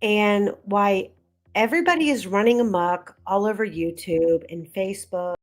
and why everybody is running amok all over YouTube and Facebook.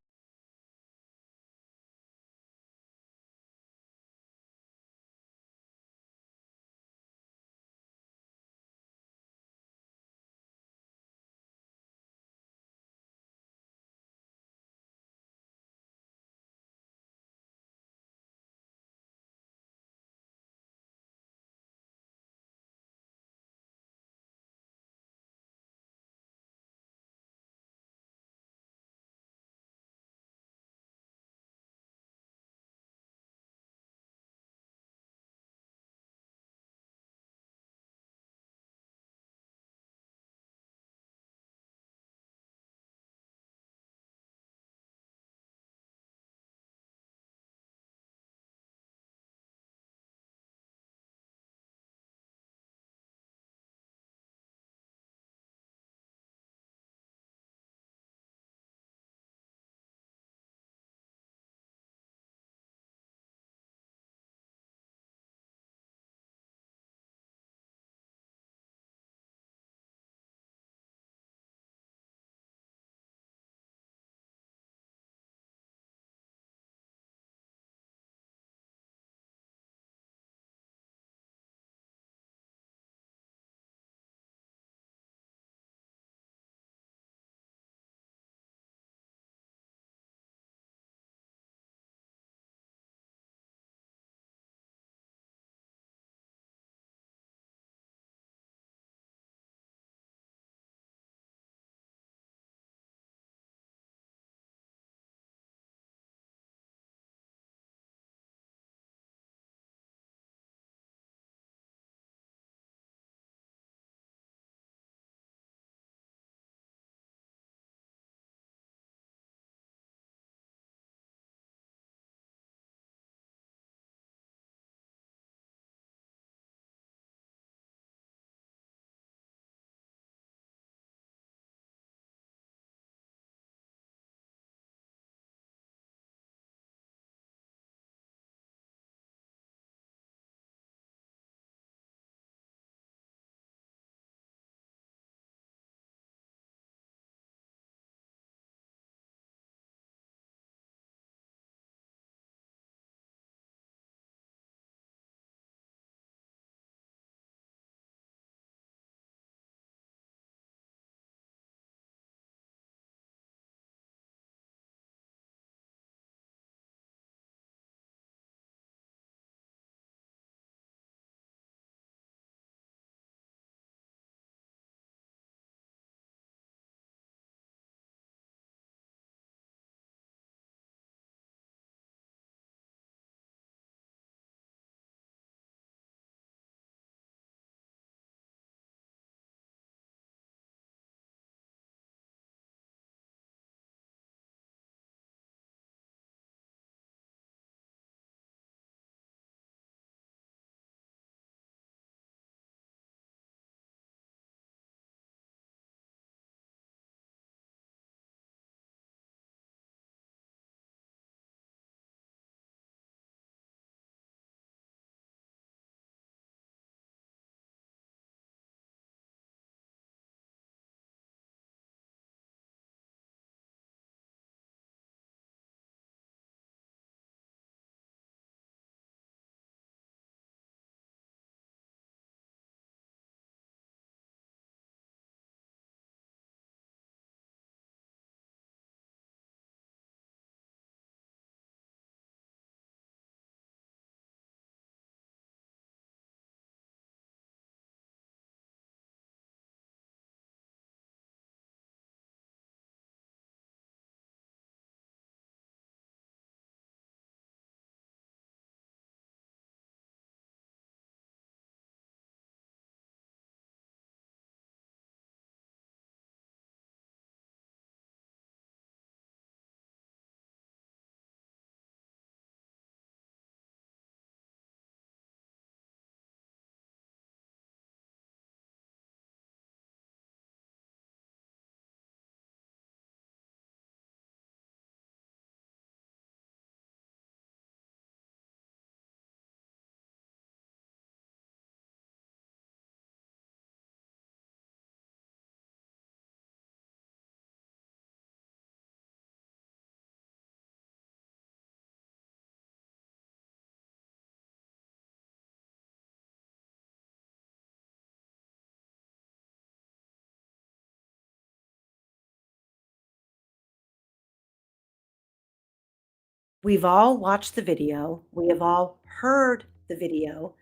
We've all watched the video, we have all heard the video,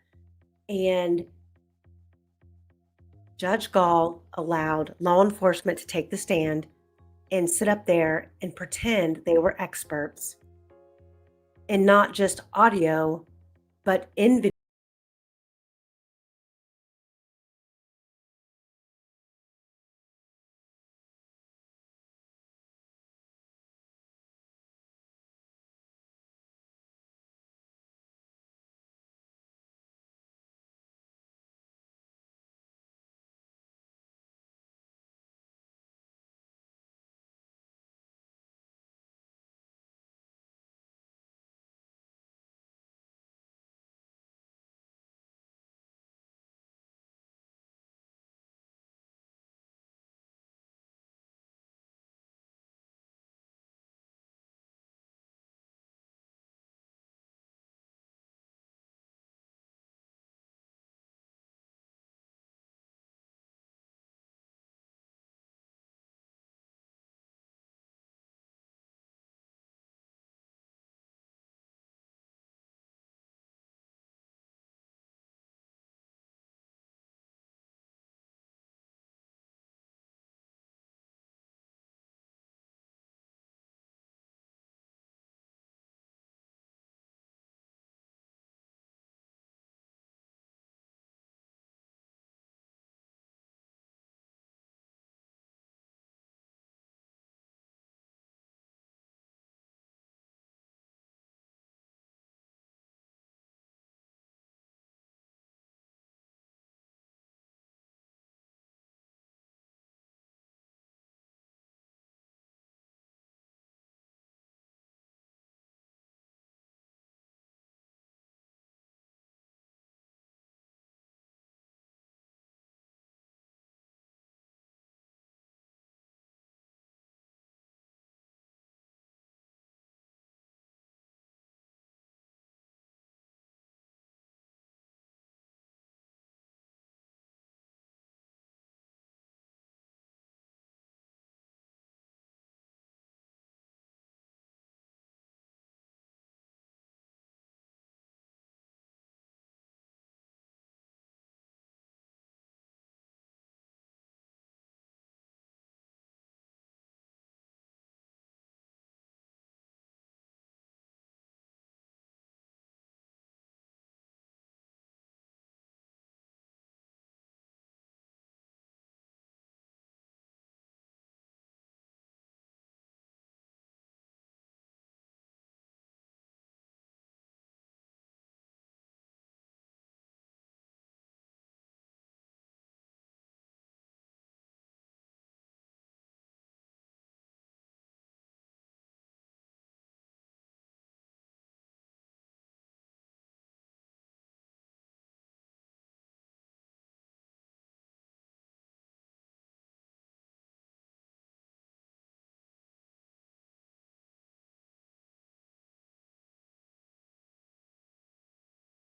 and Judge Gall allowed law enforcement to take the stand and sit up there and pretend they were experts and not just audio, but in video.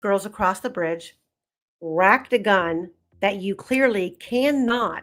Girls across the bridge racked a gun that you clearly cannot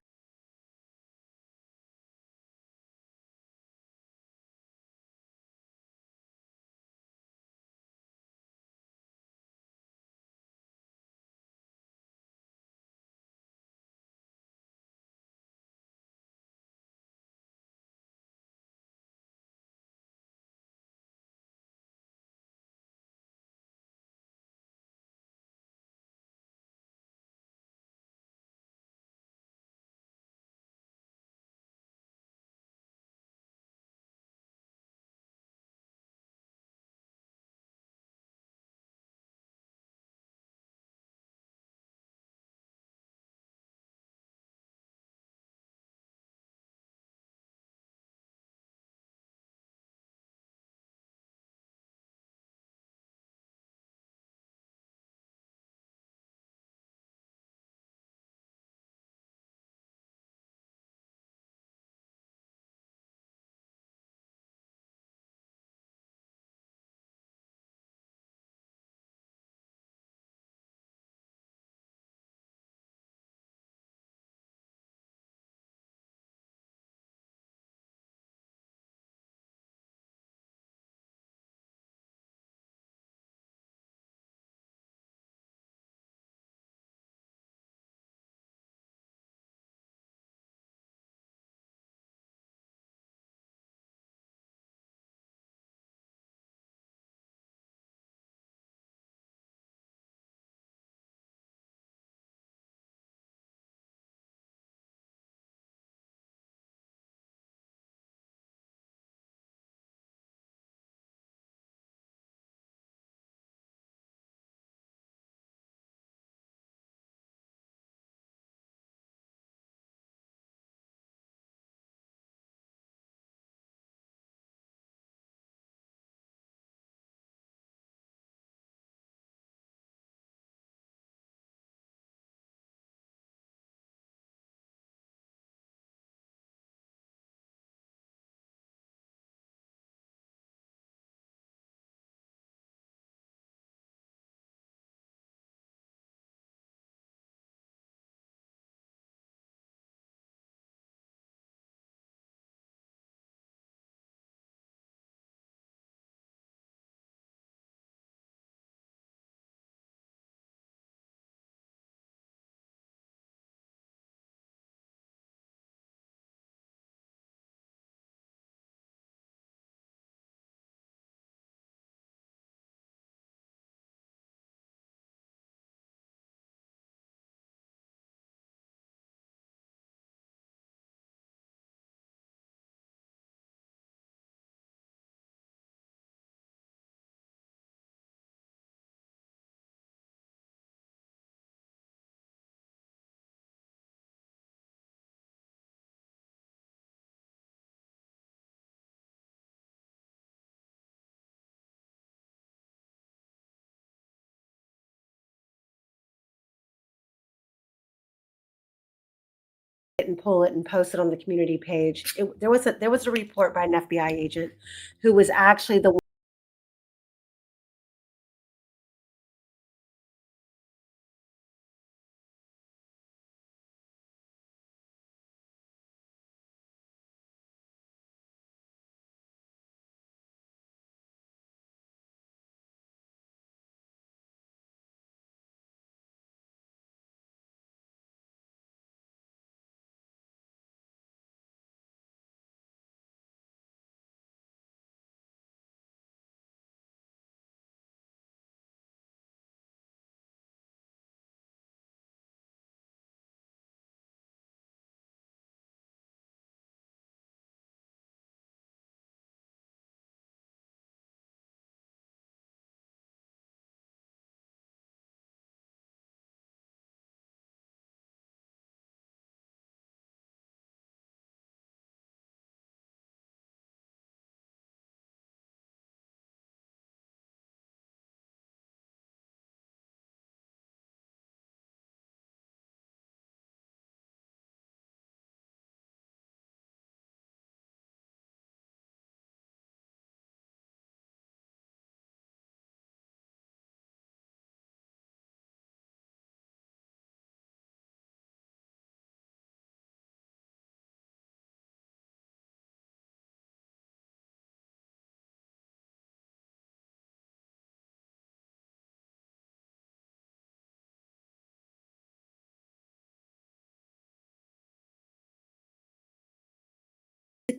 and pull it and post it on the community page. There was a report by an FBI agent who was actually the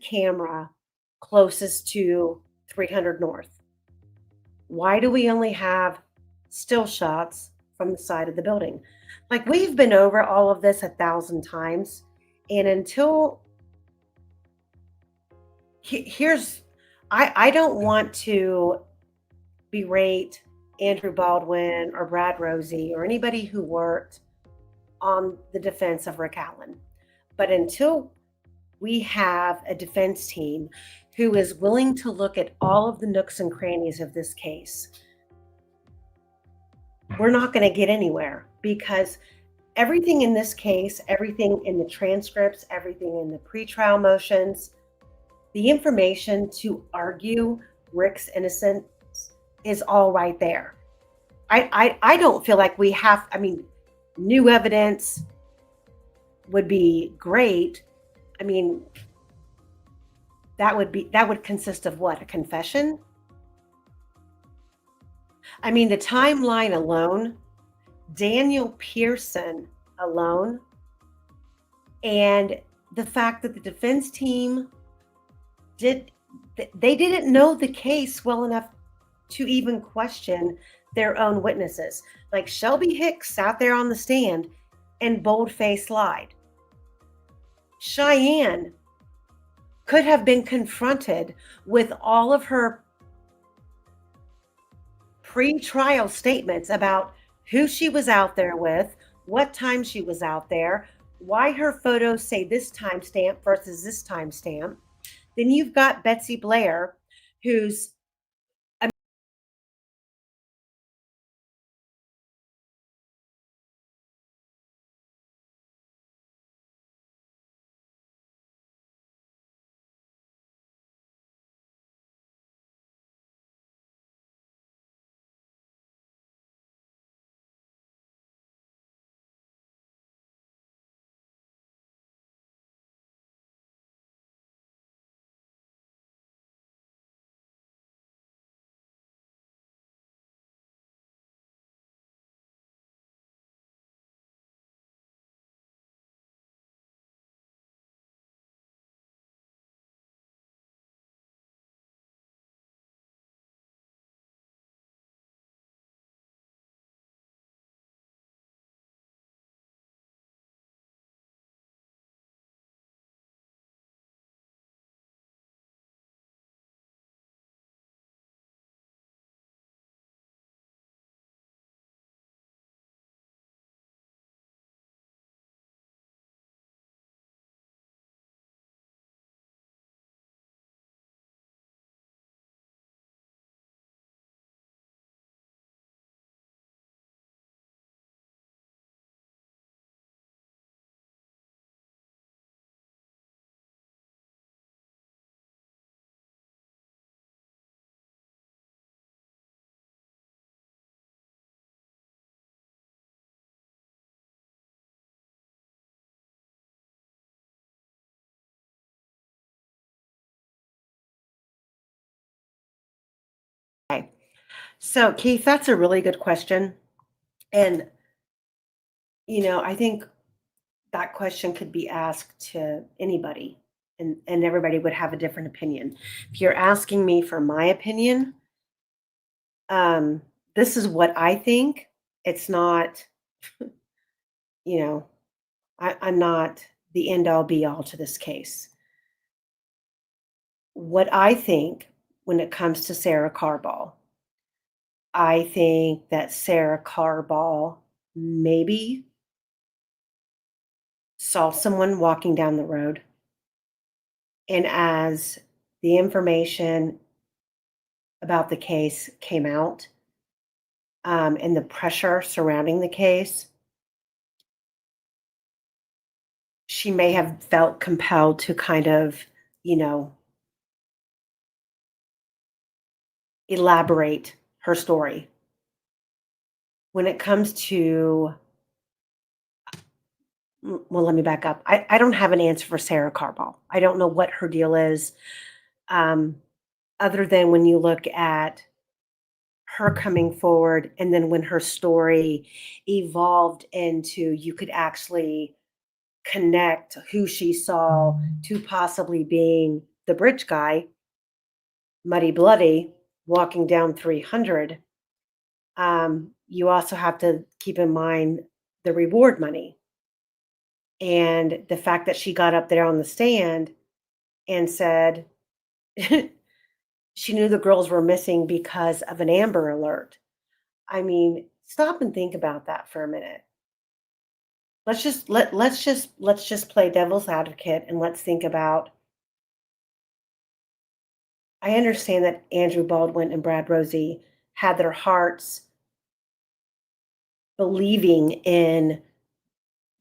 camera closest to 300 North? Why do we only have still shots from the side of the building? Like, we've been over all of this 1,000 times, and until here's I don't want to berate Andrew Baldwin or Brad Rosie or anybody who worked on the defense of Rick Allen. But until we have a defense team who is willing to look at all of the nooks and crannies of this case, we're not going to get anywhere, because everything in this case, everything in the transcripts, everything in the pretrial motions, the information to argue Rick's innocence is all right there. I don't feel like we have, I mean, new evidence would be great. I mean, that would consist of what? A confession? I mean, the timeline alone, Daniel Pearson alone, and the fact that the defense team they didn't know the case well enough to even question their own witnesses. Like, Shelby Hicks sat there on the stand and boldface lied. Cheyenne could have been confronted with all of her pre-trial statements about who she was out there with, what time she was out there, why her photos say this timestamp versus this timestamp. Then you've got Betsy Blair, who's So, Keith, that's a really good question. And, I think that question could be asked to anybody, and everybody would have a different opinion. If you're asking me for my opinion, um, this is what I think. It's not, you know, I'm not the end all be all to this case. What I think when it comes to Sarah Carball, I think that Sarah Carball maybe saw someone walking down the road. And as the information about the case came out, and the pressure surrounding the case, she may have felt compelled to kind of, you know, elaborate her story. When it comes to, well, let me back up. I don't have an answer for Sarah Carball. I don't know what her deal is, um, other than when you look at her coming forward and then when her story evolved into you could actually connect who she saw to possibly being the bridge guy, Muddy Bloody, walking down 300. You also have to keep in mind the reward money and the fact that she got up there on the stand and said she knew the girls were missing because of an Amber Alert. I mean, stop and think about that for a minute. Let's just play devil's advocate and let's think about. I understand that Andrew Baldwin and Brad Rosie had their hearts believing in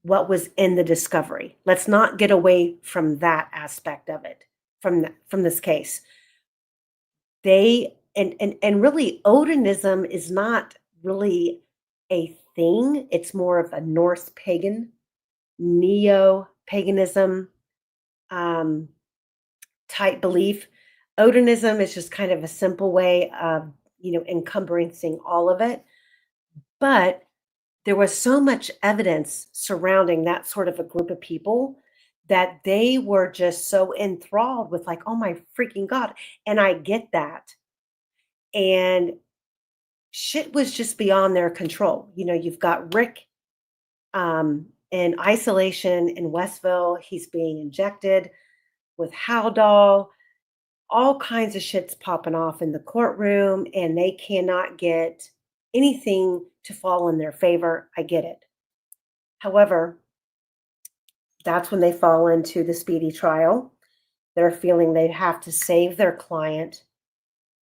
what was in the discovery. Let's not get away from that aspect of it, from this case. They and really Odinism is not really a thing. It's more of a Norse pagan, neo-paganism um, type belief. Odinism is just kind of a simple way of, encompassing all of it. But there was so much evidence surrounding that sort of a group of people that they were just so enthralled with, like, oh my freaking God. And I get that. And shit was just beyond their control. You've got Rick in isolation in Westville. He's being injected with Haldol. All kinds of shit's popping off in the courtroom, and they cannot get anything to fall in their favor. I get it. However, that's when they fall into the speedy trial. They're feeling they have to save their client,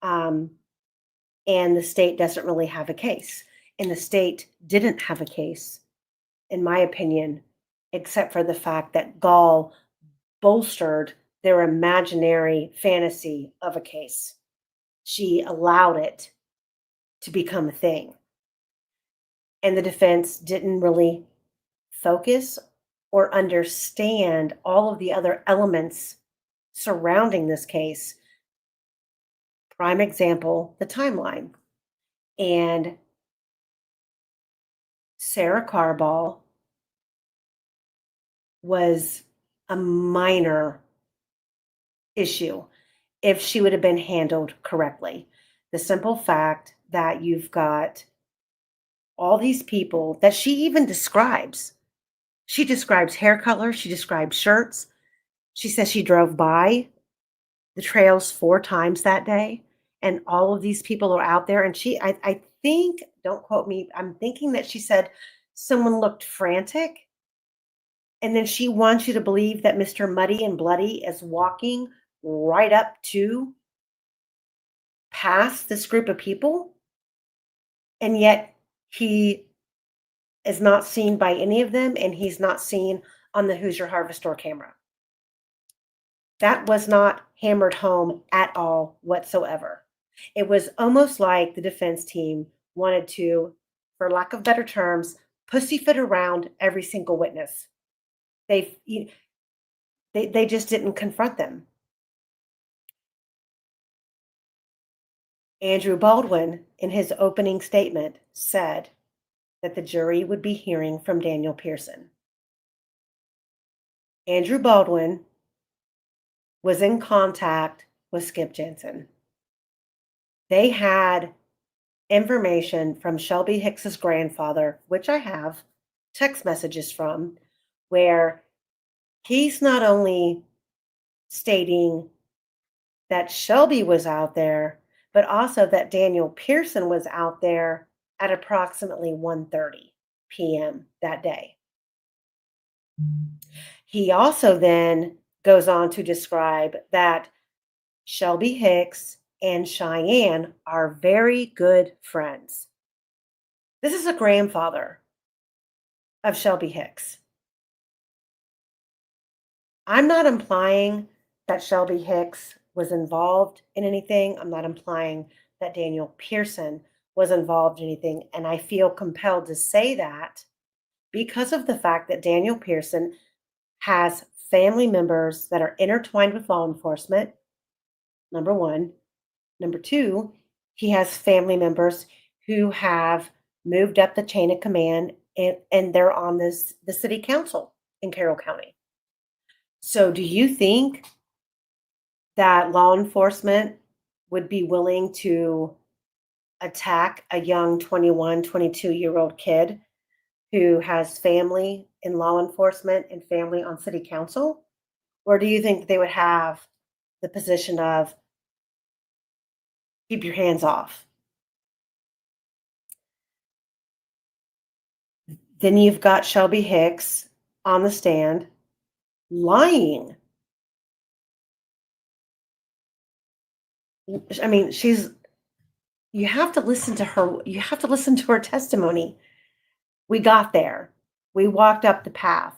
um, and the state doesn't really have a case. And the state didn't have a case, in my opinion, except for the fact that Gall bolstered their imaginary fantasy of a case. She allowed it to become a thing. And the defense didn't really focus or understand all of the other elements surrounding this case. Prime example, the timeline. And Sarah Carball was a minor issue if she would have been handled correctly. The simple fact that you've got all these people that she even describes. She describes hair color, she describes shirts. She says she drove by the trails 4 times that day, and all of these people are out there, and I think, don't quote me, I'm thinking that she said someone looked frantic, and then she wants you to believe that Mr. Muddy and Bloody is walking right up to past this group of people, and yet he is not seen by any of them, and he's not seen on the Hoosier Harvest Store camera. That was not hammered home at all whatsoever. It was almost like the defense team wanted to, for lack of better terms, pussyfoot around every single witness. They they just didn't confront them. Andrew Baldwin, in his opening statement, said that the jury would be hearing from Daniel Pearson. Andrew Baldwin was in contact with Skip Jensen. They had information from Shelby Hicks's grandfather, which I have text messages from, where he's not only stating that Shelby was out there, but also that Daniel Pearson was out there at approximately 1:30 p.m. that day. He also then goes on to describe that Shelby Hicks and Cheyenne are very good friends. This is a grandfather of Shelby Hicks. I'm not implying that Shelby Hicks was involved in anything. I'm not implying that Daniel Pearson was involved in anything. And I feel compelled to say that because of the fact that Daniel Pearson has family members that are intertwined with law enforcement, number one. Number two, he has family members who have moved up the chain of command and they're on the city council in Carroll County. So do you think that law enforcement would be willing to attack a young 21, 22-year-old kid who has family in law enforcement and family on city council? Or do you think they would have the position of keep your hands off? Then you've got Shelby Hicks on the stand lying. I mean, you have to listen to her. You have to listen to her testimony. We got there. We walked up the path.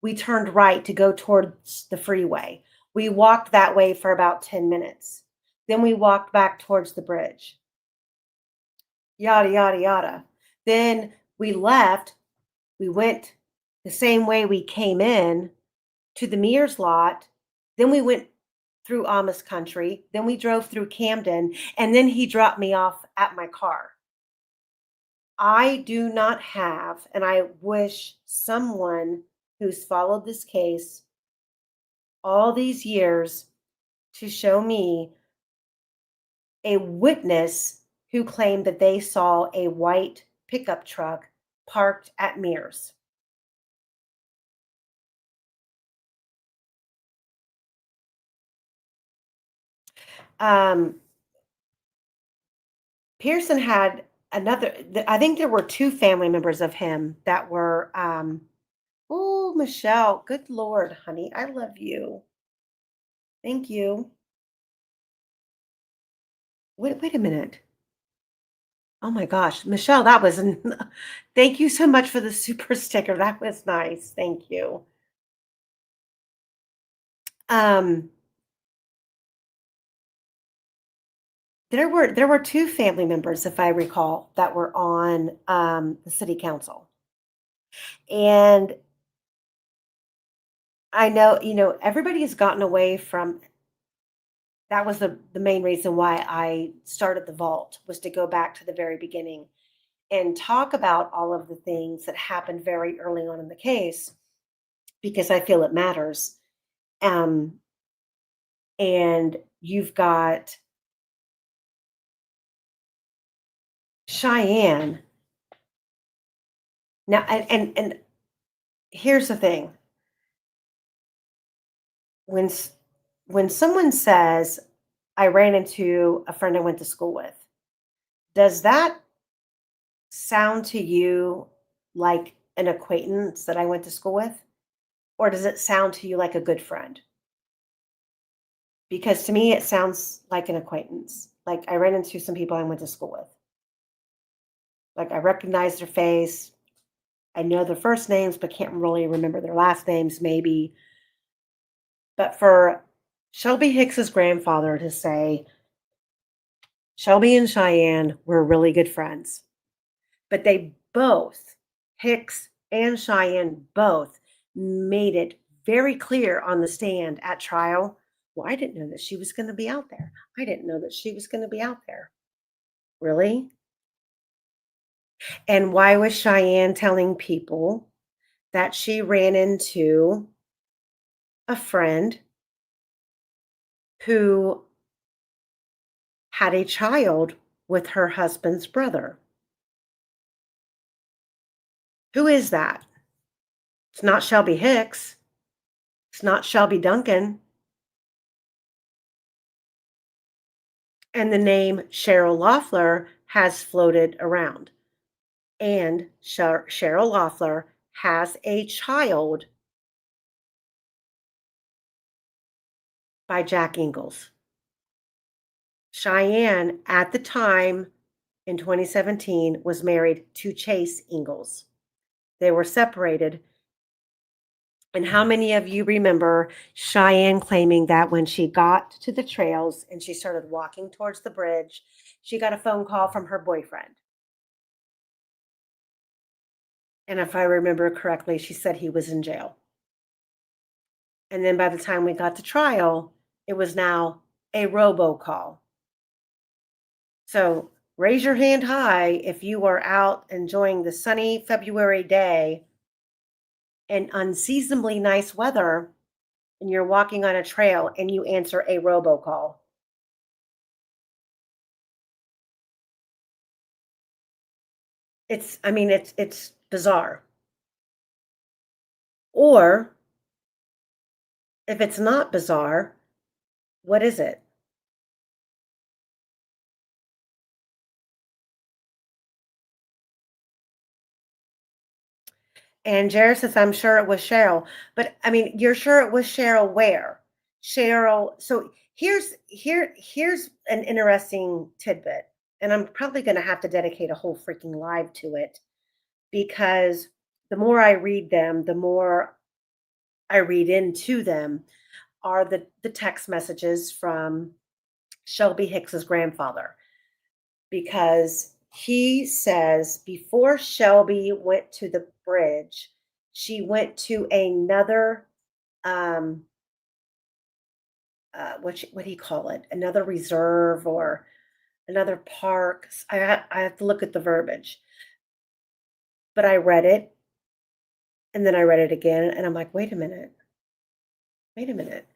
We turned right to go towards the freeway. We walked that way for about 10 minutes. Then we walked back towards the bridge. Yada, yada, yada. Then we left. We went the same way we came in to the Mears lot. Then we went through Amish country. Then we drove through Camden. And then he dropped me off at my car. I do not have, and I wish someone who's followed this case all these years to show me a witness who claimed that they saw a white pickup truck parked at Mears. Pearson had I think there were two family members of him that were, oh, Michelle, good Lord, honey, I love you. Thank you. Wait a minute. Oh my gosh, Michelle, that was thank you so much for the super sticker. That was nice. Thank you. Um, there were two family members, if I recall, that were on the city council. And I know, everybody has gotten away from that was the main reason why I started the vault was to go back to the very beginning and talk about all of the things that happened very early on in the case because I feel it matters. Um, and you've got Cheyenne. Now, and here's the thing. When when someone says, I ran into a friend I went to school with, does that sound to you like an acquaintance that I went to school with? Or does it sound to you like a good friend? Because to me, it sounds like an acquaintance. Like I ran into some people I went to school with. Like I recognize their face. I know their first names, but can't really remember their last names, maybe. But for Shelby Hicks's grandfather to say, Shelby and Cheyenne were really good friends, but they both, Hicks and Cheyenne both, made it very clear on the stand at trial. Well, I didn't know that she was going to be out there. I didn't know that she was going to be out there. Really? And why was Cheyenne telling people that she ran into a friend who had a child with her husband's brother? Who is that? It's not Shelby Hicks. It's not Shelby Duncan. And the name Cheryl Loeffler has floated around. And Cheryl Loeffler has a child by Jack Ingalls. Cheyenne, at the time in 2017, was married to Chase Ingalls. They were separated. And how many of you remember Cheyenne claiming that when she got to the trails and she started walking towards the bridge, she got a phone call from her boyfriend? And if I remember correctly, she said he was in jail. And then by the time we got to trial, it was now a robocall. So raise your hand high if you are out enjoying the sunny February day and unseasonably nice weather and you're walking on a trail and you answer a robocall. It's bizarre. Or if it's not bizarre, what is it? And Jared says, I'm sure it was Cheryl. But I mean, you're sure it was Cheryl where? Cheryl. So here's an interesting tidbit. And I'm probably gonna have to dedicate a whole freaking live to it because the more I read them, the more I read into them are the text messages from Shelby Hicks's grandfather. Because he says before Shelby went to the bridge, she went to another um what do you call it? Another reserve or another park. I have to look at the verbiage. But I read it and then I read it again and I'm like, wait a minute. Wait a minute.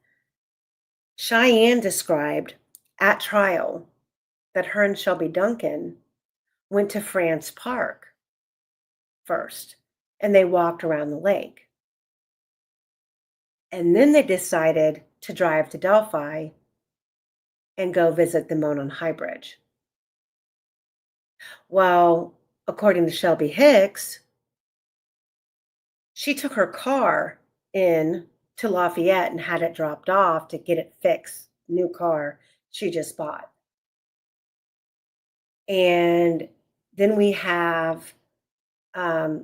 Cheyenne described at trial that her and Shelby Duncan went to France Park first and they walked around the lake. And then they decided to drive to Delphi and go visit the Monon High Bridge. Well, according to Shelby Hicks, she took her car in to Lafayette and had it dropped off to get it fixed. New car she just bought. And then we have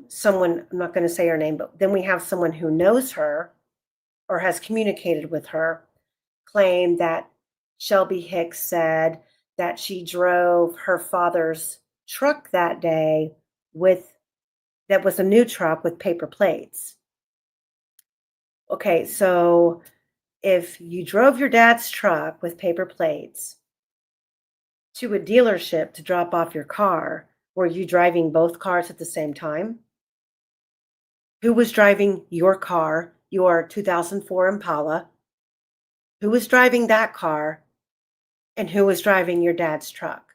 someone, I'm not going to say her name, but then we have someone who knows her or has communicated with her claim that Shelby Hicks said that she drove her father's truck that day with that was a new truck with paper plates. Okay, so if you drove your dad's truck with paper plates to a dealership to drop off your car, were you driving both cars at the same time? Who was driving your car, your 2004 Impala? Who was driving that car? And who was driving your dad's truck?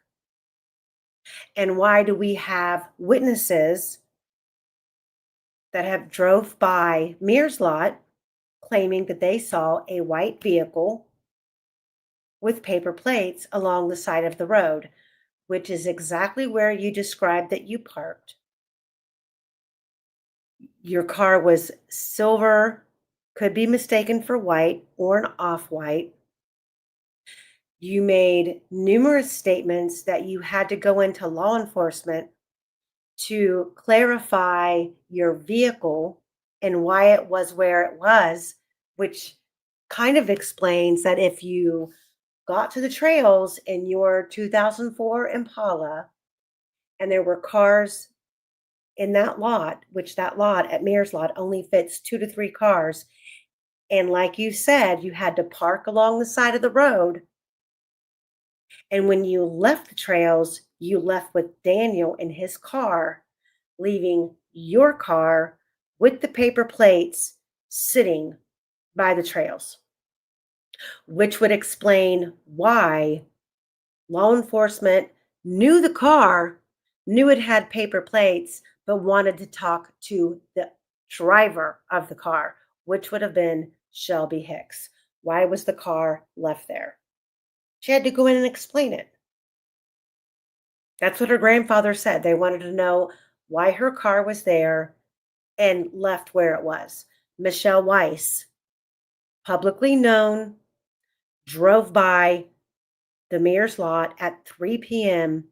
And why do we have witnesses that have drove by Mears lot claiming that they saw a white vehicle with paper plates along the side of the road, which is exactly where you described that you parked? Your car was silver, could be mistaken for white or an off-white. You made numerous statements that you had to go into law enforcement to clarify your vehicle and why it was where it was, which kind of explains that if you got to the trails in your 2004 Impala and there were cars in that lot, which that lot at Mears lot only fits 2 to 3 cars, and like you said, you had to park along the side of the road, and when you left the trails, you left with Daniel in his car, leaving your car with the paper plates sitting by the trails, which would explain why law enforcement knew the car, knew it had paper plates, but wanted to talk to the driver of the car, which would have been Shelby Hicks. Why was the car left there? She had to go in and explain it. That's what her grandfather said. They wanted to know why her car was there and left where it was. Michelle Weiss, publicly known, drove by the Mears lot at 3 p.m.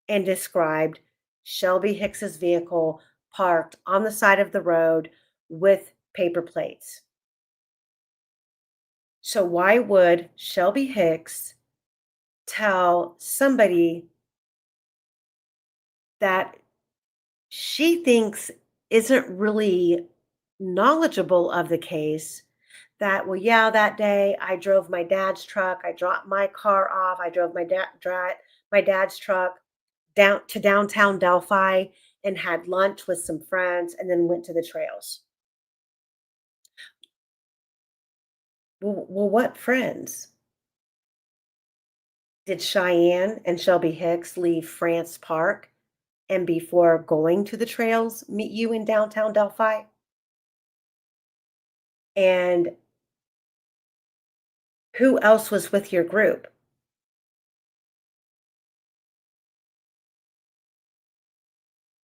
and described Shelby Hicks's vehicle parked on the side of the road with paper plates. So why would Shelby Hicks tell somebody that she thinks isn't really knowledgeable of the case that, well, yeah, that day I drove my dad's truck, I dropped my car off, I drove my dad's truck down to downtown Delphi and had lunch with some friends and then went to the trails. Well, what friends? Did Cheyenne and Shelby Hicks leave France Park and before going to the trails meet you in downtown Delphi? And who else was with your group?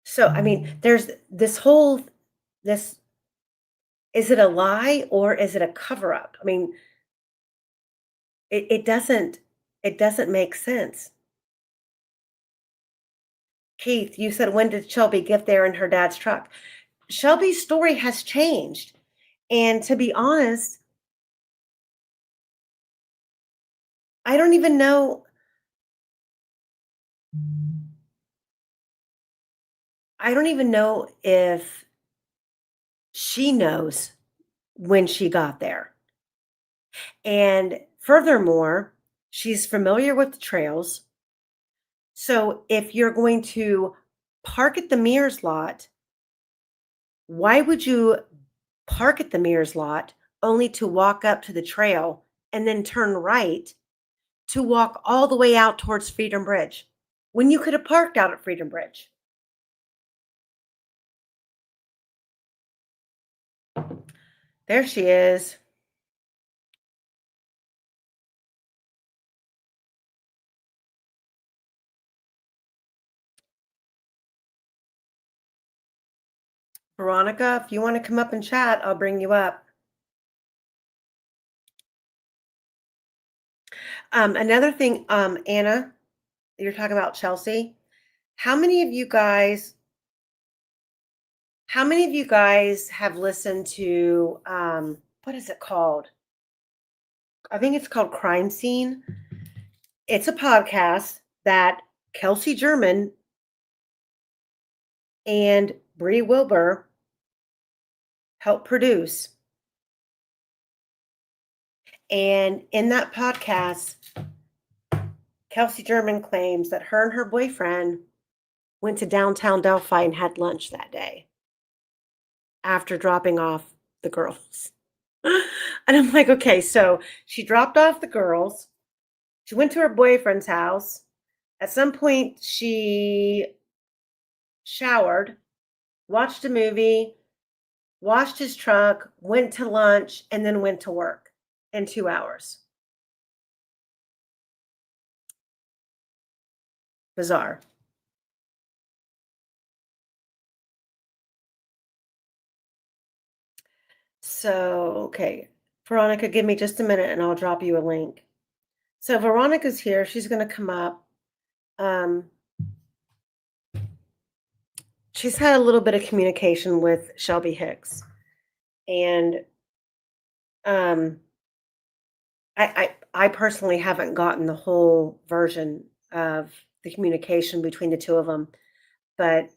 So, I mean, there's this is it a lie or is it a cover up? I mean, it doesn't make sense. Keith, you said when did Shelby get there in her dad's truck? Shelby's story has changed. And to be honest, I don't even know I don't even know if she knows when she got there. And furthermore, she's familiar with the trails. So if you're going to park at the Mears lot, why would you park at the Mears lot only to walk up to the trail and then turn right to walk all the way out towards Freedom Bridge when you could have parked out at Freedom Bridge? There she is. Veronica, if you want to come up and chat, I'll bring you up. Another thing, Anna, you're talking about Chelsea. How many of you guys How many of you guys have listened to what is it called? I think it's called Crime Scene. It's a podcast that Kelsey German and Bree Wilbur helped produce. And in that podcast, Kelsey German claims that her and her boyfriend went to downtown Delphi and had lunch that day after dropping off the girls. And I'm like, okay, so she dropped off the girls. She went to her boyfriend's house. At some point, she showered, watched a movie, washed his truck, went to lunch, and then went to work in 2 hours. Bizarre. So, okay. Veronica, give me just a minute and I'll drop you a link. So Veronica's here. She's going to come up. She's had a little bit of communication with Shelby Hicks. And I personally haven't gotten the whole version of the communication between the two of them, but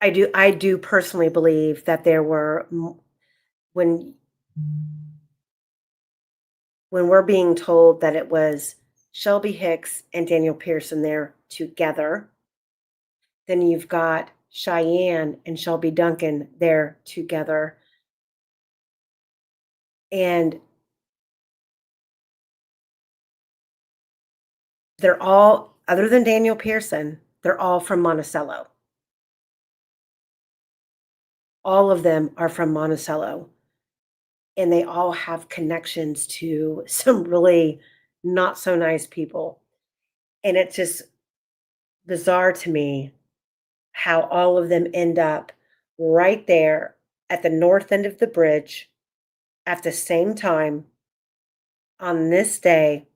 I do personally believe that there were when we're being told that it was Shelby Hicks and Daniel Pearson there together. Then you've got Cheyenne and Shelby Duncan there together. And they're all, other than Daniel Pearson, they're all from Monticello. All of them are from Monticello. And they all have connections to some really not so nice people. And it's just bizarre to me how all of them end up right there at the north end of the bridge at the same time on this day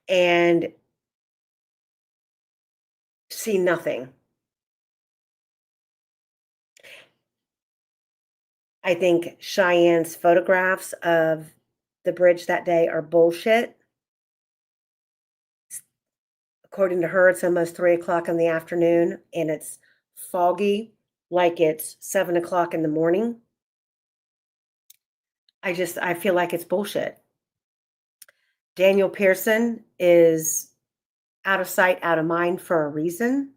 and see nothing. I think Cheyenne's photographs of the bridge that day are bullshit. According to her, it's almost 3 o'clock in the afternoon and it's foggy like it's 7 o'clock in the morning. I feel like it's bullshit. Daniel Pearson is out of sight, out of mind for a reason.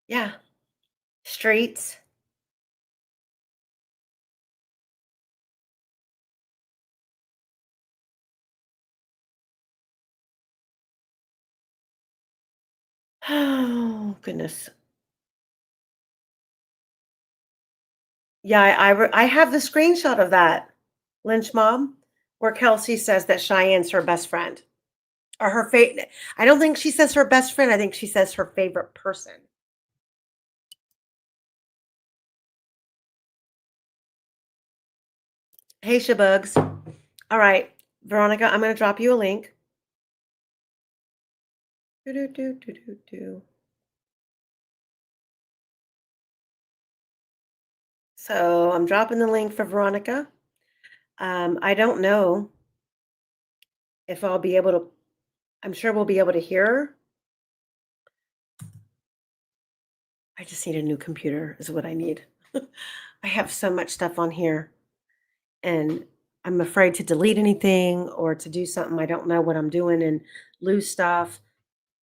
Yeah. Streets. Oh, goodness. Yeah, I have the screenshot of that, Lynch Mob, where Kelsey says that Cheyenne's her best friend. Or her favorite. I don't think she says her best friend. I think she says her favorite person. Hey, Shabugs. All right, Veronica, I'm going to drop you a link. Do-do-do-do-do-do. So I'm dropping the link for Veronica. I don't know if I'll be able to, I'm sure we'll be able to hear her. I just need a new computer is what I need. I have so much stuff on here and I'm afraid to delete anything or to do something I don't know what I'm doing and lose stuff.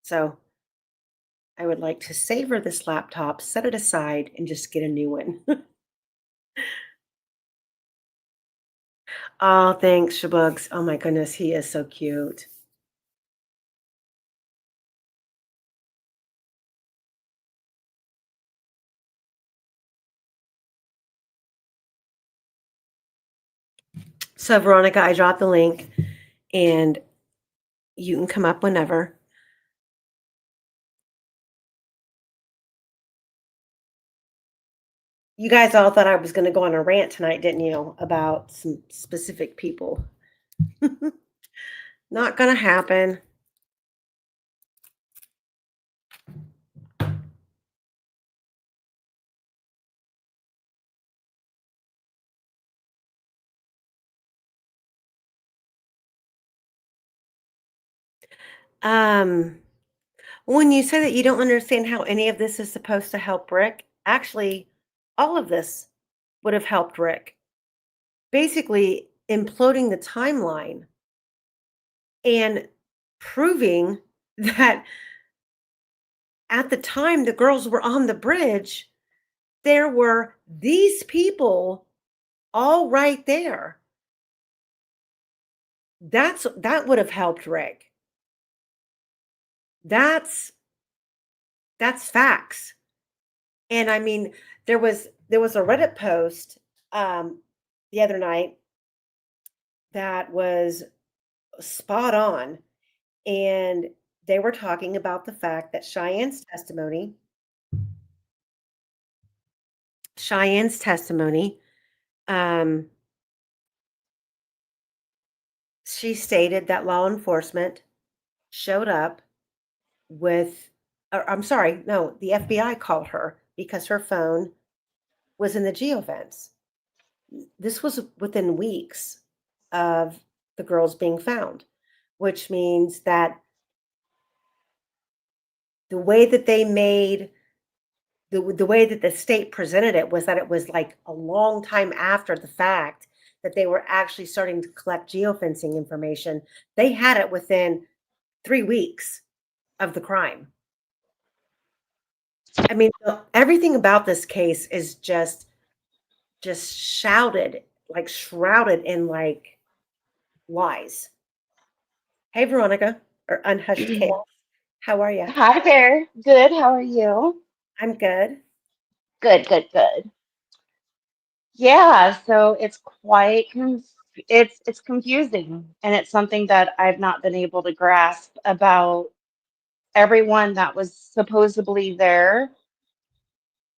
So I would like to savor this laptop, set it aside, and just get a new one. Oh, thanks, Shabugs. Oh my goodness, he is so cute. So, Veronica, I dropped the link and you can come up whenever. You guys all thought I was going to go on a rant tonight, didn't you? About some specific people. Not going to happen. Um, when you say that you don't understand how any of this is supposed to help Rick, actually, all of this would have helped Rick. Basically, imploding the timeline and proving that at the time the girls were on the bridge, there were these people all right there. That would have helped Rick. That's that's facts. And I mean, there was a Reddit post the other night that was spot on, and they were talking about the fact that Cheyenne's testimony, um, she stated that law enforcement showed up with, or I'm sorry, no, the FBI called her because her phone was in the geofence. This was within weeks of the girls being found, which means that the way that they made the way that the state presented it was that it was like a long time after the fact that they were actually starting to collect geofencing information, they had it within 3 weeks of the crime. I mean, everything about this case is just shrouded in like lies. Hey, Veronica, or Unhushed Chaos. How are you? Hi there. Good. How are you? I'm good. Good, good, good. Yeah, so it's it's confusing, and it's something that I've not been able to grasp about everyone that was supposedly there,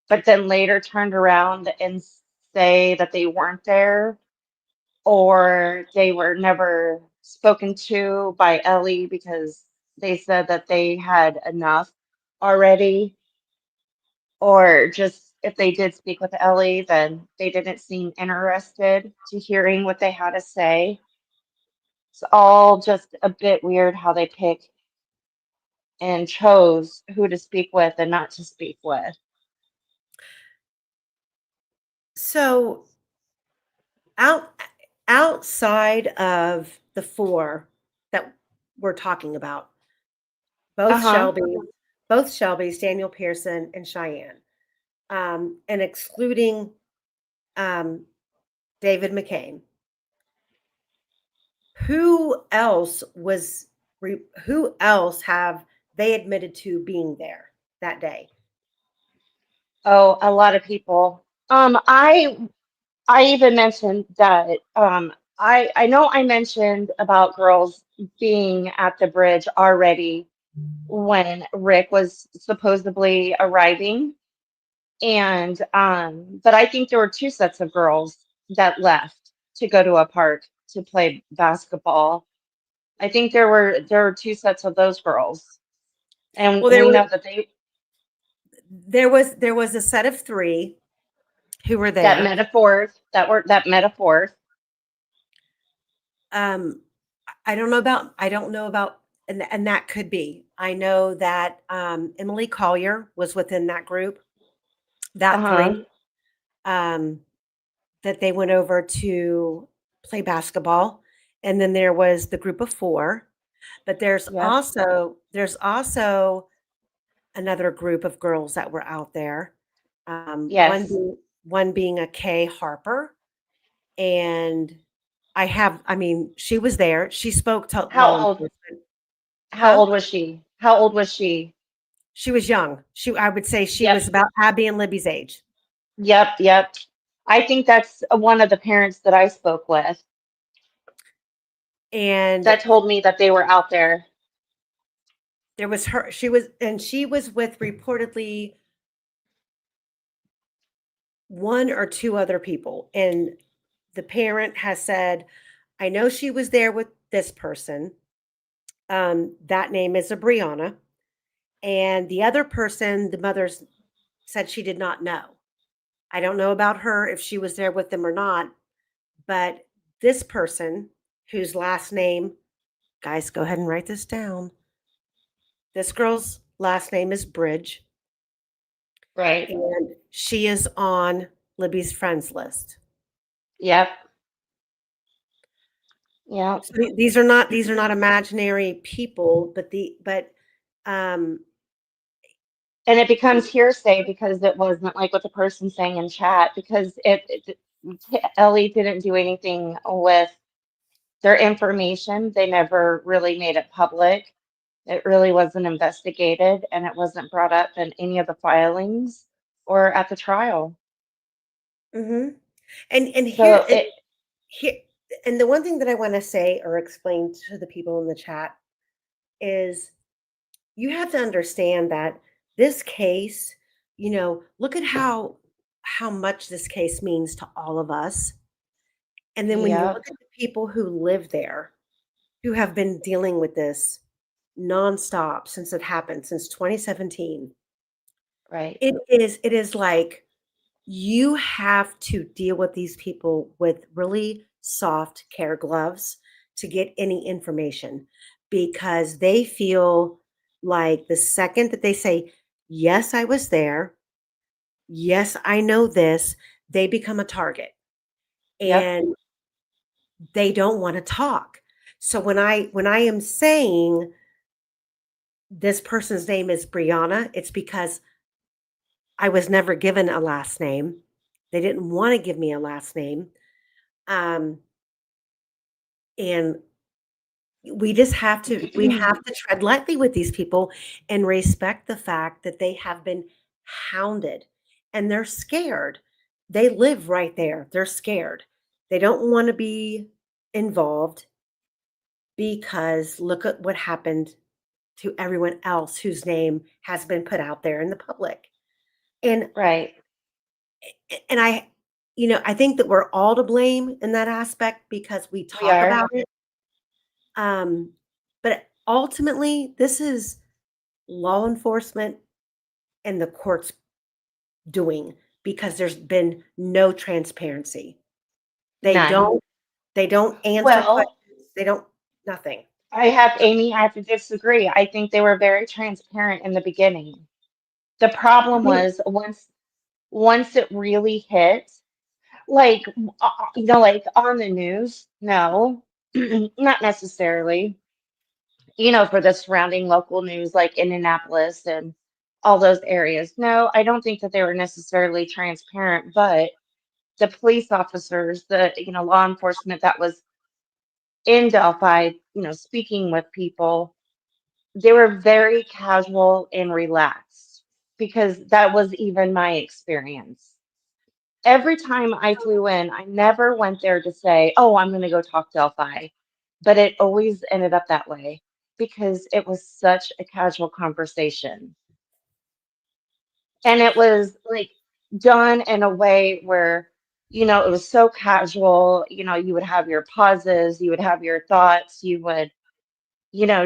but then later turned around and say that they weren't there, or they were never spoken to by Ellie because they said that they had enough already. Or just if they did speak with Ellie, then they didn't seem interested to hearing what they had to say. It's all just a bit weird how they pick and chose who to speak with and not to speak with. So out outside of the four that we're talking about, both Uh-huh. Shelby, both Shelby's, Daniel Pearson and Cheyenne, and excluding um, David McCain, who else was who else have they admitted to being there that day? Oh, a lot of people. I even mentioned that I know I mentioned about girls being at the bridge already when Rick was supposedly arriving. And but I think there were two sets of girls that left to go to a park to play basketball. I think there were two sets of those girls. And Well, we know that they there was a set of three who were that there. metaphors that metaphors. Um, I don't know about, and that could be. I know that Emily Collier was within that group, that Uh-huh. three, um, that they went over to play basketball, and then there was the group of four. But Yep. there's also another group of girls that were out there. Yes. One being a Kay Harper, and I mean, she was there. She spoke to How law old enforcement. how Huh? old was she? How old was she? She was young. I would say she Yep. was about Abby and Libby's age. Yep, yep. I think that's one of the parents that I spoke with And that told me that they were out there. there was her, she was with reportedly one or two other people. And the parent has said, I know she was there with this person. That name is a Brianna. And the other person, the mother's said she did not know. I don't know about her if she was there with them or not, but this person, whose last name, guys, go ahead and write this down. This girl's last name is Bridge, Right. and she is on Libby's friends list. Yep. Yep. So these are not imaginary people, but um, And it becomes hearsay because it wasn't like what the person saying in chat because Ellie didn't do anything with their information. They never really made it public. It really wasn't investigated and it wasn't brought up in any of the filings or at the trial. mhm. And So it here and the one thing that I want to say or explain to the people in the chat is you have to understand that this case, look at how much this case means to all of us. And then when you Yep. look at the people who live there, who have been dealing with this nonstop since it happened, since 2017, Right. it is like you have to deal with these people with really soft care gloves to get any information because they feel like the second that they say, yes, I was there, yes, I know this, they become a target. Yep. And they don't want to talk. So when I am saying this person's name is Brianna, it's because I was never given a last name. They didn't want to give me a last name. Um, and we have to tread lightly with these people and respect the fact that they have been hounded and they're scared. They live right there. They're scared. They don't want to be involved because look at what happened to everyone else whose name has been put out there in the public. And Right. and I think that we're all to blame in that aspect because we We talk are. about it. Um, but ultimately, this is law enforcement and the courts doing because there's been no transparency. They None. don't they don't answer Well, questions. They don't nothing. I have to disagree. I think they were very transparent in the beginning. The problem They- was once it really hit, like like on the news, no, not necessarily. For the surrounding local news, like in Annapolis and all those areas. No, I don't think that they were necessarily transparent, but the police officers, the law enforcement that was in Delphi, speaking with people, they were very casual and relaxed because that was even my experience. Every time I flew in, I never went there to say, "Oh, I'm going to go talk Delphi," but it always ended up that way because it was such a casual conversation. And it was like done in a way where, it was so casual. You would have your pauses, you would have your thoughts, you would,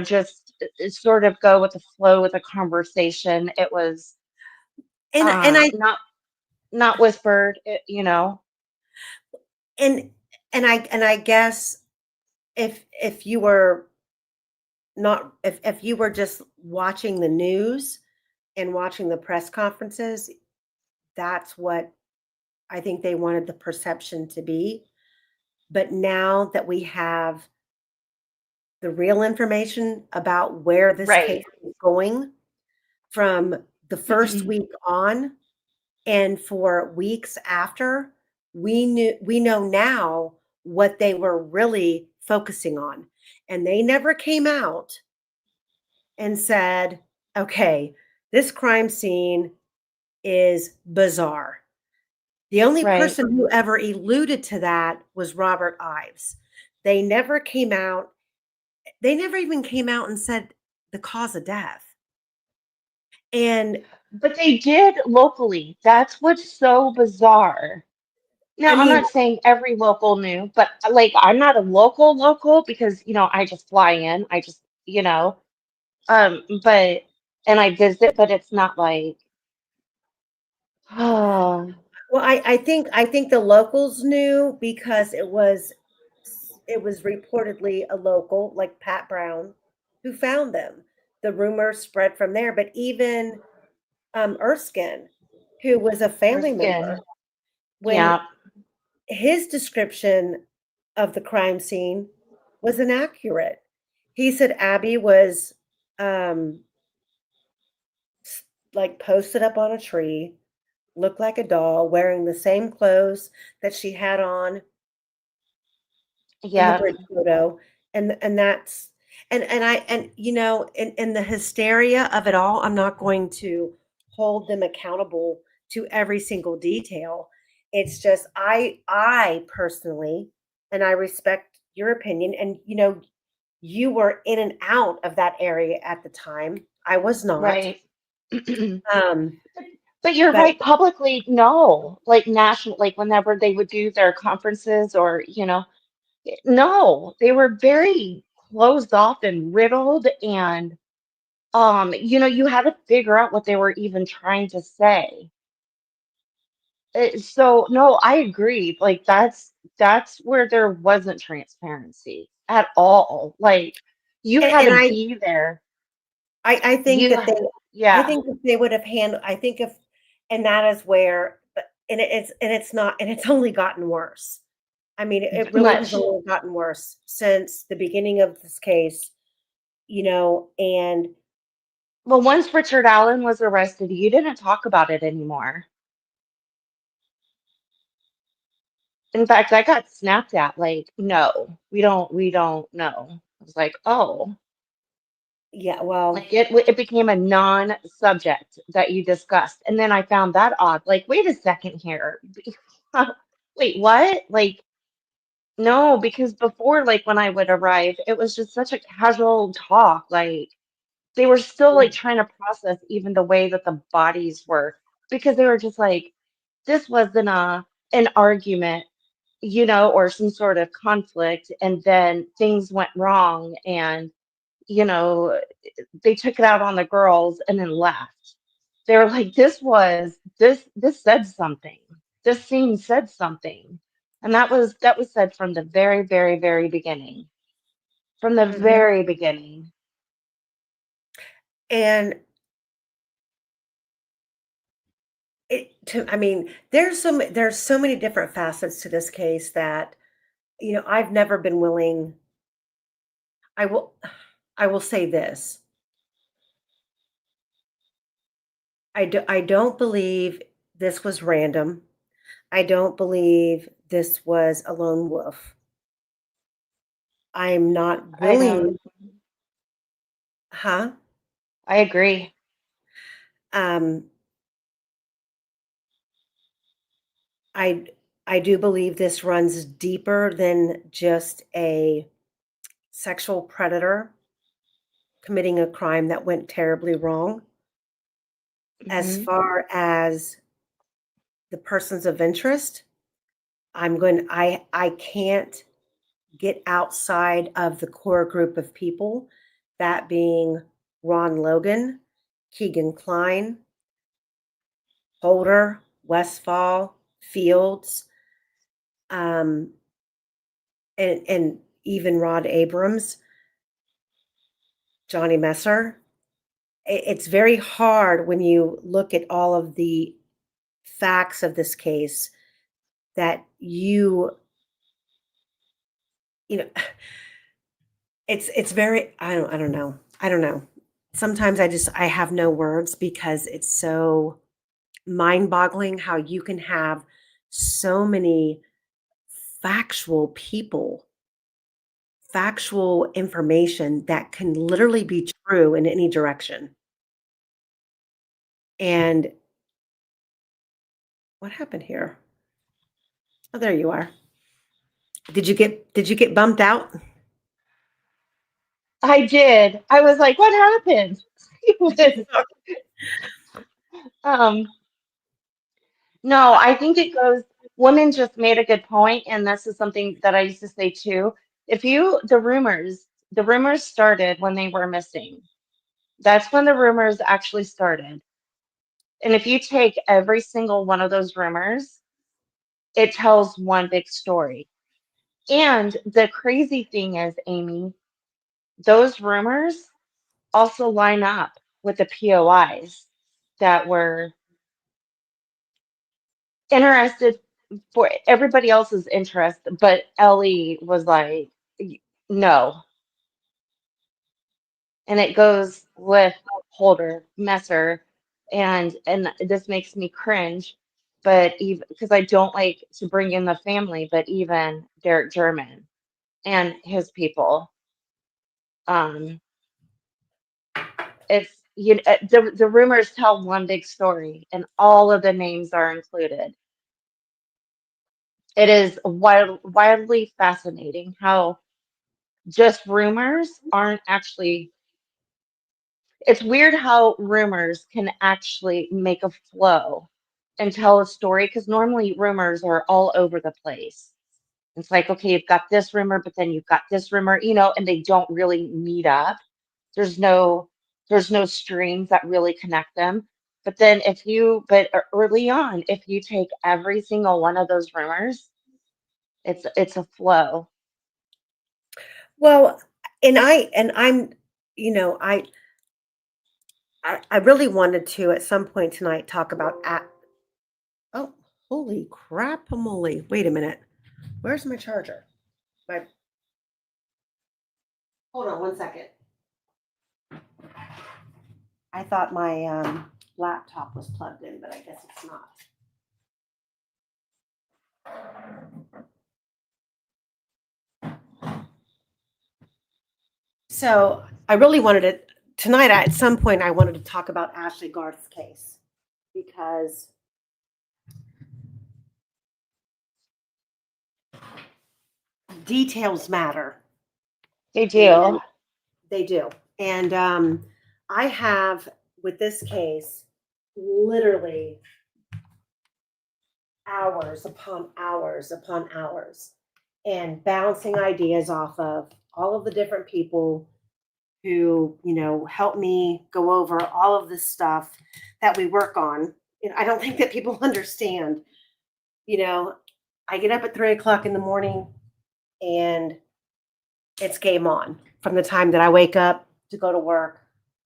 just sort of go with the flow with the conversation. It was and I not whispered, and and I guess if you were not if you were just watching the news and watching the press conferences, that's what I think they wanted the perception to be. But now that we have the real information about where this right. case is going from the first week on and for weeks after, we know now what they were really focusing on. And they never came out and said, okay, this crime scene is bizarre. The only Right. person who ever alluded to that was Robert Ives. They never came out, they never even came out and said the cause of death. And But they did locally. That's what's so bizarre. I Now, I'm mean, not saying every local knew, but like I'm not a local because, I just fly in. I just, but and I visit, but it's not like, oh, well, I think the locals knew because it was reportedly a local like Pat Brown who found them. The rumors spread from there, but even Erskine, who was a her family member, skin. when Yeah, his description of the crime scene was inaccurate. He said Abby was um, like posted up on a tree, looked like a doll, wearing the same clothes that she had on in the yeah, bridge photo, and that's and the hysteria of it all, I'm not going to hold them accountable to every single detail. It's just I personally, and I respect your opinion, and you were in and out of that area at the time. I was not. right. Um, But you're but right, publicly, no. Like national, like whenever they would do their conferences or, no, they were very closed off and riddled and you had to figure out what they were even trying to say. So no, I agree. Like that's where there wasn't transparency at all. Like you had and to I be there. I think You that they I yeah, think that they would have handled I think if and that is where but and it's not and it's only gotten worse. I mean, it really has Much. only gotten worse since the beginning of this case, and Well, once Richard Allen was arrested, you didn't talk about it anymore. In fact, I got snapped at like, no, we don't know. I was like, oh, yeah, well, like it became a non-subject that you discussed. And then I found that odd. Like, wait a second here. Wait, what? Like, no, because before, like when I would arrive, it was just such a casual talk. Like they were still like trying to process even the way that the bodies were, because they were just like, this wasn't an argument, or some sort of conflict, and then things went wrong, and you know, they took it out on the girls and then left. They were like, this said something. This scene said something. And that was said from the very, very, very beginning. From the mhm. very beginning. And I mean, there's so many different facets to this case that, I've never been willing. I will, I will say this. I don't believe this was random. I don't believe this was a lone wolf. I'm not I don't. willing, huh? I agree. Um, I I do believe this runs deeper than just a sexual predator committing a crime that went terribly wrong. As Hmm. far as the persons of interest, I can't get outside of the core group of people, that being Ron Logan, Keegan Klein, Holder, Westfall, Fields, um, and even Rod Abrams, Johnny Messer. It's very hard when you look at all of the facts of this case that you know it's very I don't know. I don't know. Sometimes I have no words because it's so mind-boggling how you can have so many factual people, factual information that can literally be true in any direction. And what happened here? Oh, there you are. Did you get bumped out? I did. I was like, what happened? It was, um, no, I think it goes, women just made a good point, and this is something that I used to say too. The rumors started when they were missing. That's when the rumors actually started. And if you take every single one of those rumors, it tells one big story. And the crazy thing is, Amy, those rumors also line up with the POIs that were interested for everybody else's interest, but Ellie was like, no. And it goes with Holder, Messer, and this makes me cringe, but even because I don't like to bring in the family, but even Derek German and his people. Um, the rumors tell one big story, and all of the names are included. It is wildly fascinating how just rumors aren't actually. It's weird how rumors can actually make a flow and tell a story, because normally rumors are all over the place. It's like, okay, you've got this rumor, but then you've got this rumor, and they don't really meet up. There's no there's no strings that really connect them. But early on, if you take every single one of those rumors, it's a flow. Well, I'm you know, I really wanted to at some point tonight talk about oh, holy crap moly. Wait a minute. Where's my charger? My Hold on one second. I thought my laptop was plugged in, but I guess it's not. So I really wanted to tonight. At some point, I wanted to talk about Ashley Garth's case because details matter. They And do. they do. And I have, with this case, literally hours upon hours upon hours and bouncing ideas off of all of the different people who, help me go over all of this stuff that we work on. And I don't think that people understand, I get up at 3 o'clock in the morning and it's game on from the time that I wake up to go to work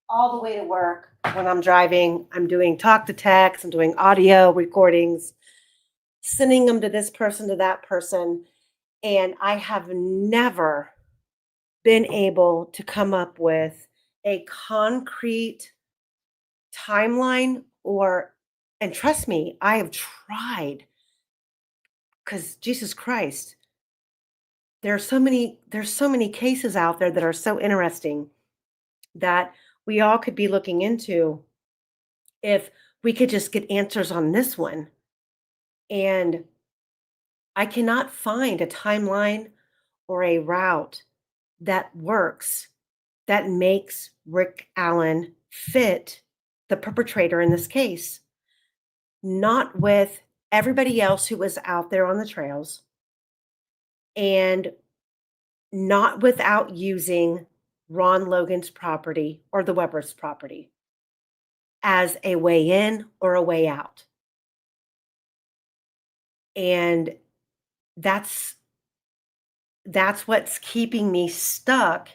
all the way to work. When I'm driving, I'm doing talk to text, I'm doing audio recordings, sending them to this person, to that person. And I have never been able to come up with a concrete timeline and trust me, I have tried because Jesus Christ, there's so many cases out there that are so interesting that we all could be looking into if we could just get answers on this one. And I cannot find a timeline or a route that works that makes Rick Allen fit the perpetrator in this case, not with everybody else who was out there on the trails and not without using Ron Logan's property or the Weber's property as a way in or a way out. And that's what's keeping me stuck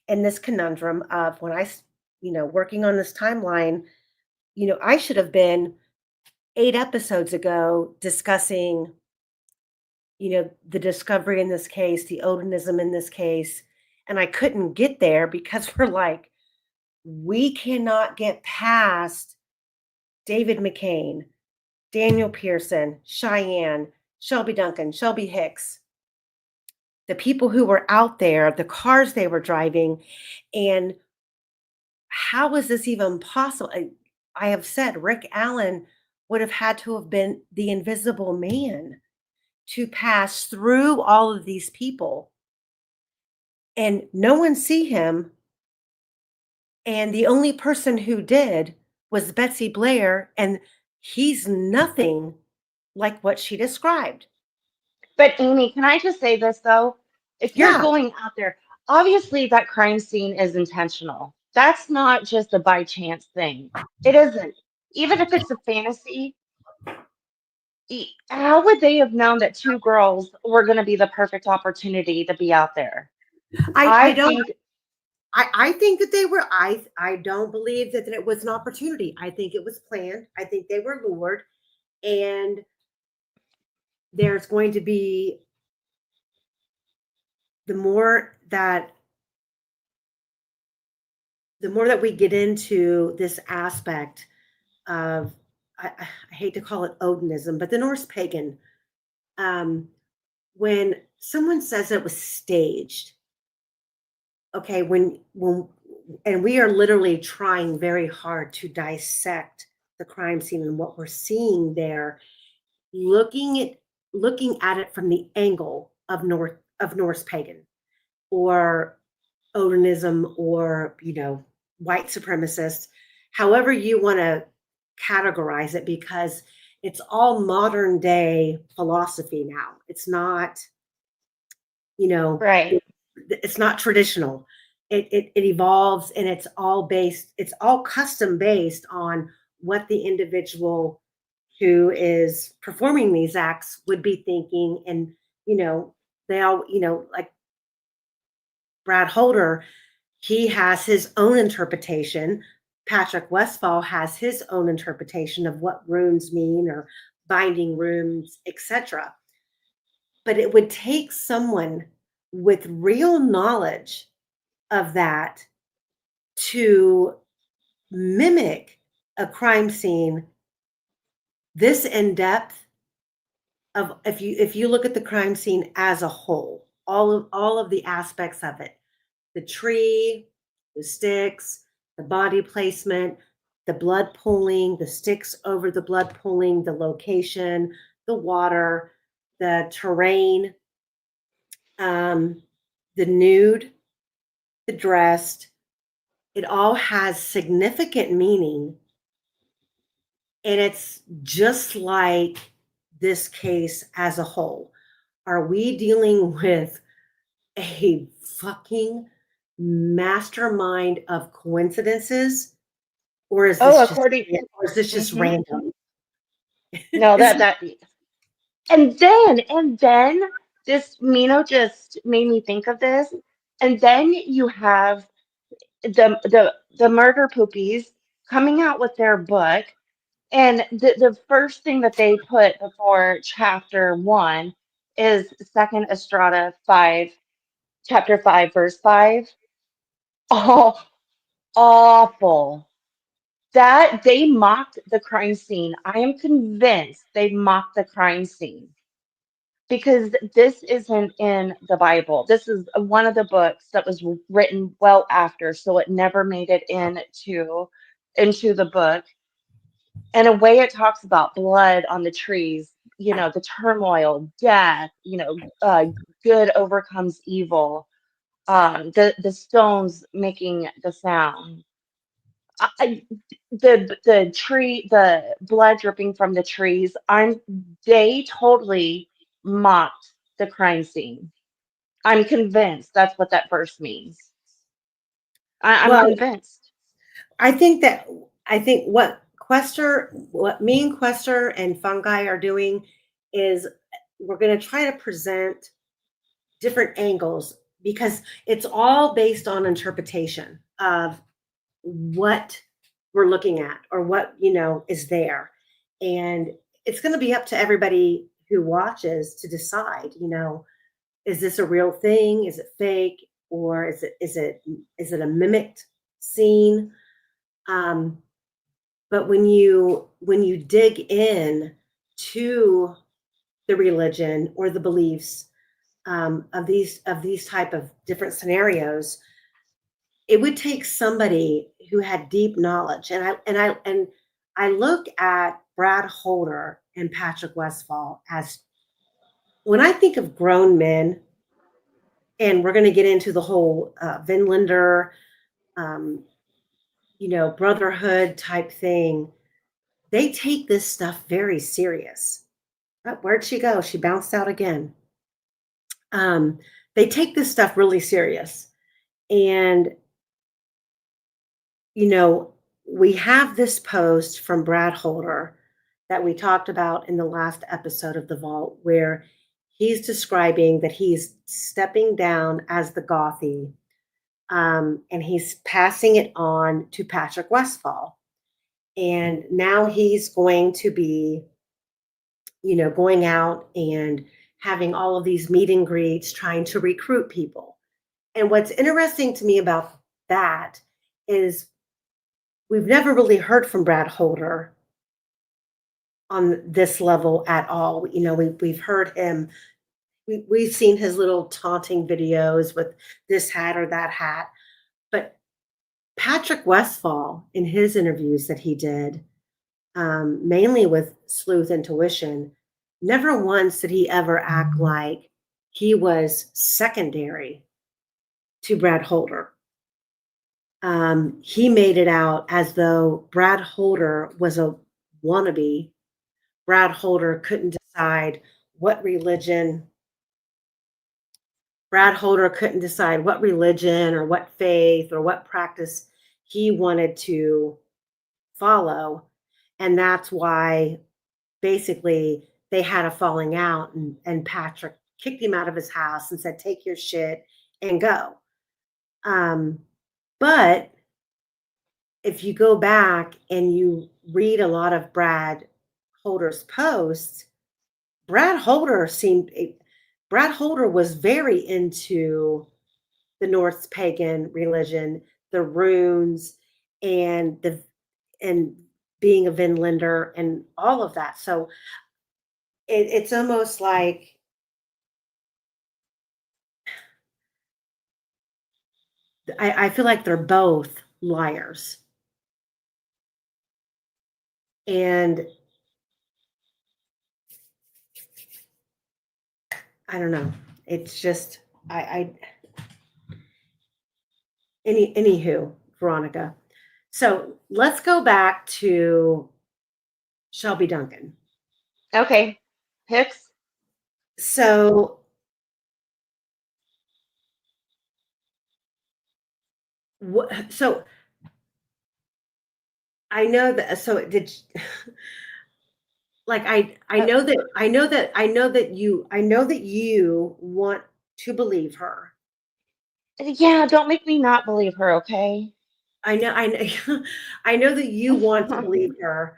in this conundrum of when working on this timeline, I should have been 8 episodes ago discussing, the discovery in this case, the Odinism in this case, and I couldn't get there because we cannot get past David McCain, Daniel Pearson, Cheyenne, Shelby Duncan, Shelby Hicks, the people who were out there, the cars they were driving, and how is this even possible? I have said Rick Allen would have had to have been the invisible man to pass through all of these people, and no one see him. And the only person who did was Betsy Blair, and he's nothing like what she described. But Amy, can I just say this though? If you're Yeah, going out there, obviously that crime scene is intentional. That's not just a by chance thing. It isn't. Even if it's a fantasy, how would they have known that two girls were going to be the perfect opportunity to be out there? I I don't. think, I think that they were. I don't believe that it was an opportunity. I think it was planned. I think they were lured, and there's going to be the more that we get into this aspect of I hate to call it Odinism, but the Norse pagan. Um, when someone says it was staged, okay, and we are literally trying very hard to dissect the crime scene and what we're seeing there, looking at it from the angle of Norse pagan or Odinism or white supremacists, however you want to categorize it, because it's all modern day philosophy now. It's not, you know, right. it's not traditional. It evolves, and it's all custom based on what the individual who is performing these acts would be thinking. And, they all, like Brad Holder, he has his own interpretation. Patrick Westphal has his own interpretation of what runes mean or binding runes, etc. But it would take someone with real knowledge of that to mimic a crime scene this in depth of if you look at the crime scene as a whole, all of the aspects of it, the tree, the sticks, the body placement, the blood pooling, the sticks over the blood pooling, the location, the water, the terrain, um, the nude, the dressed, it all has significant meaning. And it's just like this case as a whole. Are we dealing with a fucking mastermind of coincidences? Or is this Oh, just according. or is this just Hmm. random? No, Is that and then this Mino just made me think of this. And then you have the murder poopies coming out with their book, and the first thing that they put before chapter one is Second Estrada 5, chapter 5, verse 5. Oh, awful. That they mocked the crime scene. I am convinced they mocked the crime scene because this isn't in the Bible. This is one of the books that was written well after, so it never made it into the book. And a way it talks about blood on the trees, the turmoil, death, good overcomes evil, the stones making the sound. I, the blood dripping from the trees. They totally mocked the crime scene. I'm convinced that's what that verse means. I'm well, convinced. I think that I think what me and Quester and Fungi are doing is we're going to try to present different angles because it's all based on interpretation of what we're looking at or what is there, and it's going to be up to everybody who watches to decide, is this a real thing, is it fake, or is it a mimicked scene. um, but when you dig in to the religion or the beliefs, of these type of different scenarios, it would take somebody who had deep knowledge. And I look at Brad Holder and Patrick Westfall as, when I think of grown men, and we're going to get into the whole Vinlander, um, brotherhood type thing. They take this stuff very serious. Oh, where'd she go? She bounced out again. Um, they take this stuff really serious. And, you know, we have this post from Brad Holder that we talked about in the last episode of The Vault, where he's describing that he's stepping down as the Gothy, and he's passing it on to Patrick Westfall. And now he's going to be, going out and having all of these meet and greets, trying to recruit people. And what's interesting to me about that is we've never really heard from Brad Holder on this level at all. We've heard him, we've seen his little taunting videos with this hat or that hat. But Patrick Westfall, in his interviews that he did, mainly with Sleuth Intuition, never once did he ever act like he was secondary to Brad Holder. He made it out as though Brad Holder was a wannabe. Brad Holder couldn't decide what religion. Brad Holder couldn't decide what religion or what faith or what practice he wanted to follow. And that's why basically they had a falling out, and Patrick kicked him out of his house and said, "Take your shit and go." Um, but if you go back and you read a lot of Brad Holder's posts, Brad Holder seemed Brad Holder was very into the Norse pagan religion, the runes, and the and being a Vinlander and all of that. So it's almost like I feel like they're both liars. And I don't know. It's just I anywho, Veronica. So let's go back to Shelby Duncan. Okay. Hicks? So so I know that so did like Uh, I know that you want to believe her. yeah, don't make me not believe her, okay? I know I know that you want to believe her,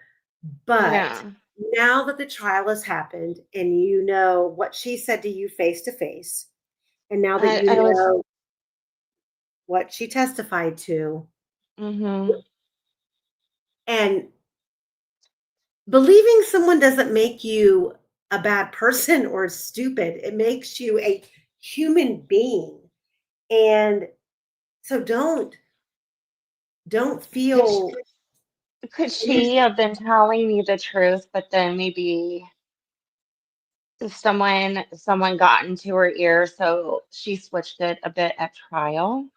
but Yeah. now that the trial has happened and you know what she said to you face to face, and now that you I was, know what she testified to, mm-hmm. and believing someone doesn't make you a bad person or stupid. It makes you a human being. And so don't Could feel could she have been telling me the truth, but then maybe someone got into her ear, so she switched it a bit at trial?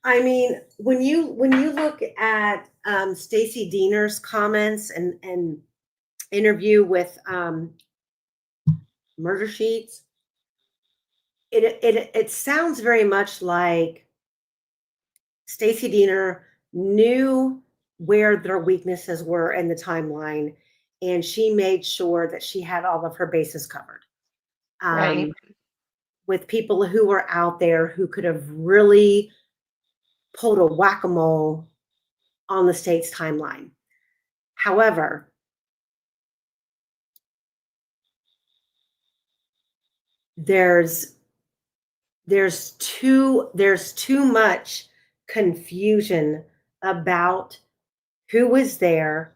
I mean, when you look at Stacy Diener's comments and interview with Murder Sheets, it sounds very much like Stacy Diener knew where their weaknesses were in the timeline, and she made sure that she had all of her bases covered. Right. Um, with people who were out there who could have really pulled a whack-a-mole on the state's timeline. However, there's there's too much confusion about who was there,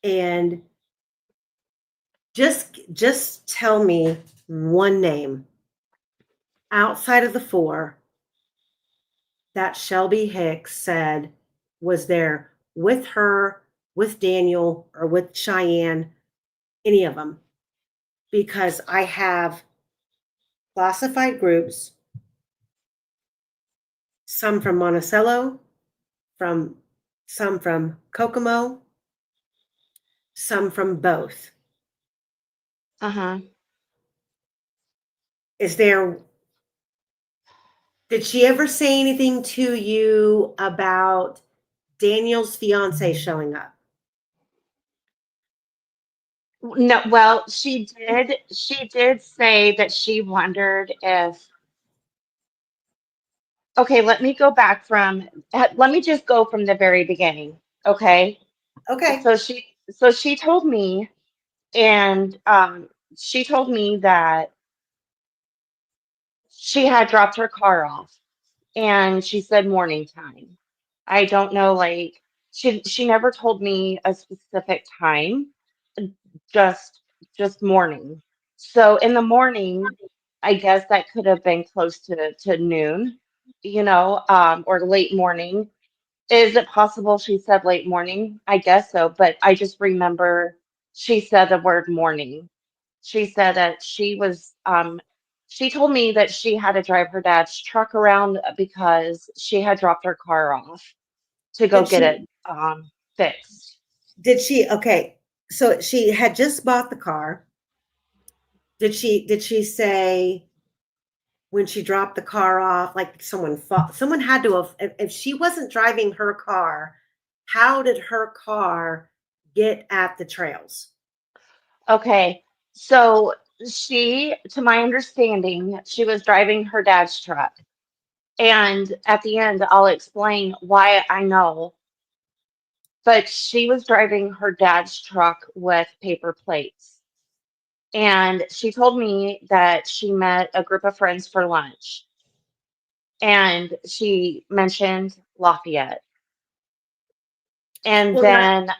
and just tell me one name outside of the four that Shelby Hicks said was there with her, with Daniel, or with Cheyenne, any of them, because I have classified groups, some from Monticello, from some from Kokomo, some from both. Uh-huh. Is there Did she ever say anything to you about Daniel's fiance showing up? No, well, she did say that she wondered if, okay, let me go back from, let me just go from the very beginning. Okay. Okay. So she told me, and she told me that she had dropped her car off, and she said morning time. I don't know, like, she never told me a specific time, just just morning. So in the morning, I guess that could have been close to noon, or late morning. Is it possible she said late morning? I guess so, but I just remember she said the word morning. She said that she told me that she had to drive her dad's truck around because she had dropped her car off to go Did get she it fixed. okay. So she had just bought the car. Did she say when she dropped the car off, like someone had to have if she wasn't driving her car, how did her car get at the trails? Okay, so to my understanding, she was driving her dad's truck. And at the end, I'll explain why I know, but she was driving her dad's truck with paper plates. And she told me that she met a group of friends for lunch, and she mentioned Lafayette. And Well, then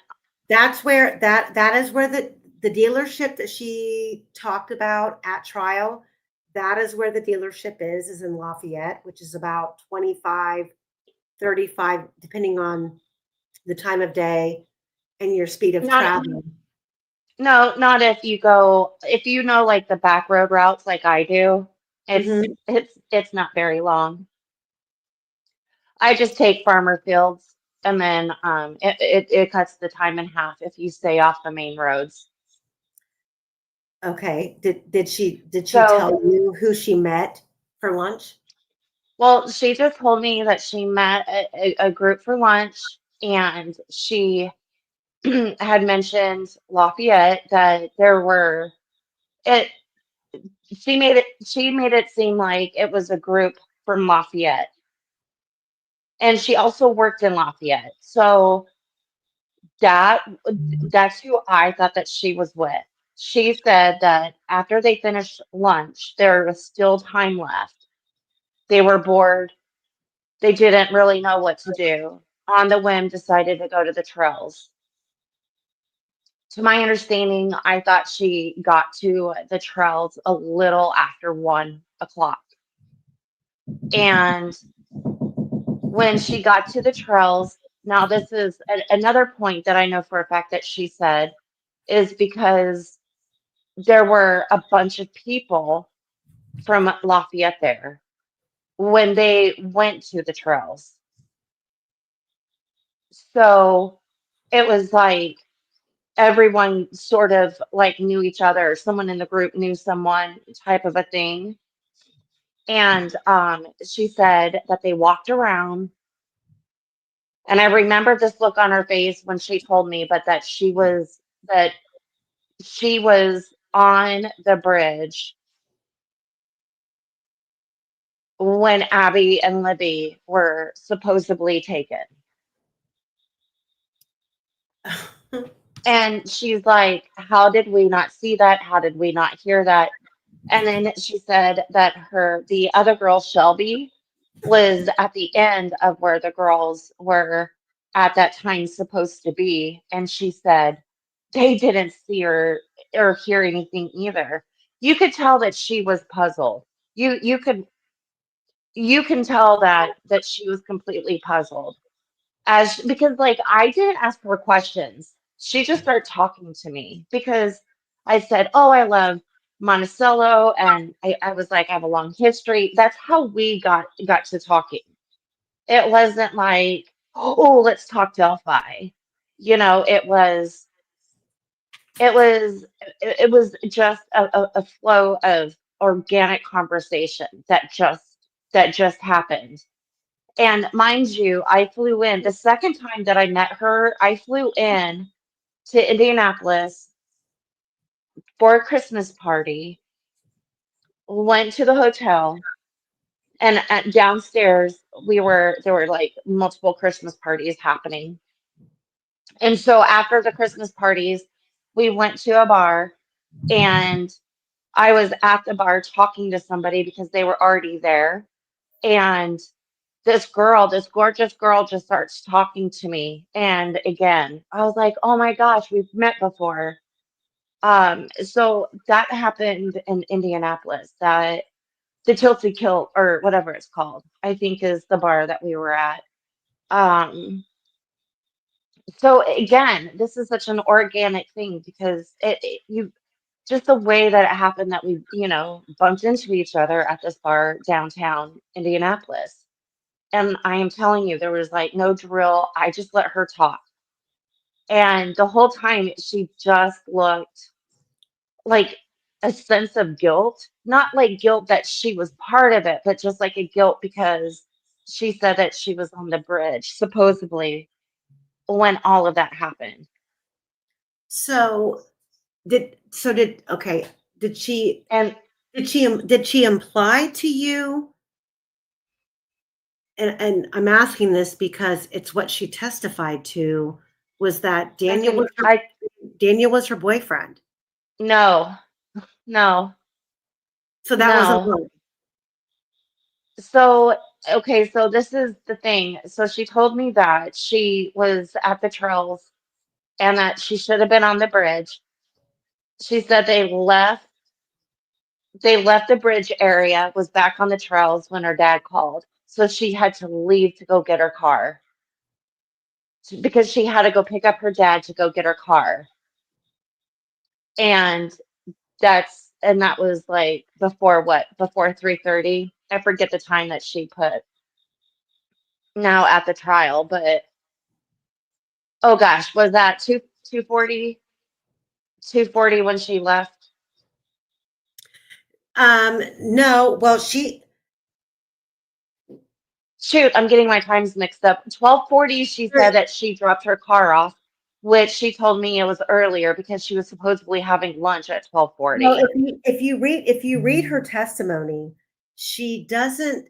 that's where that is where the dealership that she talked about at trial, that is where the dealership is in Lafayette, which is about 25, 35, depending on the time of day and your speed of not travel. no, not if you know like the back road routes like I do, Mhm. it's not very long. I just take farmer fields, and then it cuts the time in half if you stay off the main roads. Okay. Did she tell So, you who she met for lunch? well, she just told me that she met a group for lunch, and she had mentioned Lafayette, that there were it she made it seem like it was a group from Lafayette, and she also worked in Lafayette. So that that's who I thought that she was with. She said that after they finished lunch, there was still time left. They were bored. They didn't really know what to do. On the whim, decided to go to the trails. To my understanding, I thought she got to the trails a little after 1 o'clock. And when she got to the trails, now this is another point that I know for a fact that she said, is because there were a bunch of people from Lafayette there when they went to the trails. So it was like everyone sort of like knew each other. Someone in the group knew someone, type of a thing. And she said that they walked around, and I remember this look on her face when she told me, but that she was on the bridge when Abby and Libby were supposedly taken. And she's like, how did we not see that? How did we not hear that? And then she said that the other girl, Shelby, was at the end of where the girls were at that time supposed to be. And she said they didn't see or hear anything either. You could tell that she was puzzled. You can tell that she was completely puzzled, as because like I didn't ask her questions. She just started talking to me because I said, "Oh, I love Monticello," and I was like, "I have a long history." That's how we got to talking. It wasn't like, "Oh, let's talk Delphi." It was just a flow of organic conversation that just happened. And mind you, I flew in the second time that I met her. I flew in to Indianapolis for a Christmas party, went to the hotel, and downstairs there were like multiple Christmas parties happening. And so after the Christmas parties, we went to a bar, and I was at the bar talking to somebody because they were already there. And this gorgeous girl just starts talking to me. And again, I was like, oh my gosh, we've met before. So that happened in Indianapolis, that the Tilted Kilt, or whatever it's called, I think is the bar that we were at. Um, so again, this is such an organic thing because you just the way that it happened that we, bumped into each other at this bar downtown Indianapolis. And I am telling you, there was like no drill. I just let her talk. And the whole time she just looked like a sense of guilt, not like guilt that she was part of it, but just like a guilt because she said that she was on the bridge, supposedly, when all of that happened. So okay. Did she And did she imply to you, and I'm asking this because it's what she testified to, was that I Daniel can, was her I, Daniel was her boyfriend? no, No, So that wasn't no. early. So, okay, so this is the thing. So she told me that she was at the trails and that she should have been on the bridge. She said they left the bridge area, was back on the trails when her dad called. So she had to leave to go get her car because she had to go pick up her dad to go get her car. And that was like before what? Before 3:30. I forget the time that she put now at the trial, but oh gosh, was that 2:40? 2:40 when she left? No, well, she, Shoot, I'm getting my times mixed up. 12:40, she said that she dropped her car off, which she told me it was earlier because she was supposedly having lunch at well, 12:40. if you read her testimony, she doesn't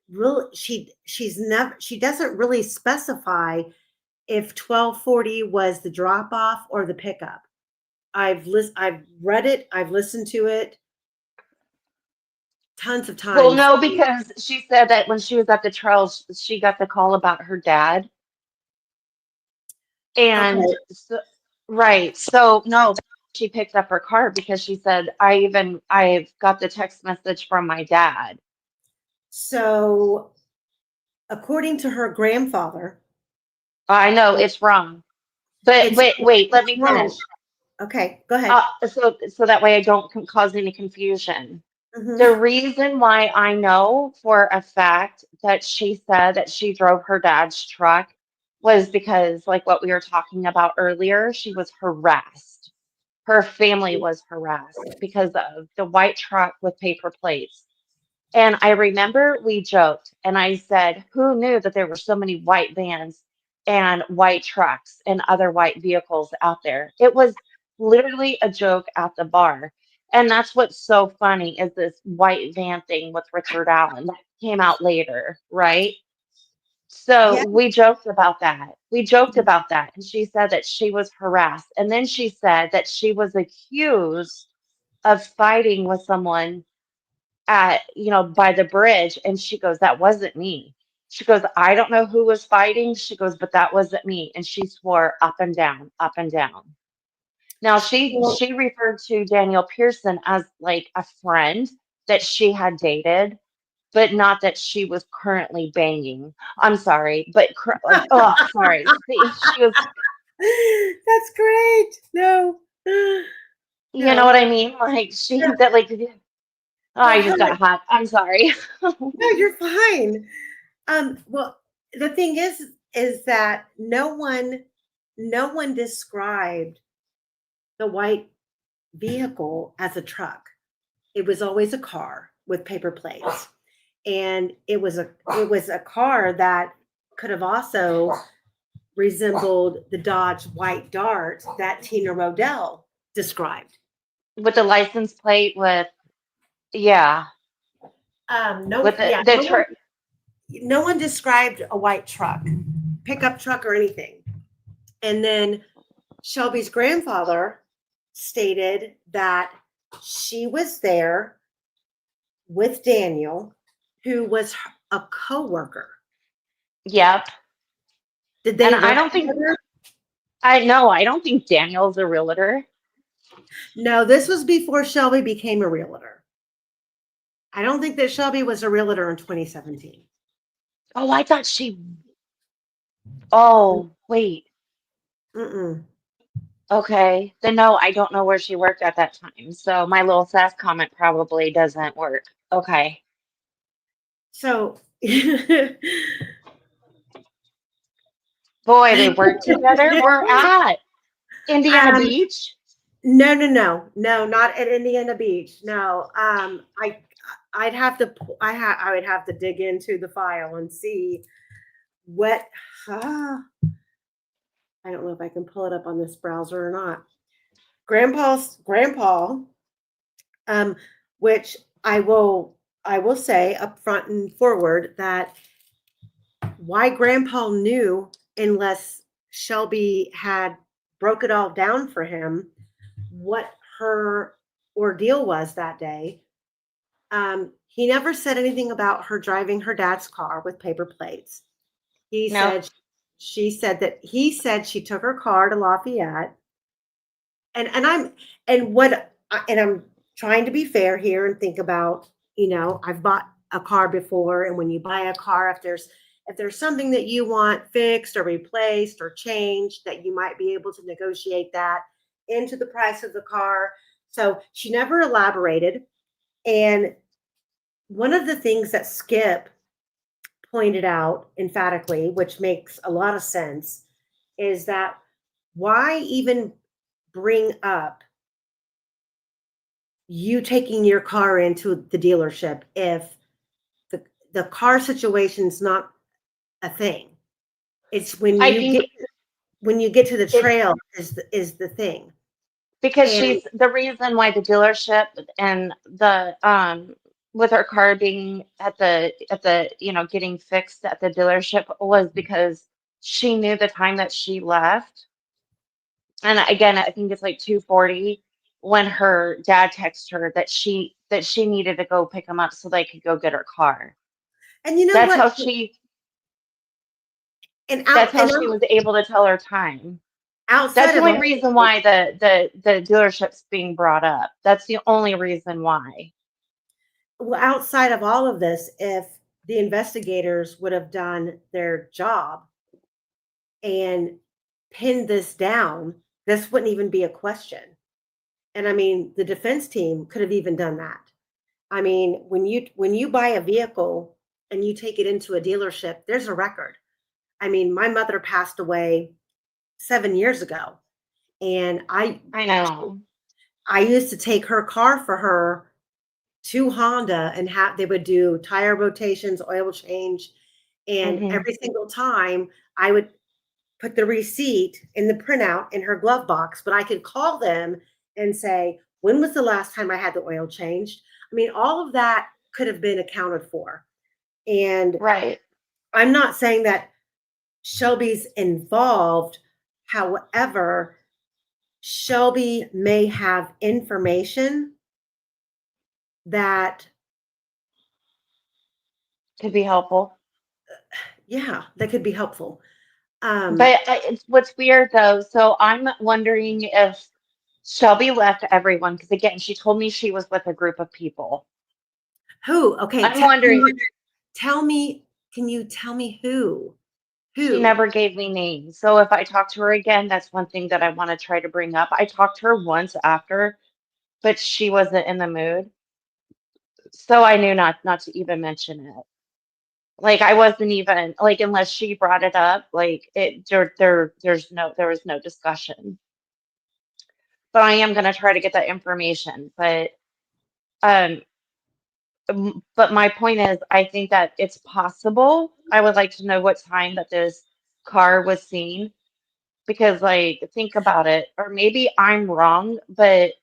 really she doesn't really specify if 12:40 was the drop off or the pickup. I've read it, I've listened to it tons of Well, times. no, because she said that when she was at the trials, she got the call about her dad. And Okay. so, right. So, no, she picked up her car because she said, I've got the text message from my dad. So, according to her grandfather, I know it's wrong. But it's wait, let it's me wrong. finish. Okay, go ahead. So that way I don't cause any confusion. Mhm. The reason why I know for a fact that she said that she drove her dad's truck was because, like what we were talking about earlier, she was harassed. Her family was harassed because of the white truck with paper plates. And I remember we joked, and I said, who knew that there were so many white vans and white trucks and other white vehicles out there? It was literally a joke at the bar. And that's what's so funny is this white van thing with Richard Allen that came out later, right? So Yeah. we joked about that. We joked about that. And she said that she was harassed. And then she said that she was accused of fighting with someone by the bridge. And she goes, that wasn't me. She goes, I don't know who was fighting. She goes, but that wasn't me. And she swore up and down, up and down. Now Well, she referred to Daniel Pearson as like a friend that she had dated, but not that she was currently banging. I'm sorry, but like, oh, sorry. See, she was, that's great. No. you know No. what I mean? Like she that like, oh, Well, I her just got hot. I'm sorry. no, you're fine. Well, the thing is that no one described the white vehicle as a truck. It was always a car with paper plates. And it was a car that could have also resembled the Dodge White Dart that Tina Rodell described. With the license plate with yeah, No, with yeah, the no one described a white truck, pickup truck, or anything. And then Shelby's grandfather stated that she was there with Daniel, who was a co-worker. yep. Did And they I work don't think together? I don't think Daniel's a realtor. No, this was before Shelby became a realtor. I don't think that Shelby was a realtor in 2017. Oh, I thought she oh, wait. Mm-mm. Okay. Then no, I don't know where she worked at that time. So my little sass comment probably doesn't work. Okay. So, Boy, they work together. We're at Indiana um, Beach. no, no, no, no, not at Indiana Beach. No, I'd have to, I would have to dig into the file and see what. Ah, I don't know if I can pull it up on this browser or not. Grandpa, um, which I will say up front and forward that why Grandpa knew unless Shelby had broke it all down for him what her ordeal was that day. He never said anything about her driving her dad's car with paper plates. He Nope. said she said that he said she took her car to Lafayette. And I'm and I'm trying to be fair here and think about, I've bought a car before, and when you buy a car, if there's something that you want fixed or replaced or changed, that you might be able to negotiate that into the price of the car. So she never elaborated. And one of the things that Skip pointed out emphatically, which makes a lot of sense, is that why even bring up you taking your car into the dealership if the car situation's not a thing? It's when I you think get to the it's trail is the thing. because And she's the reason why the dealership and the with her car being at the getting fixed at the dealership was because she knew the time that she left. And again, I think it's like 2:40 when her dad texted her that she needed to go pick him up so they could go get her car. and you know That's what? how she And that's out how and she was able to tell her time. That's outside the of only all reason of this, why the dealership's being brought up. That's the only reason why. well, outside of all of this, if the investigators would have done their job and pinned this down, this wouldn't even be a question. And I mean, the defense team could have even done that. I mean, when you buy a vehicle and you take it into a dealership, there's a record. I mean, my mother passed away 7 years ago, and I know. I used to take her car for her to Honda, and they would do tire rotations, oil change, and Hmm. every single time I would put the receipt in the printout in her glove box, but I could call them and say, when was the last time I had the oil changed? I mean, all of that could have been accounted for. And Right. I'm not saying that Shelby's involved. However, Shelby may have information that, Could be helpful. yeah, that could be helpful. Um, But it's what's weird though. So I'm wondering if Shelby left everyone because again, she told me she was with a group of people. who? Okay, I'm wondering. tell me. Can you tell me who? She Who? never gave me names. So if I talk to her again, that's one thing that I want to try to bring up. I talked to her once after, but she wasn't in the mood. So I knew not to even mention it. Like I wasn't even like unless she brought it up, like there was no discussion. But I am gonna try to get that information. Um but my point is I think that it's possible. I would like to know what time that this car was seen because like think about it or maybe I'm wrong, but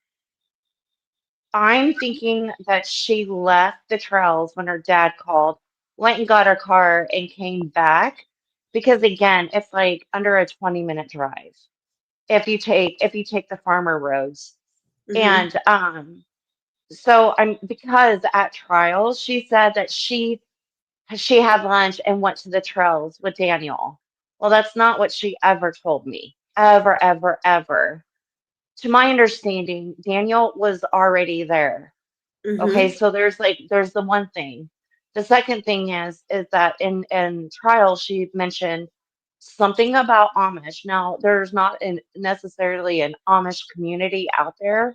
I'm thinking that she left the trails when her dad called, went and got her car and came back because again, it's like under a 20-minute drive if you take the farmer roads. Hmm. And so I'm because at trial she said that she had lunch and went to the trails with Daniel. Well, that's not what she ever told me. Ever, ever, ever. To my understanding, Daniel was already there. Okay, Hmm. so there's the one thing. The second thing is that in trial she mentioned something about Amish. Now there's not necessarily an Amish community out there,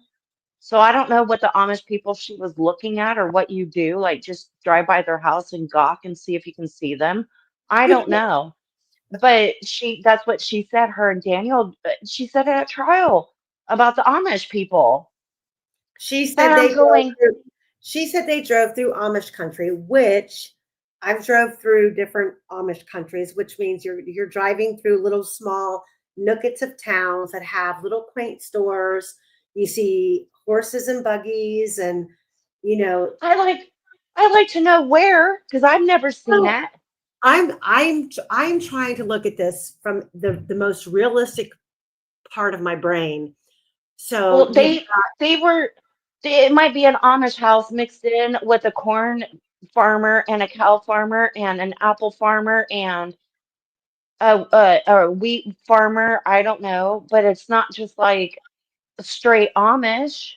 so I don't know what the Amish people she was looking at or what you do, like just drive by their house and gawk and see if you can see them. I don't know, but that's what she said. Her and Daniel, she said it at trial about the Amish people, She and said I'm they drove going. through. She said they drove through Amish country, which I've drove through different Amish countries, which means you're driving through little small nuggets of towns that have little quaint stores. You see horses and buggies, and you know. I like to know where because I've never seen Well, it. I'm trying to look at this from the most realistic part of my brain. So Well, you've they were. It might be an Amish house mixed in with a corn farmer and a cow farmer and an apple farmer and a wheat farmer. I don't know, but it's not just like straight Amish.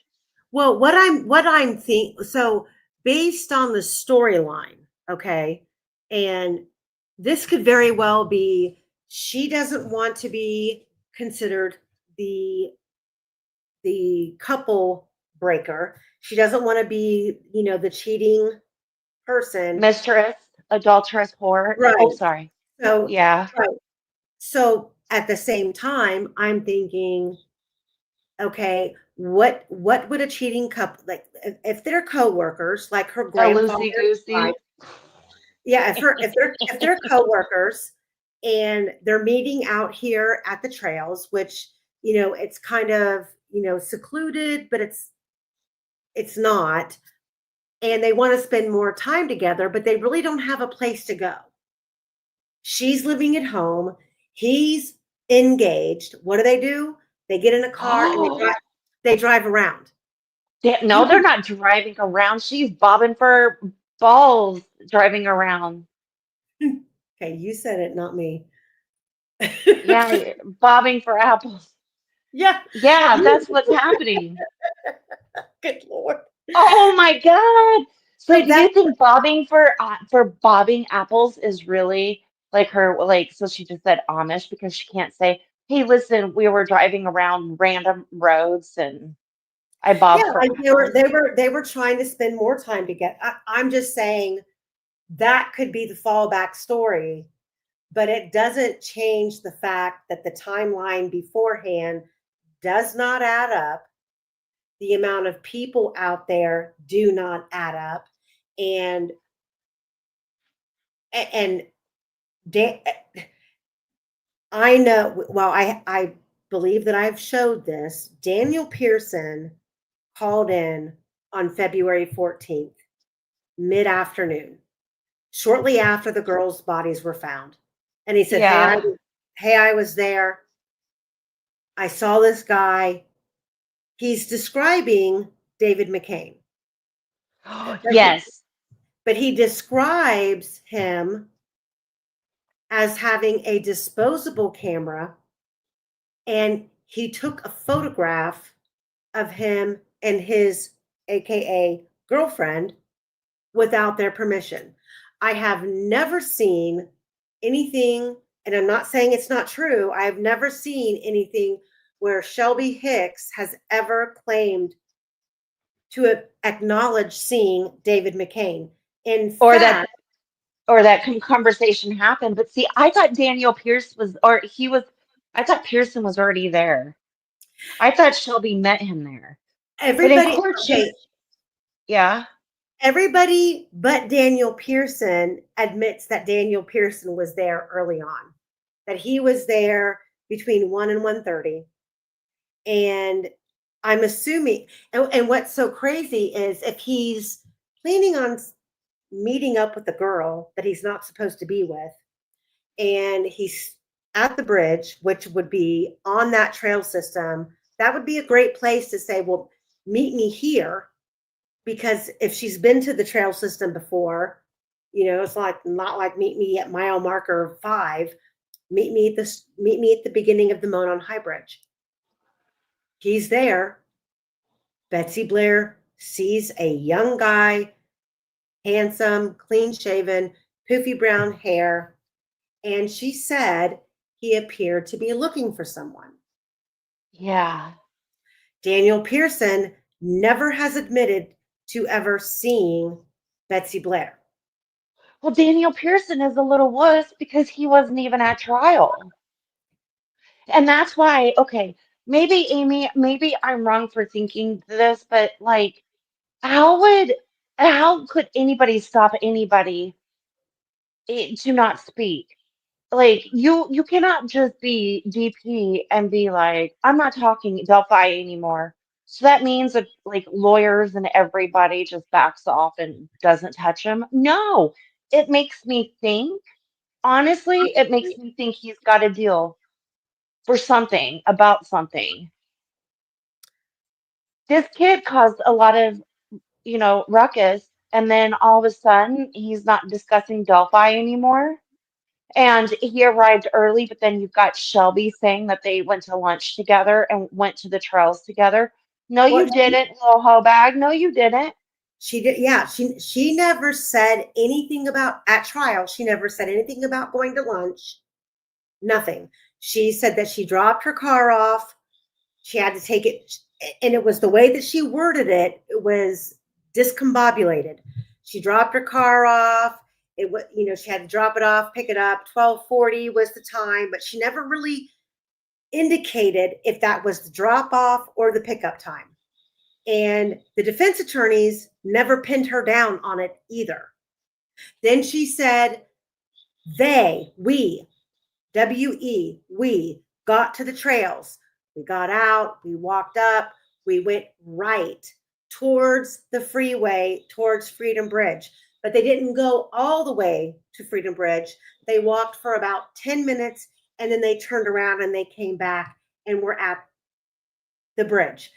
Well, what I'm think so based on the storyline, okay, and this could very well be she doesn't want to be considered the couple breaker. She doesn't want to be, the cheating person. Mistress, adulteress, whore. Oh, Right. sorry. So, Yeah. right. So at the same time, I'm thinking, okay, what would a cheating couple like if they're coworkers, like her A grandfather loosey tried, goosey. yeah, if they're coworkers and they're meeting out here at the trails, which it's kind of secluded, but it's not, and they want to spend more time together, but they really don't have a place to go. She's living at home. He's engaged. What do? They get in a car and Oh, they drive around. He no, they're not driving around. She's bobbing for balls driving around. okay, you said it, not me. Yeah, bobbing for apples. Yeah. Yeah, that's what's happening. Good Lord. Oh my God. So So do you think bobbing for bobbing apples is really like her like so she just said Amish because she can't say, "Hey, listen, we were driving around random roads and I yeah, bobbed for like they were apples." they were they were trying to spend more time together. I'm just saying that could be the fallback story, but it doesn't change the fact that the timeline beforehand does not add up. The amount of people out there do not add up, and and da- I know. Well, I believe that I've showed this. Daniel Pearson called in on February 14th, mid afternoon, shortly after the girls' bodies were found, and he said, Yeah. hey, I was there. I saw this guy. He's describing David McCain, but he, Yes. but he describes him as having a disposable camera, and he took a photograph of him and his AKA girlfriend without their permission. I have never seen anything, and I'm not saying it's not true. I have never seen anything where Shelby Hicks has ever claimed to acknowledge seeing David McCain. In Or that fact, conversation happened. But see, I thought Daniel Pierce was or he was I thought Pearson was already there. I thought Shelby met him there. But in everybody, court okay, she's yeah. everybody but Daniel Pearson admits that Daniel Pearson was there early on, that he was there between 1 and 1:30. And I'm assuming, and what's so crazy is if he's planning on meeting up with a girl that he's not supposed to be with, and he's at the bridge, which would be on that trail system, that would be a great place to say, well, meet me here. Because if she's been to the trail system before, it's like not like meet me at mile marker 5. Meet me at the beginning of the Monon High Bridge. He's there. Betsy Blair sees a young guy, handsome, clean shaven, poofy brown hair, and she said he appeared to be looking for someone. Yeah. Daniel Pearson never has admitted to ever seeing Betsy Blair. Well, Daniel Pearson is a little wuss because he wasn't even at trial. And that's why, okay, maybe Amy, maybe I'm wrong for thinking this, but like, how would, how could anybody stop anybody to not speak? Like, you cannot just be DP and be like, I'm not talking Delphi anymore. So that means that like lawyers and everybody just backs off and doesn't touch him. No, it makes me think, honestly, it makes me think he's got a deal for something about something. This kid caused a lot of, ruckus, and then all of a sudden he's not discussing Delphi anymore. And he arrived early, but then you've got Shelby saying that they went to lunch together and went to the trails together. No, Well, you didn't, little hoe bag. No, you didn't. she did. Yeah, she never said anything about at trial. She never said anything about going to lunch. Nothing. She said that she dropped her car off. She had to take it, and it was the way that she worded it. It was discombobulated. She dropped her car off. It was, she had to drop it off, pick it up. 12:40 was the time, but she never really indicated if that was the drop off or the pickup time. And the defense attorneys never pinned her down on it either. Then she said, we, we got to the trails. We got out, we walked up, we went right towards the freeway, towards Freedom Bridge. But they didn't go all the way to Freedom Bridge. They walked for about 10 minutes and then they turned around and they came back and were at the bridge.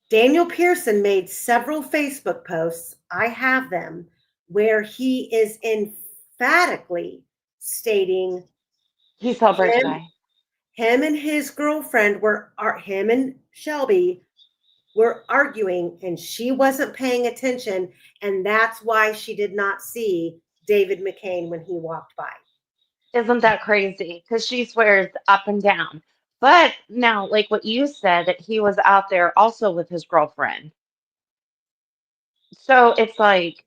Daniel Pearson made several Facebook posts, I have them, where he is emphatically stating He saw birds him, guy. him and his girlfriend him and Shelby were arguing and she wasn't paying attention. And that's why she did not see David McCain when he walked by. Isn't that crazy? Because she swears up and down. But now, like what you said, that he was out there also with his girlfriend. So it's like,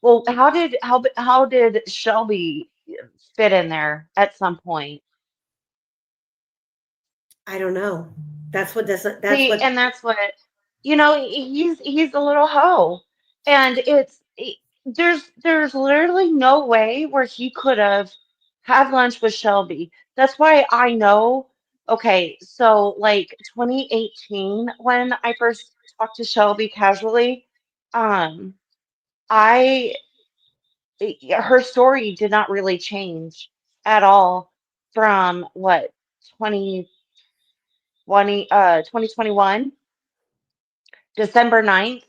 well, how did Shelby fit in there at some point? I don't know. That's what doesn't, that's See, what, and that's what, he's a little hoe. And there's literally no way where he could have had lunch with Shelby. That's why I know, okay, so like 2018 when I first talked to Shelby casually, um, I her story did not really change at all from what 2021 December 9th.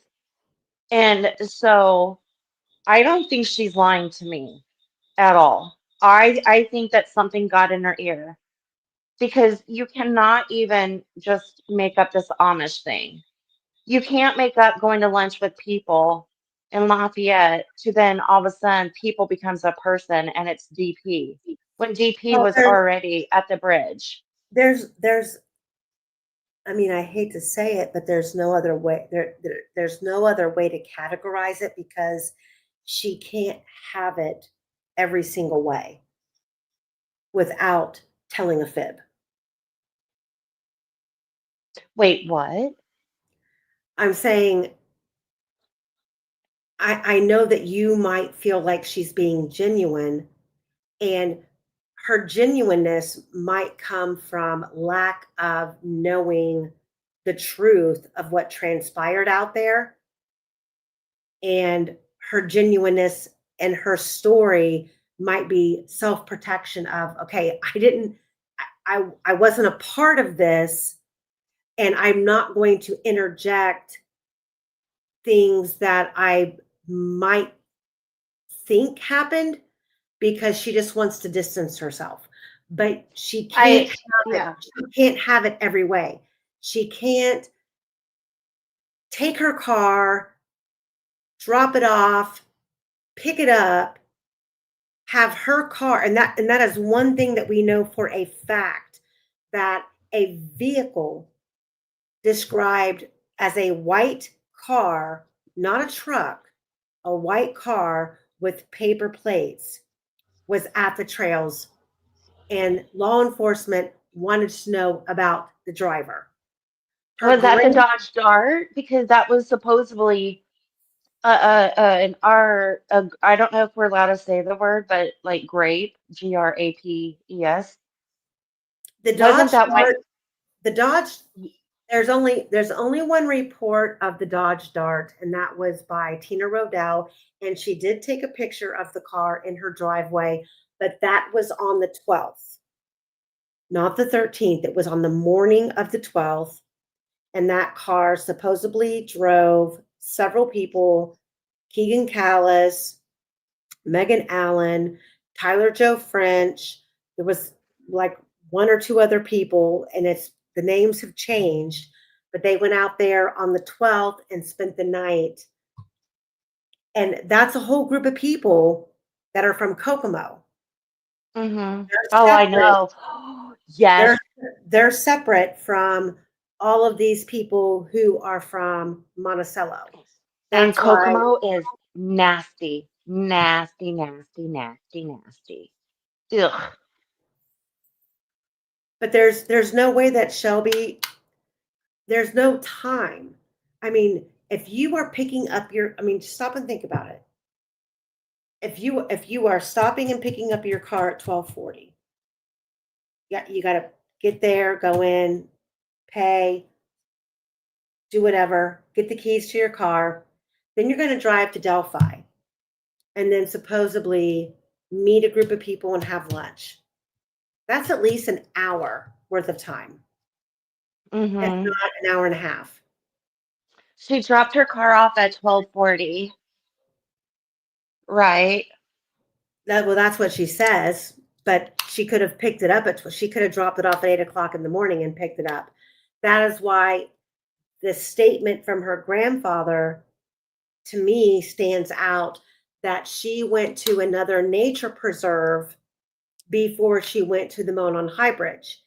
And so I don't think she's lying to me at all. I think that something got in her ear because you cannot even just make up this Amish thing. You can't make up going to lunch with people in Lafayette to then all of a sudden people becomes a person and it's DP when DP well, was already at the bridge. there's I mean, I hate to say it, but there's no other way. There's no other way to categorize it because she can't have it every single way without telling a fib. Wait, what? I'm saying I know that you might feel like she's being genuine, and her genuineness might come from lack of knowing the truth of what transpired out there, and her genuineness and her story might be self-protection of, okay, I wasn't a part of this, and I'm not going to interject things that I might think happened because she just wants to distance herself. But she can't I have it. Yeah. She can't have it every way. She can't take her car, drop it off, pick it up, have her car, and that is one thing that we know for a fact, that a vehicle described as a white car, not a truck, a white car with paper plates was at the trails, and law enforcement wanted to know about the driver. Her Was that gray the Dodge Dart? Because that was supposedly in our I don't know if we're allowed to say the word, but like grape, GRAPES. the Wasn't Dodge that why? Dart, the Dodge there's only one report of the Dodge Dart, and that was by Tina Rodell, and she did take a picture of the car in her driveway, but that was on the 12th, not the 13th. It was on the morning of the 12th, and that car supposedly drove several people: Keegan Callis, Megan Allen, Tyler Joe French. There was like one or two other people, and it's the names have changed, but they went out there on the 12th and spent the night. And that's a whole group of people that are from Kokomo. Mm-hmm. They're Oh, I separate. know. Yes. They're they're separate from all of these people who are from Monticello. And That's why. Kokomo is nasty, nasty, nasty, nasty, nasty. Ugh. But there's no way that Shelby. There's no time. I mean, if you are picking up your, I mean, stop and think about it. If you are stopping and picking up your car at 12:40, yeah, you got to get there, go in, pay, do whatever, get the keys to your car. Then you're going to drive to Delphi and then supposedly meet a group of people and have lunch. That's at least an hour worth of time, if Mm-hmm. not an hour and a half. She dropped her car off at 12:40, right? Well, that's what she says, but she could have picked it up she could have dropped it off at 8 o'clock in the morning and picked it up. That is why the statement from her grandfather to me stands out, that she went to another nature preserve before she went to the Monon High Bridge.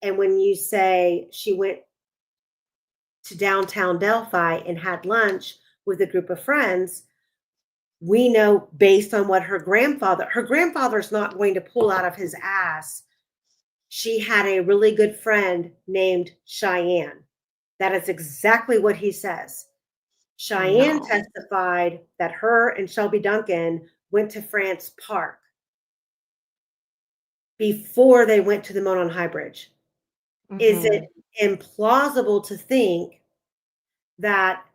And when you say she went to downtown Delphi and had lunch with a group of friends, we know based on what her grandfather's not going to pull out of his ass. She had a really good friend named Cheyenne. That is exactly what he says. Cheyenne No. testified that her and Shelby Duncan went to France Park before they went to the Monon High Bridge. Is Mm-hmm. it implausible to think that,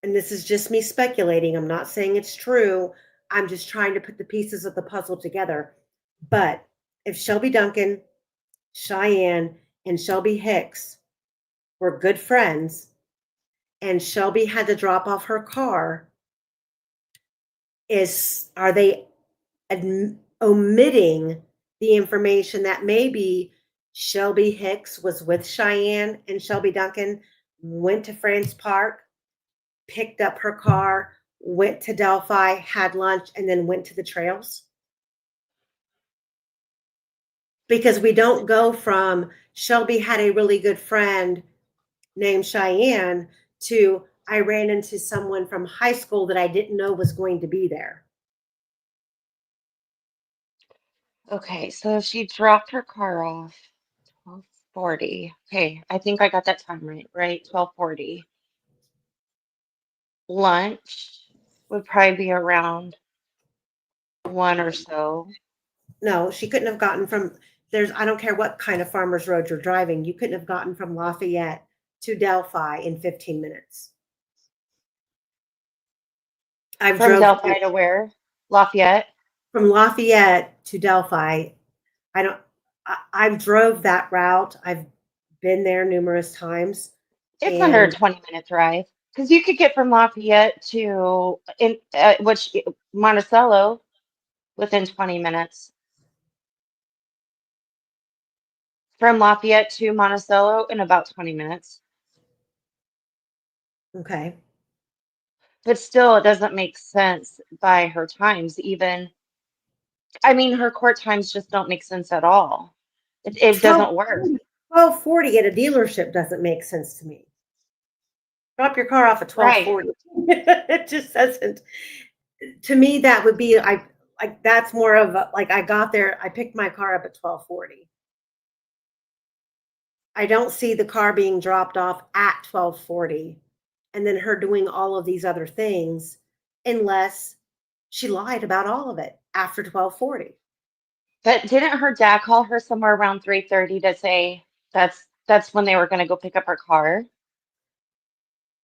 and this is just me speculating, I'm not saying it's true, I'm just trying to put the pieces of the puzzle together, but if Shelby Duncan, Cheyenne, and Shelby Hicks were good friends and Shelby had to drop off her car, are they omitting the information that maybe Shelby Hicks was with Cheyenne and Shelby Duncan, went to France Park, picked up her car, went to Delphi, had lunch, and then went to the trails? Because we don't go from Shelby had a really good friend named Cheyenne to I ran into someone from high school that I didn't know was going to be there. Okay, so she dropped her car off 12:40. Okay, I think I got that time right, right? 12:40. Lunch would probably be around one or so. No, she couldn't have gotten from I don't care what kind of farmer's road you're driving, you couldn't have gotten from Lafayette to Delphi in 15 minutes. I've From drove Delphi to where? Lafayette? from Lafayette to Delphi. I've drove that route. I've been there numerous times, It's under a and 20-minute drive. Because you could get from Lafayette to Monticello within 20 minutes. From Lafayette to Monticello in about 20 minutes. okay. But still, it doesn't make sense by her times, even. I mean, her court times just don't make sense at all. It doesn't work. 12:40 at a dealership doesn't make sense to me. Drop your car off at Right. 12:40. It just doesn't. To me, that would be like that's more of a, like I got there, I picked my car up at 12:40. I don't see the car being dropped off at 12:40 and then her doing all of these other things unless she lied about all of it after 12:40. But didn't her dad call her somewhere around 3:30 to say that's when they were going to go pick up her car?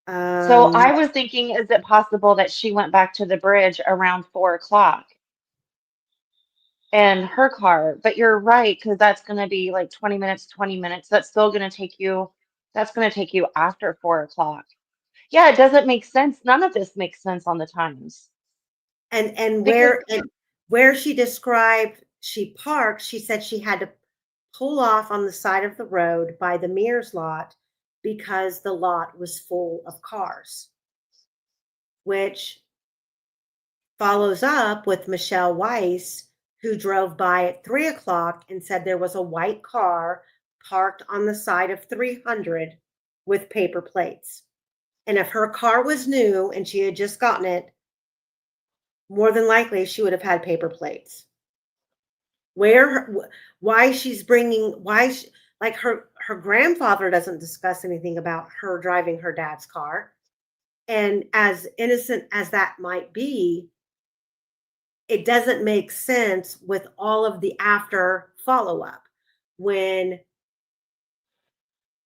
So Um, I was thinking, is it possible that she went back to the bridge around 4 o'clock and her car? But you're right, because that's going to be like 20 minutes, 20 minutes. That's still going to take you. That's going to take you after 4 o'clock. Yeah, it doesn't make sense. None of this makes sense on the times. And Because where she described she parked, she said she had to pull off on the side of the road by the Mears lot because the lot was full of cars, which follows up with Michelle Weiss, who drove by at 3 o'clock and said there was a white car parked on the side of 300 with paper plates. And if her car was new and she had just gotten it, more than likely she would have had paper plates. Why she's bringing, like her grandfather doesn't discuss anything about her driving her dad's car. And as innocent as that might be, it doesn't make sense with all of the after follow up when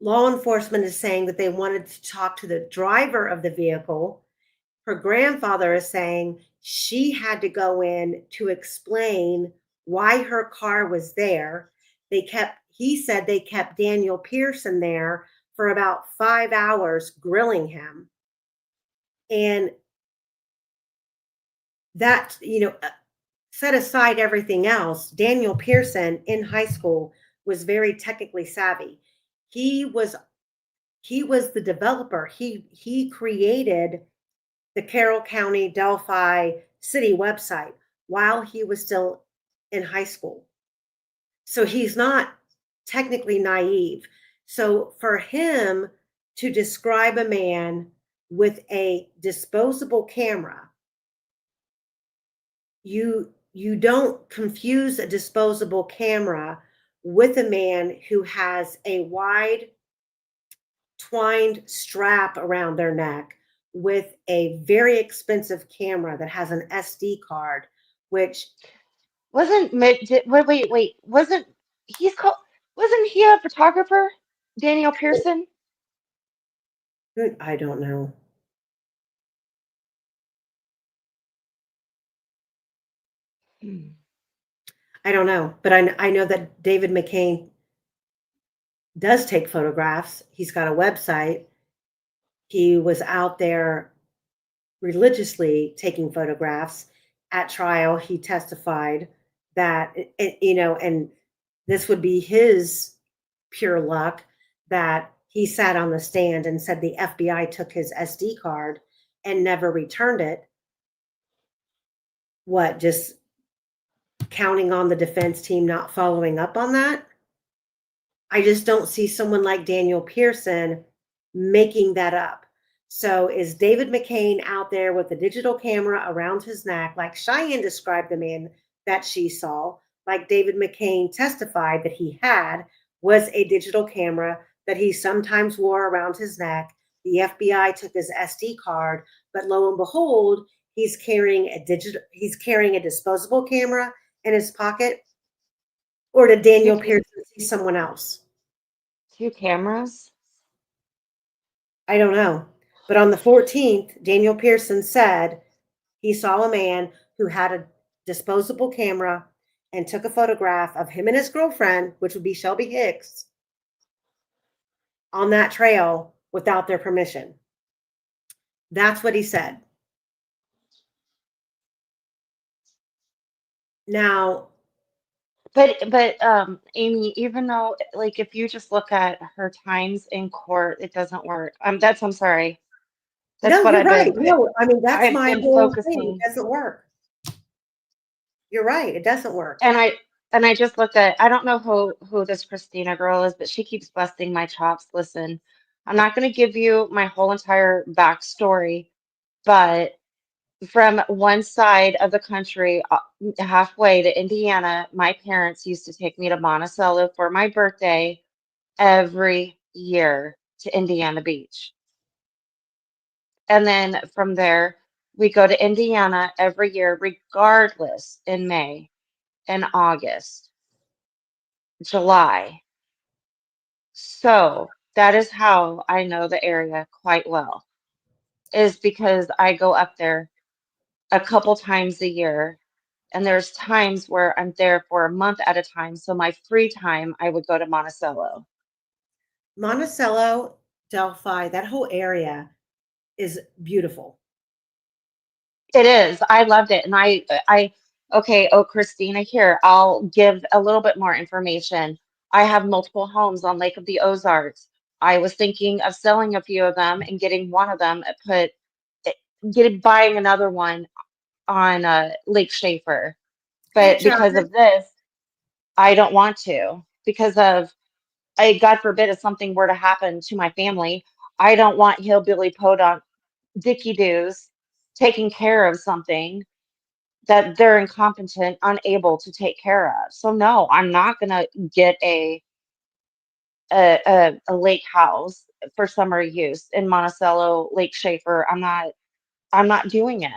law enforcement is saying that they wanted to talk to the driver of the vehicle. Her grandfather is saying she had to go in to explain why her car was there. He said they kept Daniel Pearson there for about 5 hours grilling him. And that, set aside everything else, Daniel Pearson in high school was very technically savvy. He was he was the developer. He created the Carroll County Delphi City website while he was still in high school. So he's not technically naive. So for him to describe a man with a disposable camera, you don't confuse a disposable camera with a man who has a wide twined strap around their neck with a very expensive camera that has an SD card, which wait, wasn't he a photographer? Daniel Pearson? I don't know. Hmm. I don't know, but I know that David McCain does take photographs. He's got a website. He was out there religiously taking photographs. At trial, he testified that, and this would be his pure luck that he sat on the stand and said the FBI took his SD card and never returned it. What, just counting on the defense team not following up on that? I just don't see someone like Daniel Pearson making that up. So is David McCain out there with a digital camera around his neck, like Cheyenne described the man that she saw, like David McCain testified that he had, was a digital camera that he sometimes wore around his neck. The FBI took his SD card, but lo and behold, he's carrying a disposable camera in his pocket. Or did Two Daniel ca- Pearson see someone else? two cameras? I don't know. But on the 14th, Daniel Pearson said he saw a man who had a disposable camera and took a photograph of him and his girlfriend, which would be Shelby Hicks, on that trail without their permission. That's what he said. Now, But Amy, even though like if you just look at her times in court, it doesn't work. I'm sorry. That's no, what you're right. No, I mean, that's I've my been whole thing. It focusing. doesn't work. You're right. It doesn't work. And I just looked at, I don't know who this Christina girl is, but she keeps busting my chops. Listen, I'm not going to give you my whole entire backstory, but from one side of the country, halfway to Indiana, my parents used to take me to Monticello for my birthday every year to Indiana Beach. And then from there, we go to Indiana every year, regardless, in May and August, July. So that is how I know the area quite well, is because I go up there a couple times a year. And there's times where I'm there for a month at a time. So my free time, I would go to Monticello. Monticello, Delphi, that whole area is beautiful. It is. I loved it. And okay, oh, Christina, here, I'll give a little bit more information. I have multiple homes on Lake of the Ozarks. I was thinking of selling a few of them and getting one of them buying another one on Lake Schaefer. Hey, But because Chocolate. of this, I don't want to because of God forbid if something were to happen to my family, I don't want hillbilly podunk dicky doos taking care of something that they're incompetent, unable to take care of. So no, I'm not gonna get a lake house for summer use in Monticello, Lake Schaefer. I'm not doing it.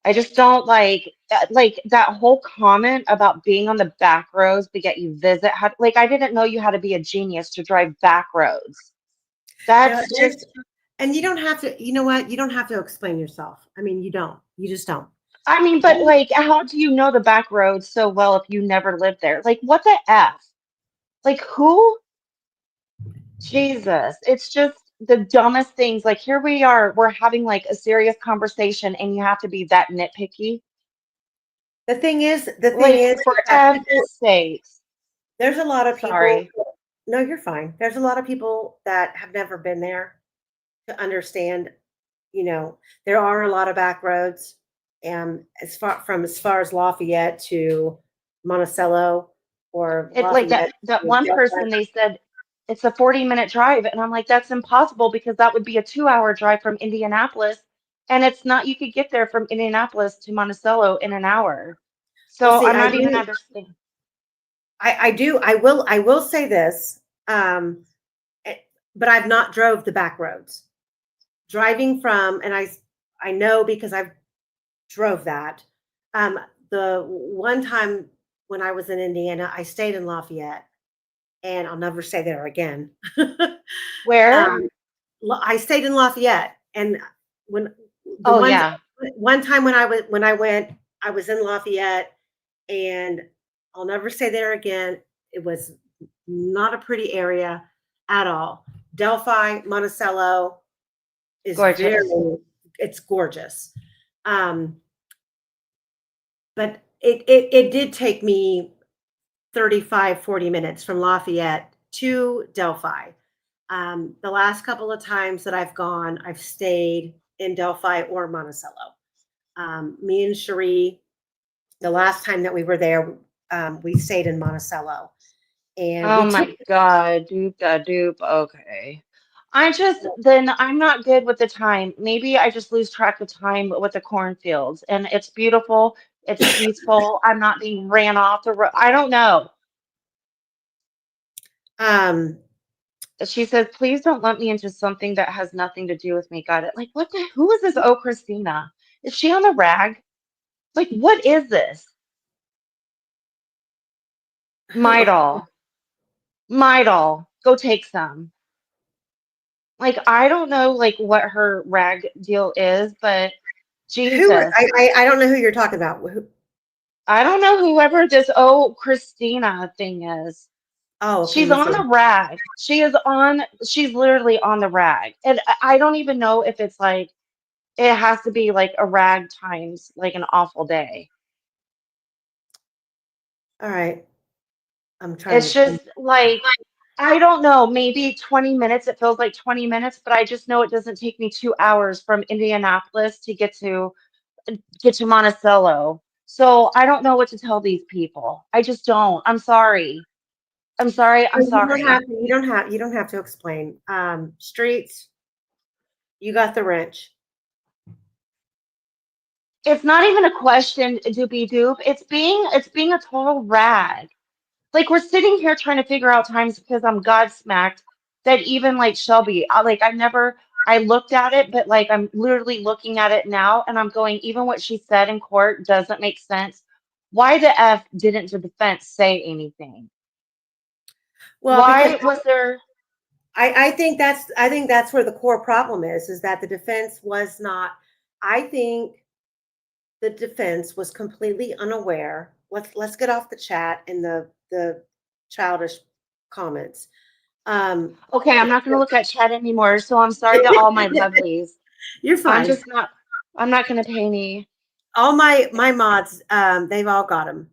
I just don't like that whole comment about being on the back roads, but yet you visit. Like I didn't know you had to be a genius to drive back roads. There, That's there's, just, and you don't have to, you know what? You don't have to explain yourself. I mean, you don't. You just don't. I mean, but All- like, how do you know the back roads so well if you never lived there? Like, what the F? Like, who? Jesus, it's just the dumbest things. Like, here we are, we're having like a serious conversation, and you have to be that nitpicky. the thing is Like, for that F's people, sakes. there's a lot of people. Sorry. No, you're fine. There's a lot of people that have never been there to understand. There are a lot of back roads, as far as Lafayette to Monticello or It's like Lafayette that to one Delphi. person, they said it's a 40-minute drive, and I'm like, that's impossible because that would be a 2-hour drive from Indianapolis, and it's not. You could get there from Indianapolis to Monticello in an hour. Well, So see, I'm not even understanding. I will say this, um, eh, but I've not drove the back roads. Driving from, and I know because I've drove that. Um, the one time when I was in Indiana, I stayed in Lafayette, and I'll never stay there again. Where? um, I stayed in Lafayette, and when the Oh ones yeah. one time when I went, I was in Lafayette, and I'll never stay there again. It was not a pretty area at all. Delphi, Monticello is Gorgeous. it's gorgeous. Um, but it did take me 35, 40 minutes from Lafayette to Delphi. The last couple of times that I've gone, I've stayed in Delphi or Monticello. Me and Cherie, the last time that we were there, we stayed in Monticello, and Oh we took. my God, doop da doop. Okay. Then I'm not good with the time. Maybe I just lose track of time with the cornfields, and it's beautiful. It's peaceful. I'm not being ran off the road. I don't know. Um, She says, please don't let me into something that has nothing to do with me. Got it. Like, who is this? Oh, Christina. Is she on the rag? Like, what is this? who Midol. Midol. Go take some. Like, I don't know like what her rag deal is, but who Jesus. I don't know who you're talking about. I don't know whoever this Christina thing is. Oh, okay. Let She's me on see. the rag. She's literally on the rag. And I don't even know if it's like it has to be like a rag times like an awful day. All right, I'm It's trying to. just like I don't know, maybe 20 minutes. It feels like 20 minutes, but I just know it doesn't take me 2 hours from Indianapolis to get to Monticello. So I don't know what to tell these people. I just don't. I'm sorry. I'm sorry. I'm You don't have sorry. to. You don't have to explain. Streets. You got the wrench. It's not even a question, doopy doop. It's being a total rag. Like we're sitting here trying to figure out times because I'm godsmacked that even like Shelby, I looked at it, but like I'm literally looking at it now and I'm going, even what she said in court doesn't make sense. Why the F didn't the defense say anything? Well, because Why was there? I think that's where the core problem is that the defense was not. I think the defense was completely unaware. Let's get off the chat and the childish comments. Um, Okay, I'm not going to look at chat anymore. So I'm sorry to all my lovelies. you're I'm fine. just not, I'm not going to pay any. All my mods, they've all got them.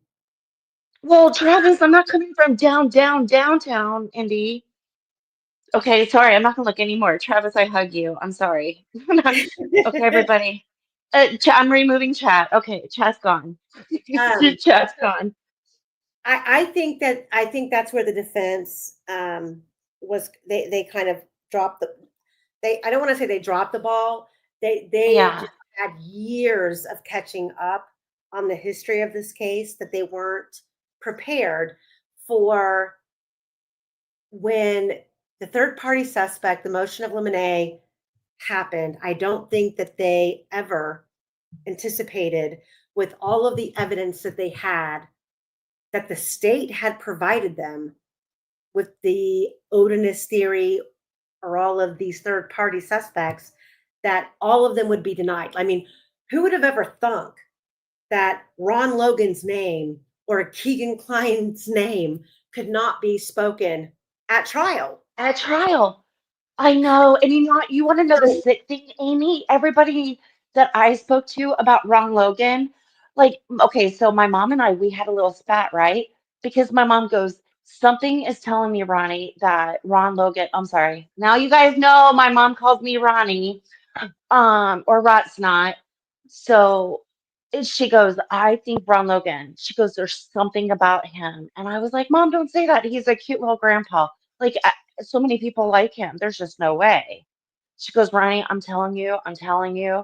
Well, Travis, I'm not coming from downtown, Indy. Okay, sorry, I'm not going to look anymore. Travis, I hug you. I'm sorry. Okay, everybody. I'm removing chat. Okay, chat's gone. um, Chat's gone. I think that's where the defense was. They kind of dropped the. They I don't want to say they dropped the ball. They Yeah. just had years of catching up on the history of this case that they weren't prepared for when the third party suspect, the motion of limine happened. I don't think that they ever anticipated, with all of the evidence that they had, that the state had provided them with the Odinist theory or all of these third party suspects, that all of them would be denied. I mean, who would have ever thunk that Ron Logan's name or Keegan Klein's name could not be spoken at trial? At trial. I know. And you know what? You want to know the sick thing, Amy? Everybody that I spoke to about Ron Logan, like, okay, so my mom and I, we had a little spat, right? Because my mom goes, something is telling me, Ronnie, that Ron Logan, I'm sorry. Now you guys know my mom calls me Ronnie, or Rotsnot. So she goes, I think Ron Logan. She goes, there's something about him. And I was like, Mom, don't say that. He's a cute little grandpa. Like, so many people like him. There's just no way. She goes, Ronnie, I'm telling you, I'm telling you.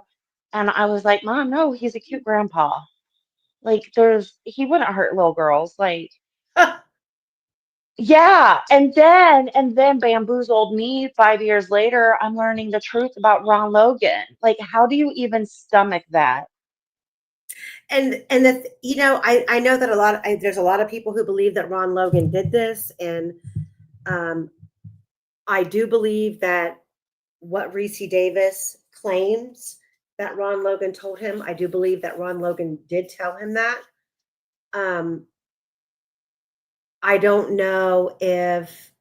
And I was like, Mom, no, he's a cute grandpa. Like, he wouldn't hurt little girls. Like, yeah. And then bamboozled me 5 years later. I'm learning the truth about Ron Logan. Like, how do you even stomach that? And that, I know that there's a lot of people who believe that Ron Logan did this, and um, I do believe that what Reese Davis claims that Ron Logan told him, I do believe that Ron Logan did tell him that. Um, I don't know if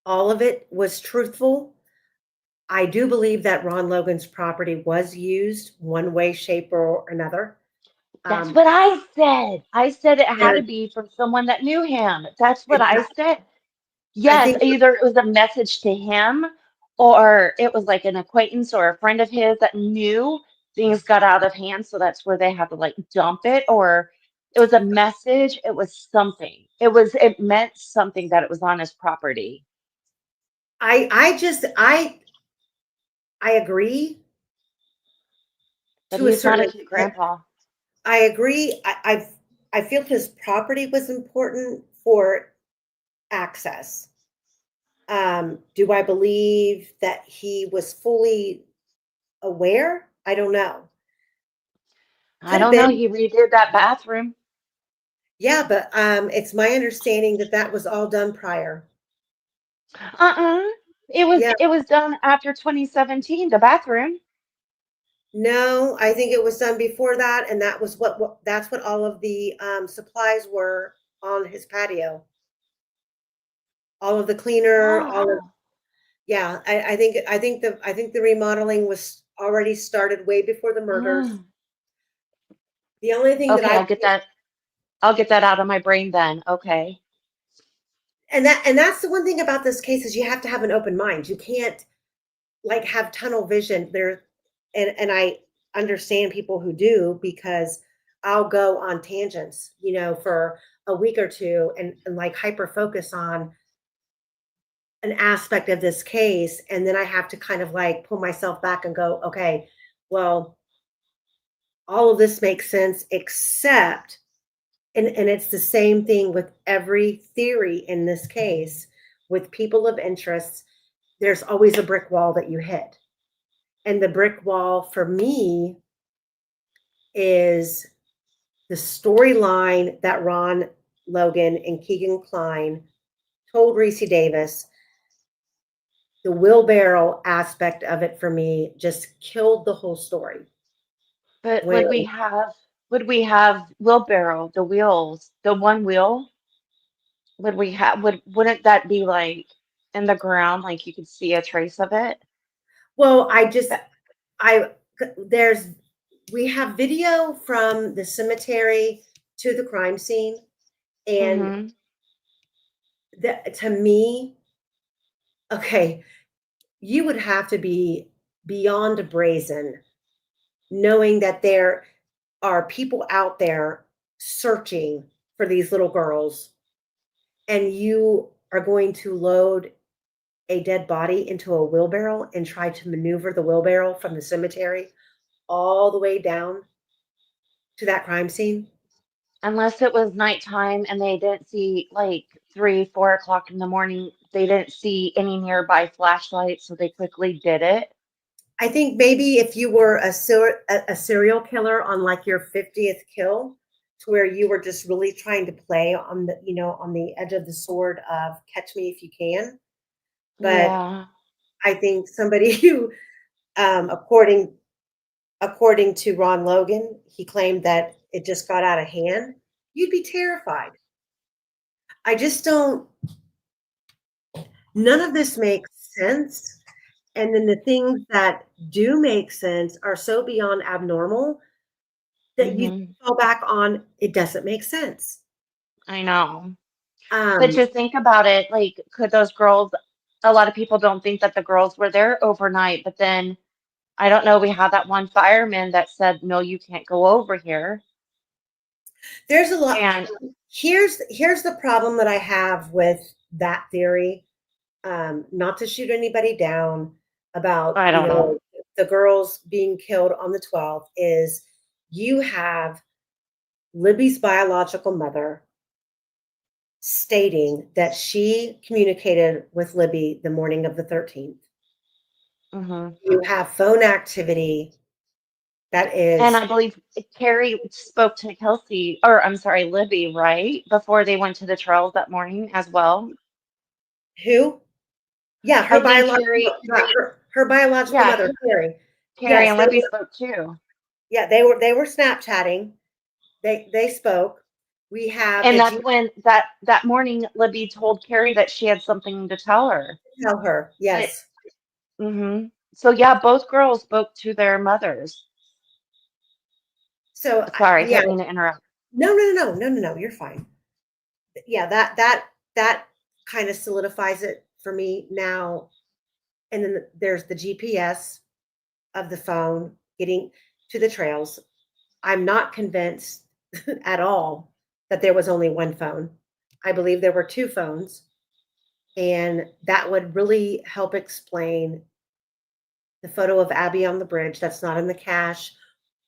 all of it was truthful. I do believe that Ron Logan's property was used one way, shape, or another. That's Um, what I said. I said it had there, to be from someone that knew him. That's what I exactly. said. I Yes, think either it was a message to him or it was like an acquaintance or a friend of his that knew things got out of hand. So that's where they had to like dump it, or it was a message. It was something. It meant something that it was on his property. I agree But to a he's not a certain cute extent. grandpa. I agree. I feel his property was important for access. Do I believe that he was fully aware? I don't know. I Could have don't know. been. He redid that bathroom. Yeah, but it's my understanding that that was all done prior. Uh-uh. It was Yeah, it was done after 2017, the bathroom. no, I think it was done before that, and that was that's what all of the supplies were on his patio. All of the cleaner, all of. Oh. Yeah, I think the remodeling was already started way before the murders. Mm. The only thing that Okay, I I'll get that out of my brain then. Okay. and that's the one thing about this case is you have to have an open mind. You can't like have tunnel vision there, and I understand people who do, because I'll go on tangents, for a week or two, and like hyper focus on an aspect of this case, and then I have to kind of like pull myself back and go, okay, well, all of this makes sense except, and it's the same thing with every theory in this case, with people of interest, there's always a brick wall that you hit. And the brick wall for me is the storyline that Ron Logan and Keegan Klein told Reese Davis. The wheelbarrow aspect of it for me just killed the whole story. But When would we have wheelbarrow, the wheels, the one wheel? Wouldn't that be like in the ground, like you could see a trace of it. Well, That- there's, we have video from the cemetery to the crime scene. And Mhm. to me, okay, you would have to be beyond brazen knowing that there are people out there searching for these little girls, and you are going to load a dead body into a wheelbarrow and try to maneuver the wheelbarrow from the cemetery all the way down to that crime scene. Unless it was nighttime and they didn't see like 3, 4 o'clock in the morning, they didn't see any nearby flashlights, so they quickly did it. I think maybe if you were a serial killer on like your 50th kill, to where you were just really trying to play on the, on the edge of the sword of catch me if you can. But Yeah. I think somebody who, according to Ron Logan, he claimed that it just got out of hand. You'd be terrified. I just don't. None of this makes sense. And then the things that do make sense are so beyond abnormal that you Mhm. fall back on, it doesn't make sense. I know. But Um, just think about it, like, could those girls, a lot of people don't think that the girls were there overnight, but then I don't know, we had that one fireman that said, no, you can't go over here. there's a lot. And Here's the problem that I have with that theory. Not to shoot anybody down about, I don't know. the girls being killed on the 12th, is you have Libby's biological mother stating that she communicated with Libby the morning of the 13th. Hmm. You have phone activity that And is I believe Carrie spoke to Kelsey, or I'm sorry, Libby, right? Before they went to the trails that morning as well. who? Yeah, I think Carrie, her biological yeah, mother, Carrie. Carrie Yes, and Libby spoke too. they were Snapchatting. They spoke. We have And the that's G when that morning Libby told Carrie that she had something to tell her. tell her. But Yes. so yeah, both girls spoke to their mothers. So Sorry, yeah, didn't mean to interrupt. no. You're fine. Yeah, that kind of solidifies it for me now. And then there's the GPS of the phone getting to the trails. I'm not convinced at all that there was only one phone. I believe there were two phones, and that would really help explain the photo of Abby on the bridge that's not in the cache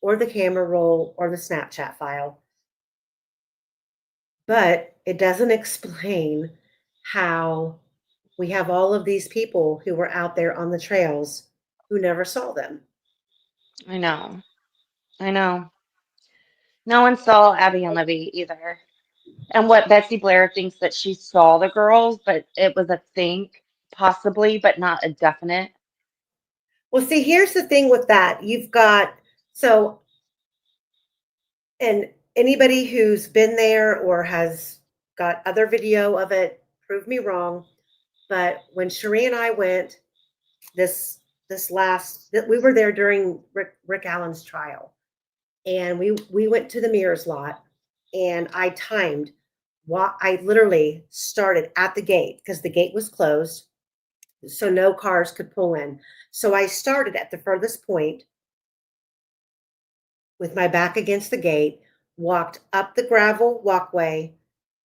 or the camera roll or the Snapchat file. But it doesn't explain how we have all of these people who were out there on the trails who never saw them. I know. I know. No one saw Abby and Libby either. And what Betsy Blair thinks that she saw the girls, but it was a think, possibly, but not a definite. Well, see, here's the thing with that. You've got, so, and anybody who's been there or has got other video of it, prove me wrong. But when Cherie and I went this last, we were there during Rick Allen's trial, and we went to the mirrors lot, and I timed. I literally started at the gate because the gate was closed, so no cars could pull in. So I started at the furthest point with my back against the gate, walked up the gravel walkway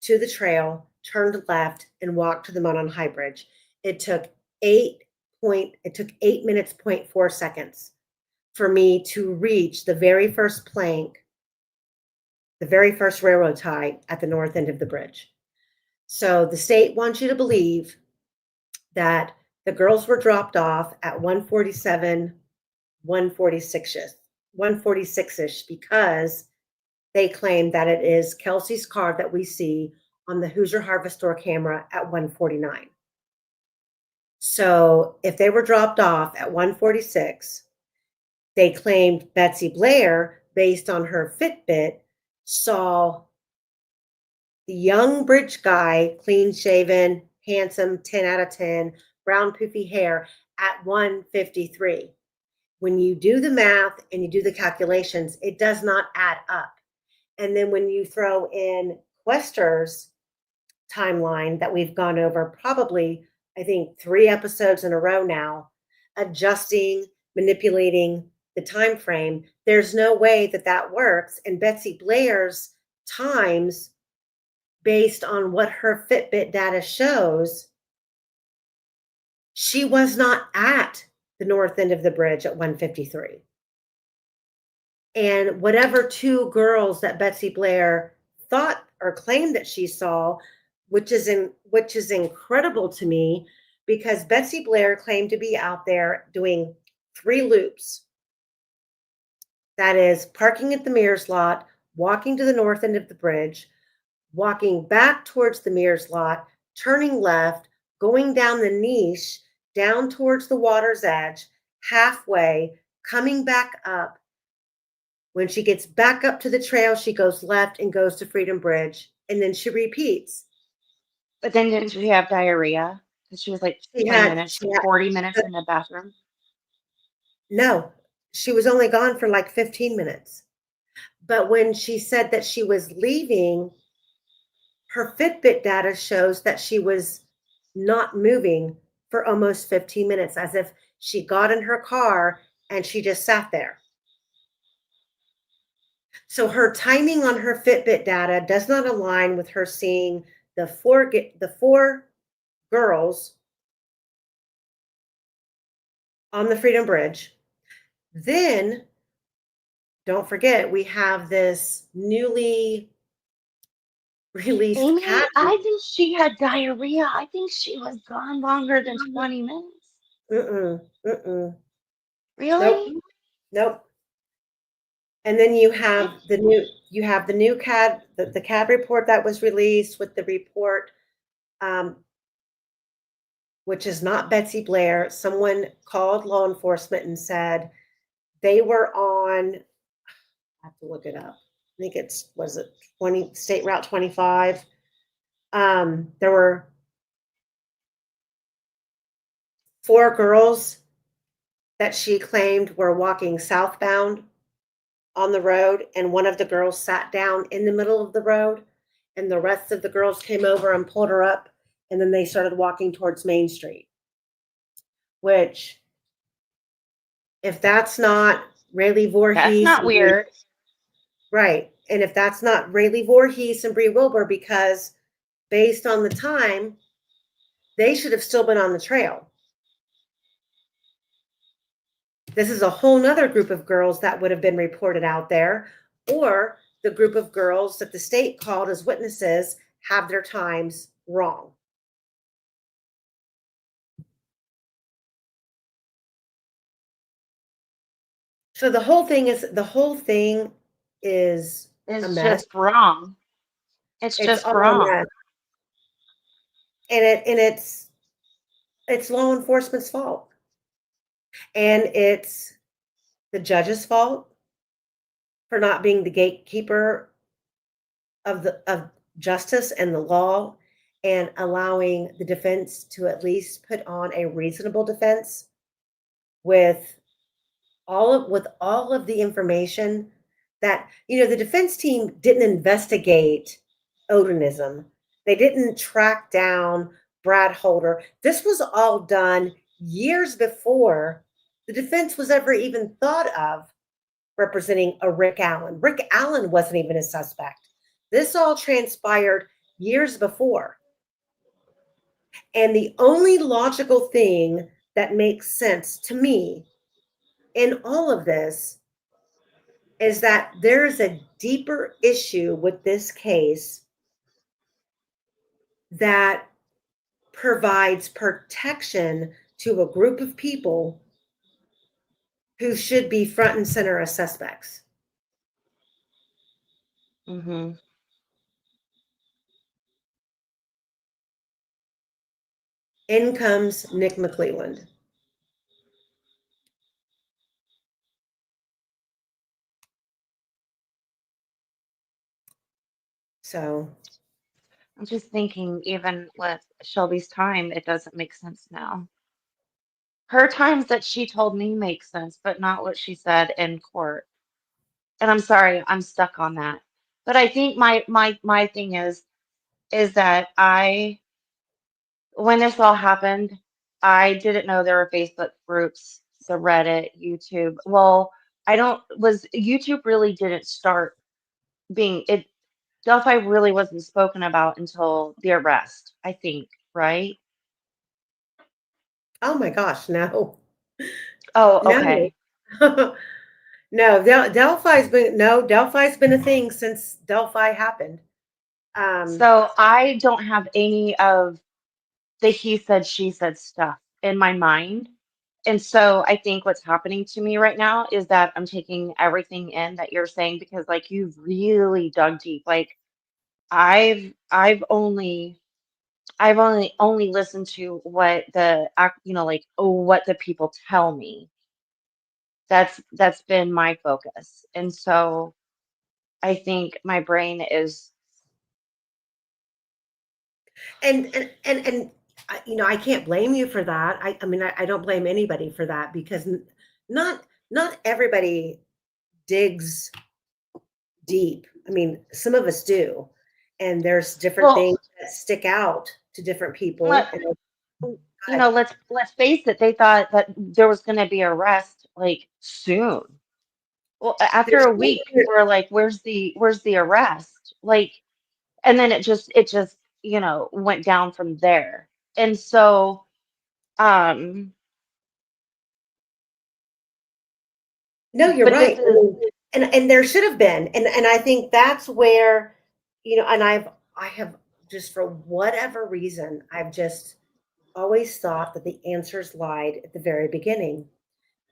to the trail, turned left, and walked to the Monon High Bridge. It took 8 minutes, 0.4 seconds for me to reach the very first plank, the very first railroad tie at the north end of the bridge. So the state wants you to believe that the girls were dropped off at 147, 146ish, 146ish, because they claim that it is Kelsey's car that we see on the Hoosier Harvest Store camera at 149. So if they were dropped off at 146, they claimed Betsy Blair, based on her Fitbit, saw the young bridge guy, clean shaven, handsome, 10 out of 10, brown poofy hair at 153. When you do the math and you do the calculations, it does not add up. And then when you throw in Quester's timeline that we've gone over probably, I think, 3 episodes in a row now, adjusting, manipulating the time frame, there's no way that that works. And Betsy Blair's times, based on what her Fitbit data shows, she was not at the north end of the bridge at 153. And whatever 2 girls that Betsy Blair thought or claimed that she saw, which is incredible to me, because Betsy Blair claimed to be out there doing 3 loops. That is, parking at the Mears lot, walking to the north end of the bridge, walking back towards the Mears lot, turning left, going down the niche, down towards the water's edge, halfway, coming back up. When she gets back up to the trail, she goes left and goes to Freedom Bridge, and then she repeats. But then didn't she have diarrhea? Because she was like 20 minutes, 40 minutes in the bathroom. No, she was only gone for like 15 minutes. But when she said that she was leaving, her Fitbit data shows that she was not moving for almost 15 minutes, as if she got in her car and she just sat there. So her timing on her Fitbit data does not align with her seeing the four girls on the Freedom Bridge. Then, don't forget, we have this newly released Amy, cat. I think she had diarrhea. I think she was gone longer than 20 minutes. Mm-mm. Really? Nope. And then you have the new CAD, the CAD report that was released with the report, which is not Betsy Blair. Someone called law enforcement and said they were on, I have to look it up. I think was it 20 State Route 25? There were 4 girls that she claimed were walking southbound on the road, and one of the girls sat down in the middle of the road, and the rest of the girls came over and pulled her up, and then they started walking towards Main Street. Which, if that's not Rayleigh Voorhees, that's not weird. Right. And if that's not Rayleigh Voorhees and Bree Wilbur, because based on the time, they should have still been on the trail. This is a whole nother group of girls that would have been reported out there, or the group of girls that the state called as witnesses have their times wrong. So the whole thing is a mess. Just wrong. It's just all wrong. A mess. And it's law enforcement's fault. And it's the judge's fault for not being the gatekeeper of justice and the law, and allowing the defense to at least put on a reasonable defense with all of the information that, the defense team didn't investigate Odinism. They didn't track down Brad Holder. This was all done years before the defense was ever even thought of representing a Rick Allen. Rick Allen wasn't even a suspect. This all transpired years before. And the only logical thing that makes sense to me in all of this is that there's a deeper issue with this case that provides protection to a group of people who should be front and center as suspects. Mm-hmm. In comes Nick McClelland. So, I'm just thinking, even with Shelby's time, it doesn't make sense now. Her times that she told me make sense, but not what she said in court. And I'm sorry, I'm stuck on that. But I think my thing is that when this all happened, I didn't know there were Facebook groups, the Reddit, YouTube. Well, I don't was YouTube really didn't start being it Delphi really wasn't spoken about until the arrest, I think, right? Oh my gosh, no. Oh, No. okay. No, Delphi's been a thing since Delphi happened. Um, So I don't have any of the he said, she said stuff in my mind. And so I think what's happening to me right now is that I'm taking everything in that you're saying because like you've really dug deep. Like I've only listened to what like what the people tell me. That's been my focus. And so I think my brain is and I can't blame you for that. I mean, I don't blame anybody for that because not not everybody digs deep. I mean, some of us do, and there's different well, things that stick out to different people. let- And let's face it, they thought that there was going to be arrest like soon. Well, after there's a week, we're like, where's the arrest? Like, and then it just went down from there. And so, um, no, you're but this right. I is, mean, and there should have been, and I think that's where, and I have just for whatever reason, I've just always thought that the answers lied at the very beginning.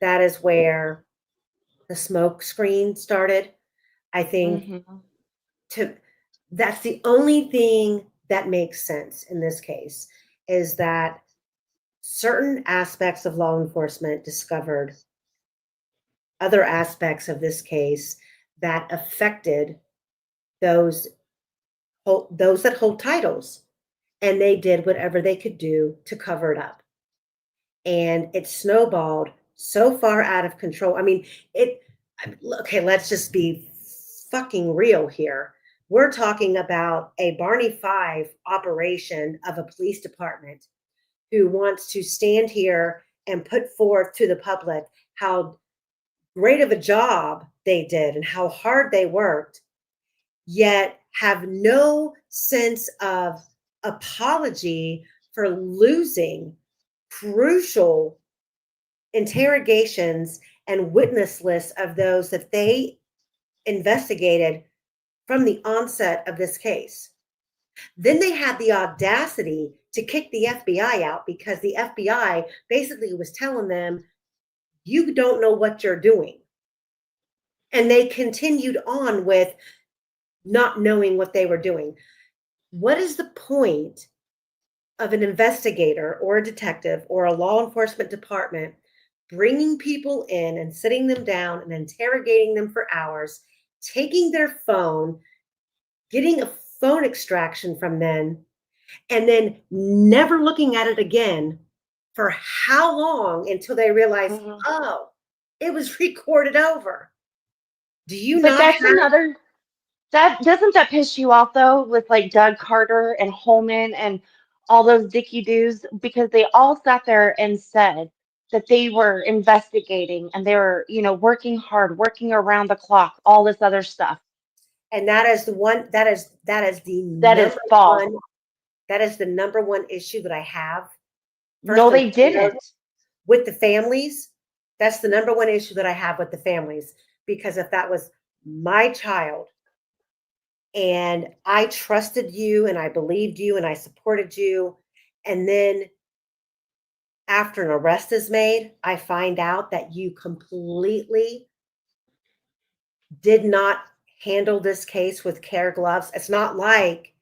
That is where the smoke screen started. I think mhm, to that's the only thing that makes sense in this case is that certain aspects of law enforcement discovered other aspects of this case that affected those those that hold titles, and they did whatever they could do to cover it up, and it snowballed so far out of control. I mean, okay, let's just be fucking real here. We're talking about a Barney Five operation of a police department who wants to stand here and put forth to the public how great of a job they did and how hard they worked, yet have no sense of apology for losing crucial interrogations and witness lists of those that they investigated from the onset of this case. Then they had the audacity to kick the FBI out because the FBI basically was telling them, you don't know what you're doing. And they continued on with not knowing what they were doing. What is the point of an investigator or a detective or a law enforcement department bringing people in and sitting them down and interrogating them for hours, taking their phone, getting a phone extraction from them, and then never looking at it again for how long until they realize, mhm. oh, it was recorded over? Do you But not that's have? another. That doesn't that piss you off though, with like Doug Carter and Holman and all those Dickie doos, because they all sat there and said that they were investigating and they were, working hard, working around the clock, all this other stuff. And that is the one that is the That is number false. one that is the number one issue that I have. No, First and they foremost, didn't. with the families, that's the number one issue that I have with the families. Because if that was my child and I trusted you and I believed you and I supported you, and then after an arrest is made, I find out that you completely did not handle this case with care gloves. It's not like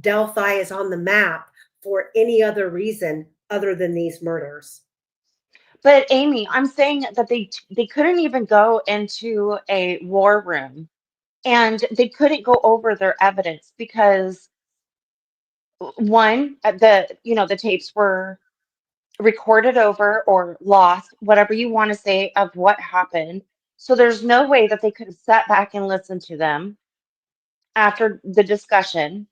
Delphi is on the map for any other reason other than these murders. But Amy, I'm saying that they couldn't even go into a war room and they couldn't go over their evidence because one, the tapes were recorded over or lost, whatever you want to say of what happened. So there's no way that they could have sat back and listened to them after the discussion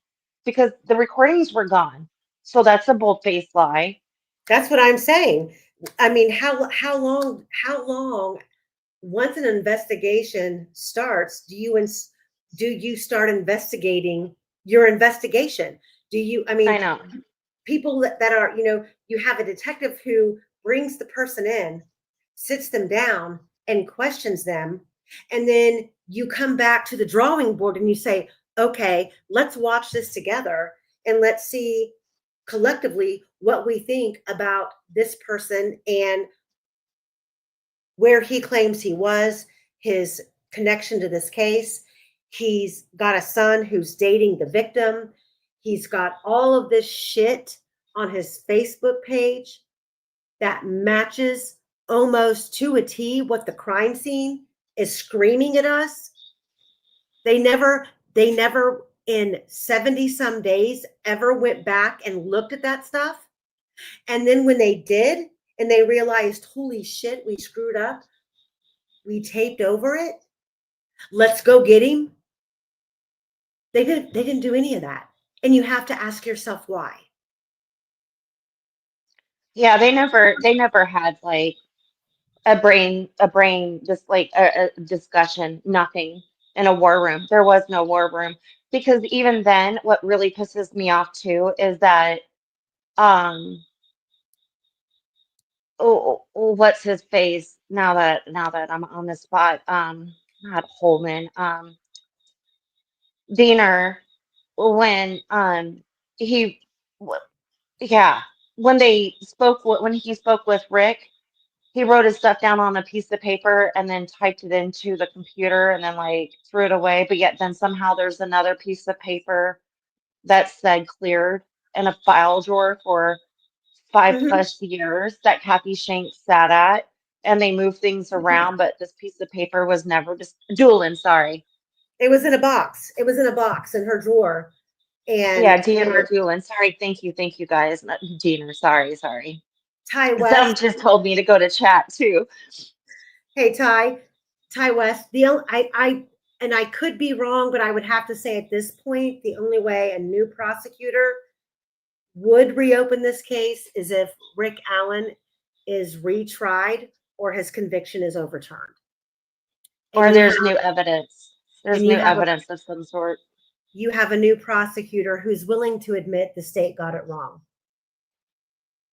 because the recordings were gone. So that's a bold-faced lie. That's what I'm saying. I mean, how long once an investigation starts, do you start investigating your investigation? Do you, I I mean, know. people that are, you have a detective who brings the person in, sits them down, and questions them. And then you come back to the drawing board and you say, okay, let's watch this together and let's see collectively what we think about this person and where he claims he was, his connection to this case. He's got a son who's dating the victim. He's got all of this shit on his Facebook page that matches almost to a T what the crime scene is screaming at us. They never in 70 some days ever went back and looked at that stuff. And then when they did and they realized, holy shit, we screwed up, we taped over it, let's go get him. They didn't do any of that. And you have to ask yourself why. Yeah, they never had like a brain, just like a discussion, nothing in a war room. There was no war room because even then, what really pisses me off too is that um what's his face now that I'm on the spot, not Holman, Diener, when he w- yeah, when he spoke with Rick, he wrote his stuff down on a piece of paper and then typed it into the computer and then like threw it away. But yet then somehow there's another piece of paper that said cleared in a file drawer for five Mhm. plus years that Kathy Shanks sat at. And they moved things around, but this piece of paper was never just Doolin, sorry. It was in a box. It was in a box in her drawer. And Yeah, Deanna Doolin. Sorry, thank you guys. Not Diener, sorry. Ty Some West, just told me to go to chat too. hey Ty West, and I could be wrong, but I would have to say at this point, the only way a new prosecutor would reopen this case is if Rick Allen is retried or his conviction is overturned. And Or you have there's new evidence. There's and new evidence of some sort. you have a new prosecutor who's willing to admit the state got it wrong.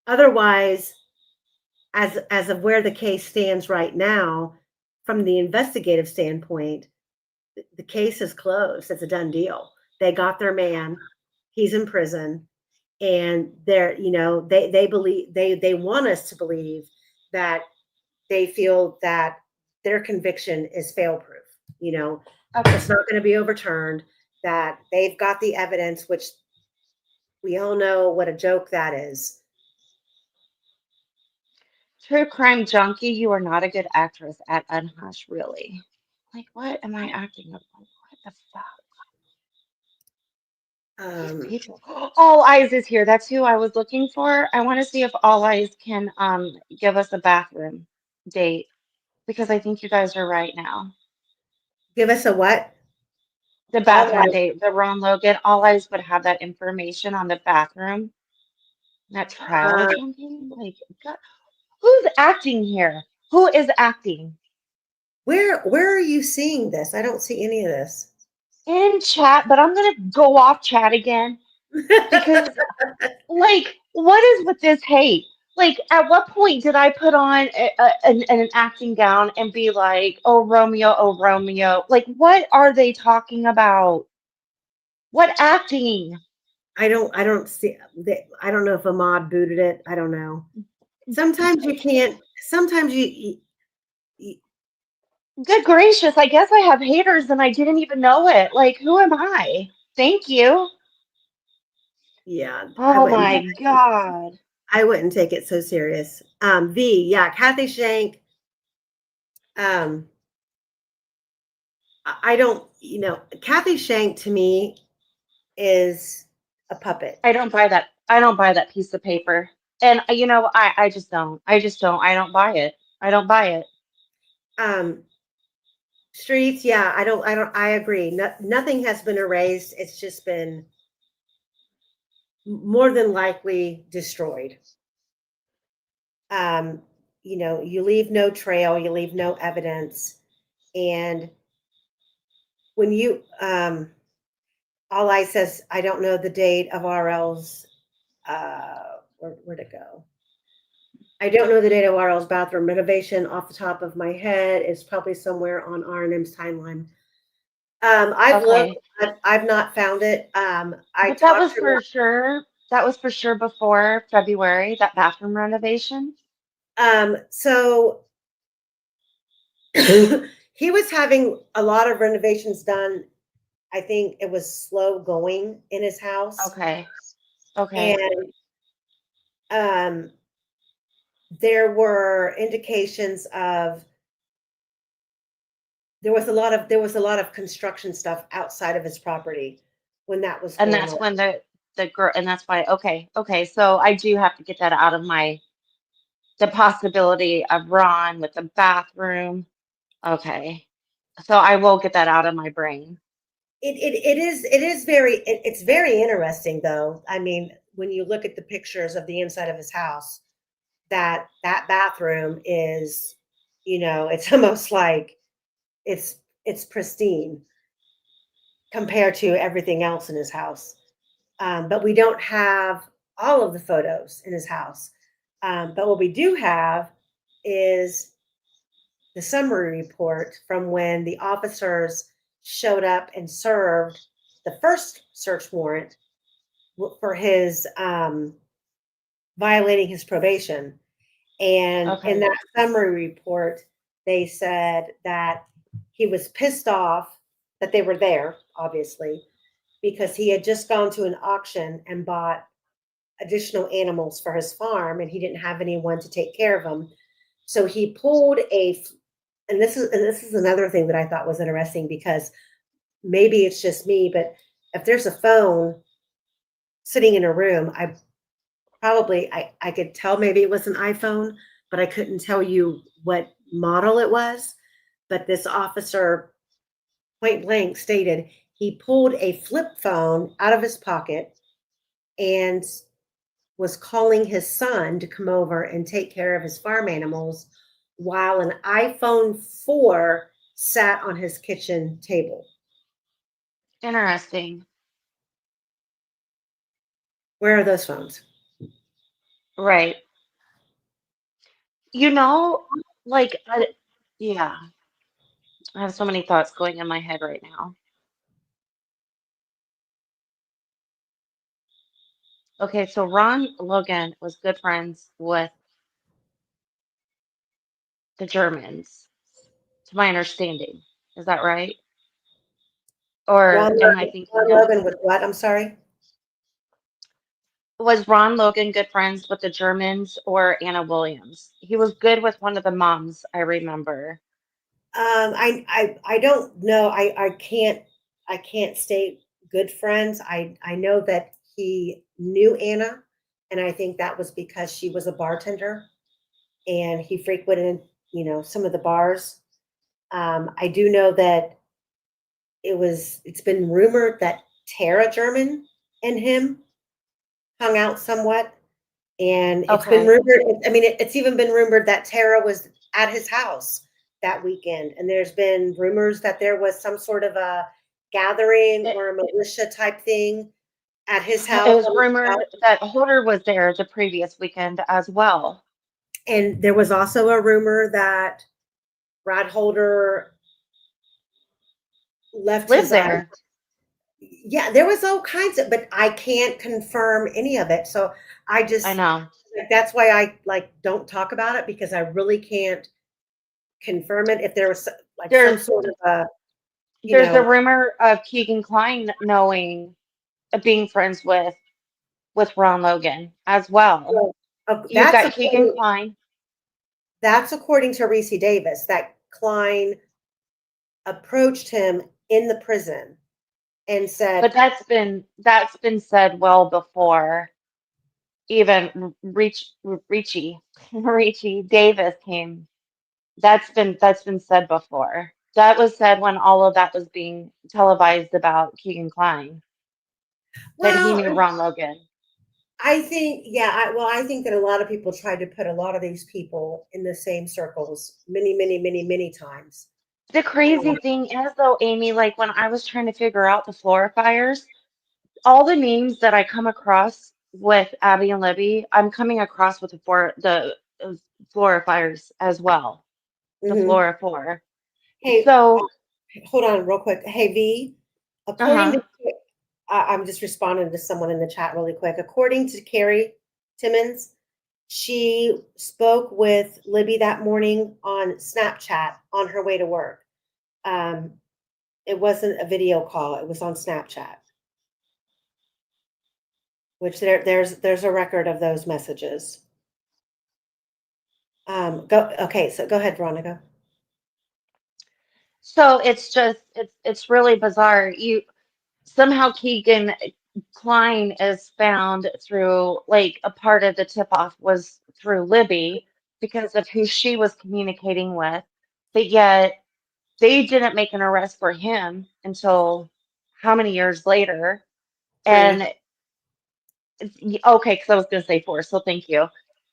Otherwise, as of where the case stands right now, from the investigative standpoint, the case is closed. It's a done deal. They got their man. He's in prison, and they believe they want us to believe that they feel that their conviction is fail proof. Okay. It's not going to be overturned. That they've got the evidence, which we all know what a joke that is. True crime junkie, you are not a good actress at Unhush, really. Like, what am I acting up like? What the fuck? These Um, people. All Eyes is here. That's who I was looking for. I want to see if All Eyes can give us a bathroom date because I think you guys are right now. give us a what? The All bathroom right. date, the Ron Logan, All Eyes would have that information on the bathroom. That trial or Uh, something. Like, God, who's acting here? Who is acting? where are you seeing this? I don't see any of this. In chat, but I'm gonna go off chat again because, like, what is with this hate? Like, at what point did I put on an acting gown and be like, oh, Romeo, oh, Romeo? Like, what are they talking about? What acting? I don't see. I don't know if Ahmad booted it. I don't know. Sometimes you can't. Sometimes you Good gracious, I guess I have haters and I didn't even know it. Like, who am I? Thank you. yeah. I Oh wouldn't. my God. I wouldn't take it so serious. Yeah, Kathy Shank. Um, I don't. Kathy Shank to me is. a puppet. I don't buy that. I don't buy that piece of paper. And I just don't. I just don't. I don't buy it. I don't buy it. Um, Streets, yeah, I agree. Nothing has been erased. It's just been more than likely destroyed. Um, you leave no trail, you leave no evidence. And when all I says, I don't know the date of RL's, where'd it go? I don't know the date of RL's bathroom renovation off the top of my head. It's probably somewhere on R&M's timeline. I've looked, Okay. I've not found it. I But that talked was to for sure. That was for sure before February, that bathroom renovation. so he was having a lot of renovations done. I think it was slow going in his house. Okay. Okay. And um, there were indications of there was a lot of construction stuff outside of his property when that was And going that's on. when the girl, and that's why, okay. Okay. So I do have to get that out of the possibility of Ron with the bathroom. Okay. So I will get that out of my brain. It's very interesting though. I mean, when you look at the pictures of the inside of his house, that bathroom is, it's almost like it's it's pristine compared to everything else in his house. But we don't have all of the photos in his house. But what we do have is the summary report from when the officers showed up and served the first search warrant for his violating his probation. And in Okay. that summary report, they said that he was pissed off that they were there, obviously, because he had just gone to an auction and bought additional animals for his farm and he didn't have anyone to take care of them. So he pulled and this is another thing that I thought was interesting because maybe it's just me, but if there's a phone sitting in a room, I could tell maybe it was an iPhone, but I couldn't tell you what model it was. But this officer point blank stated he pulled a flip phone out of his pocket and was calling his son to come over and take care of his farm animals while an iPhone 4 sat on his kitchen table. Interesting. Where are those phones? Right. You know, like, yeah, I have so many thoughts going in my head right now. Okay, so Ron Logan was good friends with the Germans, to my understanding. Is that right? Or am I Ron thinking of, Logan with what? I'm sorry. was Ron Logan good friends with the Germans or Anna Williams? He was good with one of the moms, I remember. I don't know. I can't state good friends. I know that he knew Anna, and I think that was because she was a bartender and he frequented, some of the bars. I do know that it's been rumored that Tara German and him hung out somewhat. And it's been Okay. rumored, I mean, it's even been rumored that Tara was at his house that weekend. And there's been rumors that there was some sort of a gathering It, or a militia type thing at his it house was on his rumored couch. that Holder was there the previous weekend as well. And there was also a rumor that Brad Holder left Lives his there. yeah, there was all kinds of, but I can't confirm any of it. So I I just, know. like, that's why I like don't talk about it because I really can't confirm it. If there was like some There's sort of a, you there's a know, rumor of Keegan Klein knowing, being friends with Ron Logan as well. well, You've got Keegan Klein. that's according to Reese Davis that Klein approached him in the prison and said, But that's been said well before even Ricci Davis came. That's been said before. That was said when all of that was being televised about Keegan Klein, that he well, knew Ron Logan. I think, yeah, I think that a lot of people tried to put a lot of these people in the same circles many, many, many, many times. The Um, crazy thing is though, Amy, like when I was trying to figure out the Florifiers, all the names that I come across with Abby and Libby, I'm coming across with the Florifiers as well. The mhm. Flora Four. Hey, So, hold on real quick. Hey, V, according uh-huh. to, I'm just responding to someone in the chat really quick. According to Carrie Timmons, she spoke with Libby that morning on Snapchat on her way to work. Um, it wasn't a video call, it was on Snapchat, which there's a record of those messages. Go okay, so go ahead, Veronica. So it's really bizarre. You somehow Keegan Klein is found through like a part of the tip off was through Libby because of who she was communicating with, but yet they didn't make an arrest for him until how many years later? 3. And okay, because I was going to say four, so thank you.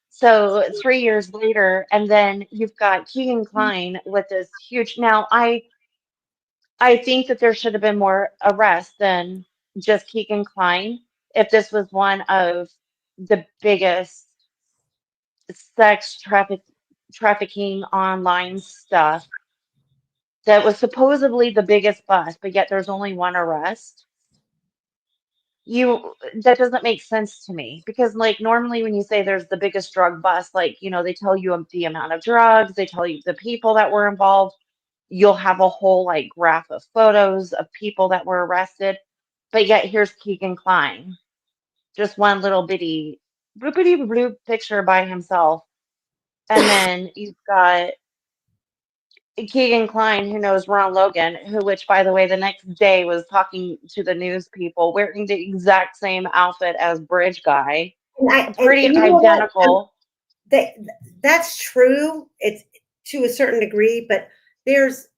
So 3 years later, and then you've got Keegan Klein with this huge. Now, I think that there should have been more arrests than just Keegan Klein if this was one of the biggest sex trafficking online stuff that was supposedly the biggest bust, but yet there's only one arrest. That doesn't make sense to me because like normally when you say there's the biggest drug bust, like they tell you the amount of drugs, they tell you the people that were involved. You'll have a whole like graph of photos of people that were arrested, but yet here's Keegan Klein, just one little bitty bloopity bloop picture by himself, and then you've got Keegan Klein, who knows Ron Logan, which, by the way, the next day was talking to the news people wearing the exact same outfit as Bridge Guy, And pretty you know what? identical. That that's true. It's to a certain degree, but there's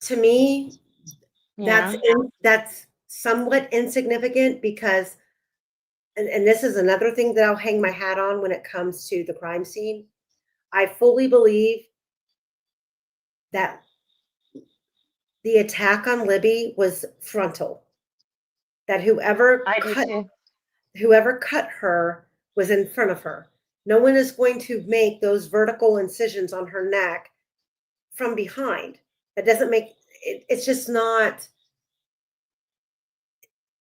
to me Yeah, that's somewhat insignificant because and this is another thing that I'll hang my hat on when it comes to the crime scene. I fully believe that the attack on Libby was frontal. That I do too. whoever cut her was in front of her. No one is going to make those vertical incisions on her neck from behind. That doesn't make it's just not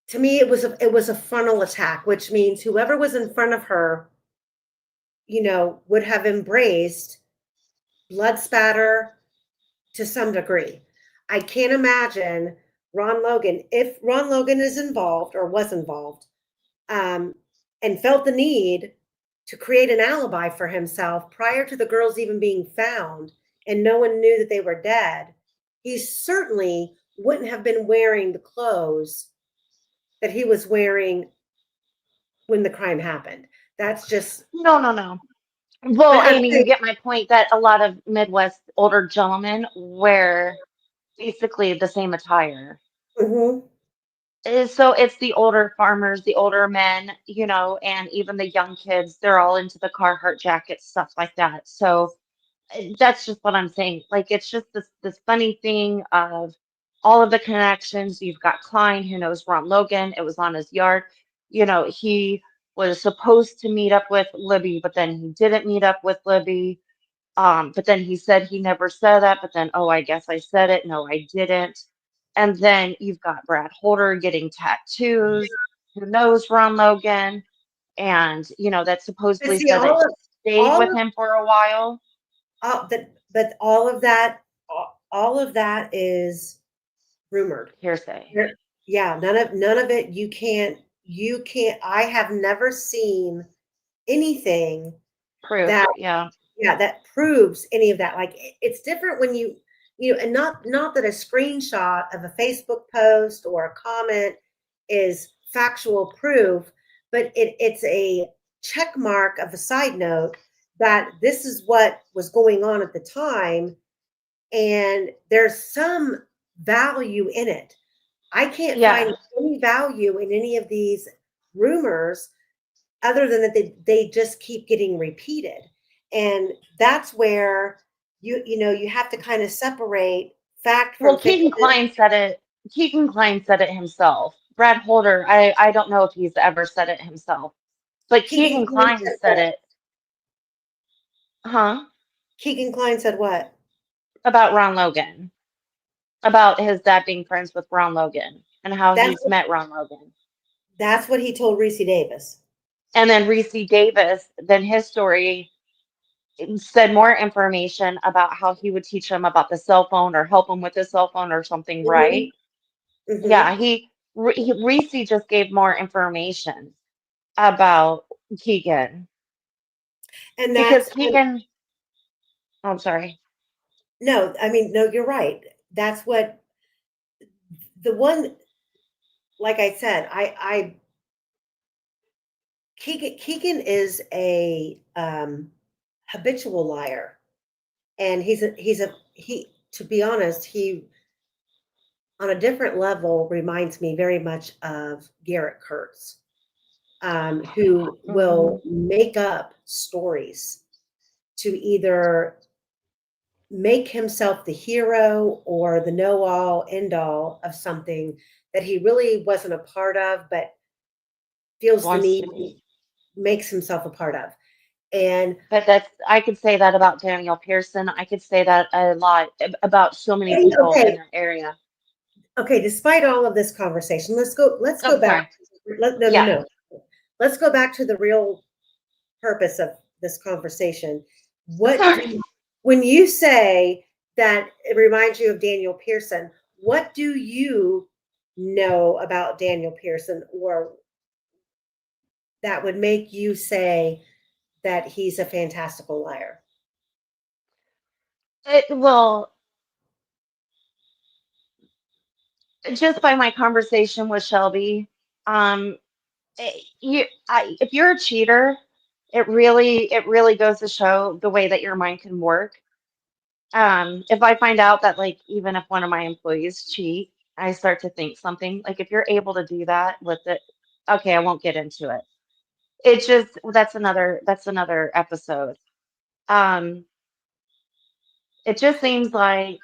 to me it was a frontal attack, which means whoever was in front of her, would have embraced blood spatter to some degree. I can't imagine Ron Logan, if Ron Logan is involved or was involved, um, and felt the need to create an alibi for himself prior to the girls even being found and no one knew that they were dead, he certainly wouldn't have been wearing the clothes that he was wearing when the crime happened. That's just, No, no, no. but Well, I'm Amy, you saying, get my point that a lot of Midwest older gentlemen wear basically the same attire. mhm. So it's the older farmers, the older men, and even the young kids, they're all into the Carhartt jackets, stuff like that. So that's just what I'm saying. Like it's just this funny thing of all of the connections. You've got Klein who knows Ron Logan. It was on his yard. He was supposed to meet up with Libby, but then he didn't meet up with Libby. But then he said he never said that, but then, oh, I guess I said it. No, I didn't. And then you've got Brad Holder getting tattoos, who knows Ron Logan, and that But supposedly see, said that he stayed all with of him for a while. that, but all of that, all of that is rumored. Hearsay. There- Yeah, none of it. You can't. I have never seen anything Proof. that Yeah. yeah that proves any of that. Like it's different when and not that a screenshot of a Facebook post or a comment is factual proof, but it's a check mark of a side note that this is what was going on at the time, and there's some value in it. I can't find Yeah. any value in any of these rumors other than that they just keep getting repeated. And that's where you have to kind of separate fact Well, from fiction. Keegan Klein said it. Keegan Klein said it himself. Brad Holder, I don't know if he's ever said it himself, but Keegan Keegan Klein Klein said said what? it. Huh? Keegan Klein said what? About Ron Logan, about his dad being friends with Ron Logan and how That's he's met Ron Logan. that's what he told Reese Davis. And then Reese Davis, then his story said more information about how he would teach him about the cell phone or help him with the cell phone or something, Hmm. right? Hmm. Yeah, Reese just gave more information about Keegan And because that's Keegan, I'm sorry. no, I mean, no, you're right. That's what the one, like I said, I Keegan is a habitual liar, and he. To be honest, he on a different level reminds me very much of Garrett Kurtz, who Hmm. will make up stories to either make himself the hero or the know all end all of something that he really wasn't a part of, but feels the Wants need to be. makes himself a part of. And But I could say that about Daniel Pearson. I could say that a lot about so many people okay, in that area. okay, despite all of this conversation, let's go Oh, back. sorry. No, no, Yeah. no. Let's go back to the real purpose of this conversation. What Sorry. do when you say that it reminds you of Daniel Pearson, what do you know about Daniel Pearson or that would make you say that he's a fantastical liar? Well, just by my conversation with Shelby, um, if you're a cheater, it really goes to show the way that your mind can work. If I find out that like even if one of my employees cheat, I start to think something like if you're able to do that with it, okay, I won't get into it. It just that's another episode. Um, it just seems like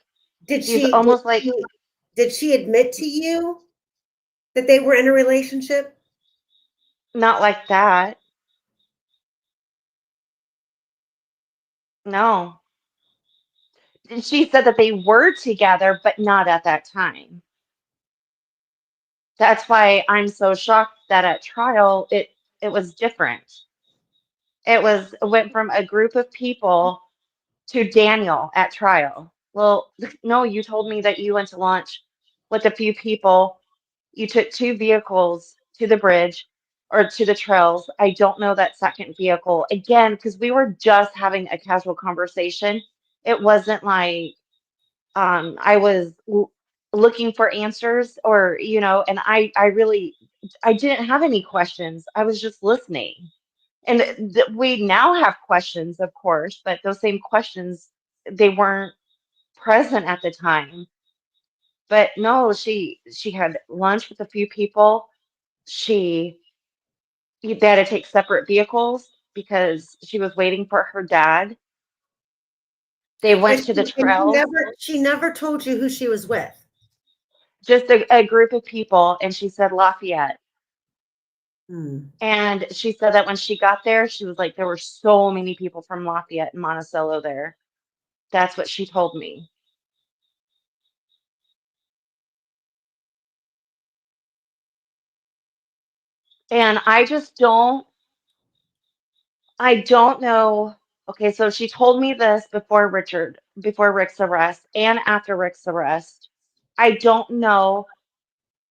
Did he's she did almost like she did she admit to you that they were in a relationship? not like that. No. She said that they were together, but not at that time. That's why I'm so shocked that at trial it was different. It went from a group of people to Daniel at trial. Well, no, you told me that you went to lunch with a few people. You took two vehicles to the bridge or to the trails. I don't know that second vehicle again because we were just having a casual conversation. It wasn't like I was looking for answers or, and I didn't have any questions. I was just listening. And we now have questions, of course, but those same questions, they weren't present at the time. But no, she had lunch with a few people. She They had to take separate vehicles because she was waiting for her dad. They But went to the and trails, she never told you who she was with. just a group of people, and she said Lafayette. Hmm. And she said that when she got there, she was like, there were so many people from Lafayette and Monticello there. That's what she told me. And I don't know. Okay, so she told me this before Rick's arrest and after Rick's arrest. I don't know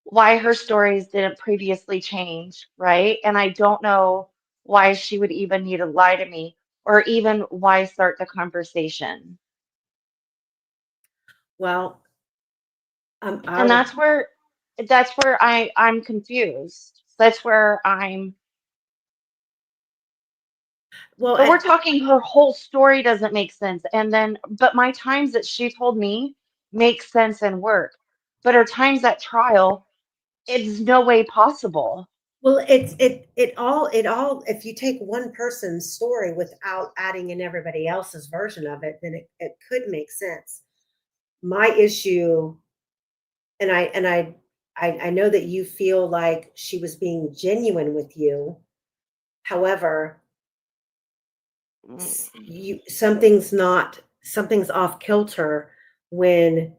why her stories didn't previously change, right? And I don't know why she would even need to lie to me or even why start the conversation. Well, I And would, that's where I'm confused. That's where I'm well, But we're talking her whole story doesn't make sense. And then, but my times that she told me make sense and work. But her times at trial, it's no way possible. well, it all. If you take one person's story without adding in everybody else's version of it, then it could make sense. My issue, and I know that you feel like she was being genuine with you. However, Mm. something's off kilter when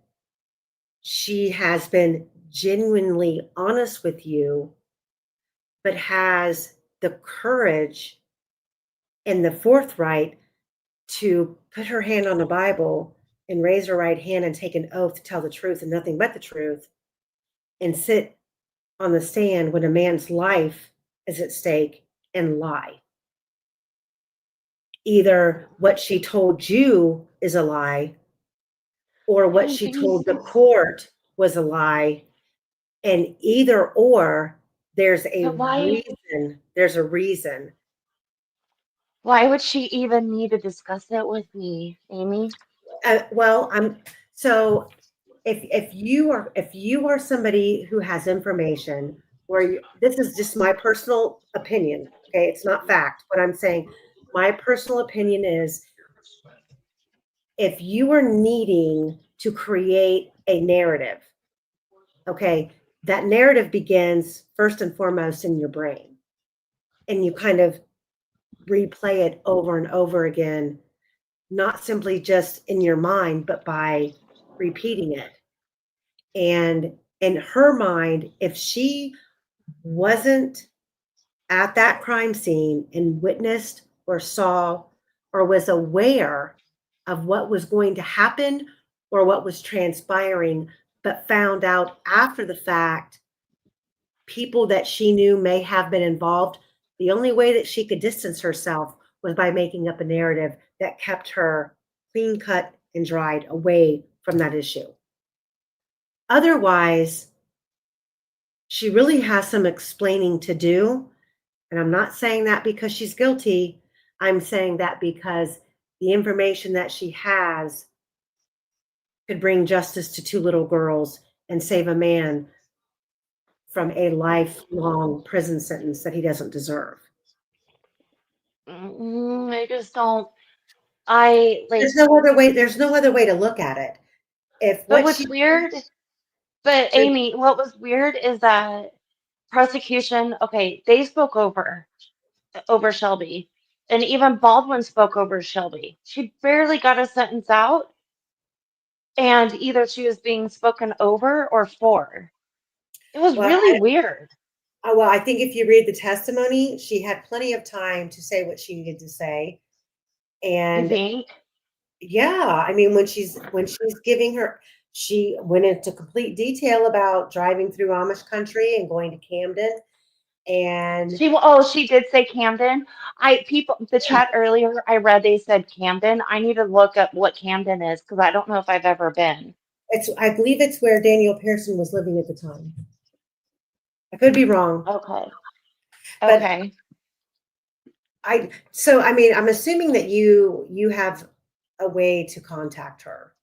she has been genuinely honest with you, but has the courage and the forthright to put her hand on the Bible and raise her right hand and take an oath to tell the truth and nothing but the truth, and sit on the stand when a man's life is at stake and lie. Either what she told you is a lie, or what she told the court was a lie. And either or, But why there's a reason. why would she even need to discuss it with me, Amy? Well, I'm so if you are somebody who has information where this is just my personal opinion, okay, it's not fact. What I'm saying, my personal opinion is, if you are needing to create a narrative, okay, that narrative begins first and foremost in your brain, and you kind of replay it over and over again, not simply just in your mind, but by repeating it. And in her mind, if she wasn't at that crime scene and witnessed or saw or was aware of what was going to happen or what was transpiring, but found out after the fact people that she knew may have been involved, the only way that she could distance herself was by making up a narrative that kept her clean cut and dried away from that issue. Otherwise, she really has some explaining to do. And I'm not saying that because she's guilty. I'm saying that because the information that she has could bring justice to two little girls and save a man from a lifelong prison sentence that he doesn't deserve. I just don't. I like. There's no other way to look at it. If But what what's she weird? But did, Amy, what was weird is that prosecution. Okay, they spoke over Shelby. And even Baldwin spoke over Shelby. She barely got a sentence out, and either she was being spoken over or for. It was well, really weird. I think if you read the testimony, she had plenty of time to say what she needed to say. You And think? yeah, I mean, when she's giving her, she went into complete detail about driving through Amish country and going to Camden. And She did say Camden. The chat earlier I read they said Camden. I need to look up what Camden is because I don't know if I've ever been. I believe it's where Daniel Pearson was living at the time. I could be wrong, Okay. but Okay. I mean, I'm assuming that you have a way to contact her.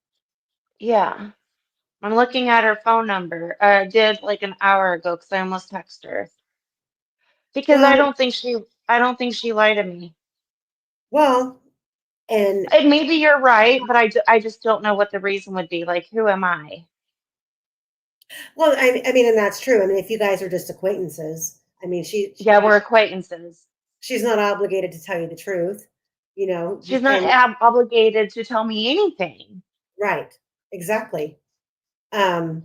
Yeah. I'm looking at her phone number. I did like an hour ago because I almost texted her. Because Well, I don't think she lied to me. well, and And maybe you're right, but I just don't know what the reason would be. Like, who am I? well, I mean, and that's true. I mean, if you guys are just acquaintances, I mean, Yeah, we're acquaintances. she's not obligated to tell you the truth, you know. She's not And obligated to tell me anything. right, exactly. Um,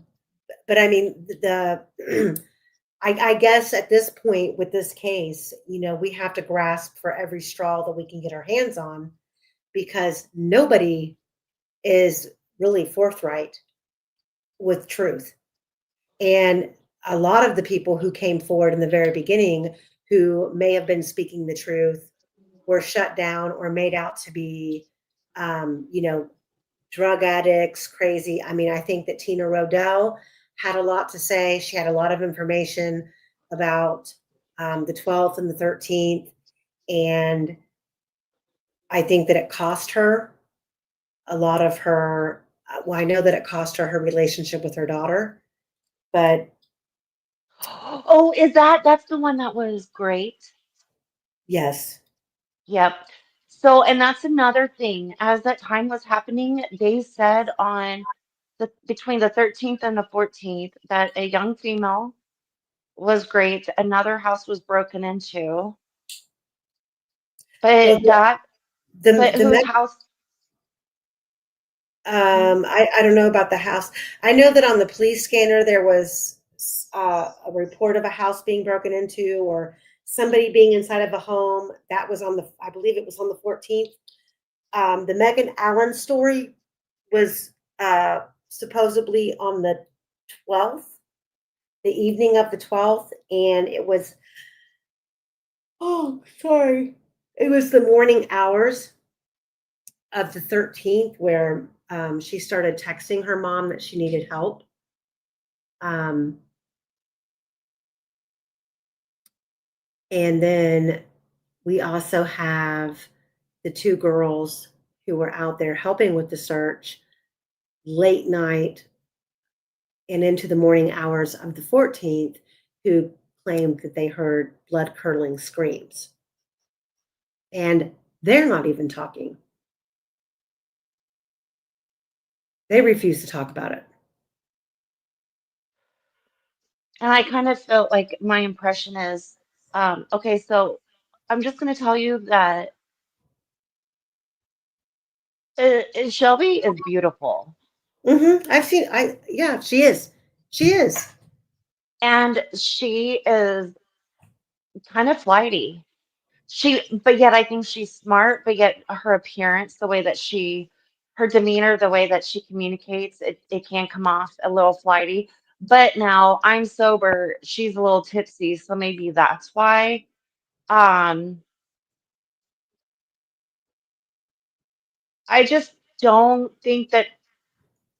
but I mean, I guess at this point with this case, we have to grasp for every straw that we can get our hands on, because nobody is really forthright with truth. And a lot of the people who came forward in the very beginning who may have been speaking the truth were shut down or made out to be, um, you know, drug addicts, crazy. I mean, I think that Tina Rodell had a lot to say. She had a lot of information about the 12th and the 13th. And I think that it cost her a lot of her. Well, I know that it cost her her relationship with her daughter, but Oh, that's the one that was great? yes. Yep. So, and that's another thing. As that time was happening, they said on the between the 13th and the 14th that a young female was great. Another house was broken into, Well, but but the whose house? Hmm? I don't know about the house. I know that on the police scanner there was a report of a house being broken into or somebody being inside of a home. That was on the, I believe it was on the 14th. The Megan Allen story was supposedly on the 12th, the evening of the 12th, and it was, oh, sorry, it was the morning hours of the 13th where she started texting her mom that she needed help. Um, and then we also have the two girls who were out there helping with the search late night and into the morning hours of the 14th who claimed that they heard blood curdling screams. And they're not even talking. They refuse to talk about it. And I kind of felt like my impression is, okay, so I'm just going to tell you that Shelby is beautiful, I've seen, yeah, she is. She is. and she is kind of flighty. But yet I think she's smart, but yet her appearance, the way that her demeanor, the way that she communicates, it can come off a little flighty. But now I'm sober, she's a little tipsy, so maybe that's why. Um, I just don't think that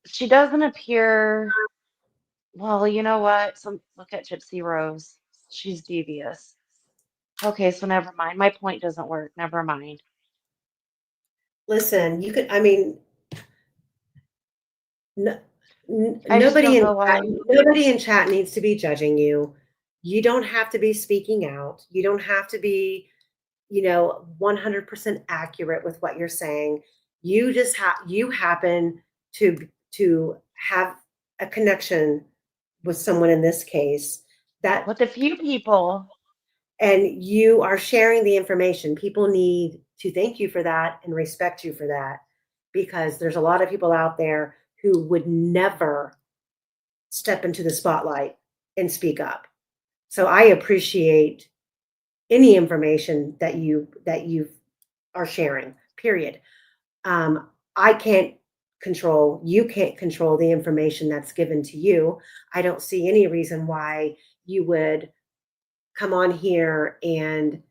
she doesn't appear, well, you know what? Look at Gypsy Rose. She's devious. Okay, so never mind. My point doesn't work. Never mind. Listen, you could, I mean, no, I just don't know why. nobody in chat needs to be judging you. You don't have to be speaking out. You don't have to be, 100% accurate with what you're saying. You happen to have a connection with someone in this case that With a few people. and you are sharing the information. People need to thank you for that and respect you for that because there's a lot of people out there who would never step into the spotlight and speak up. So I appreciate any information that you are sharing. Period. I can't you can't control the information that's given to you. I don't see any reason why you would come on here and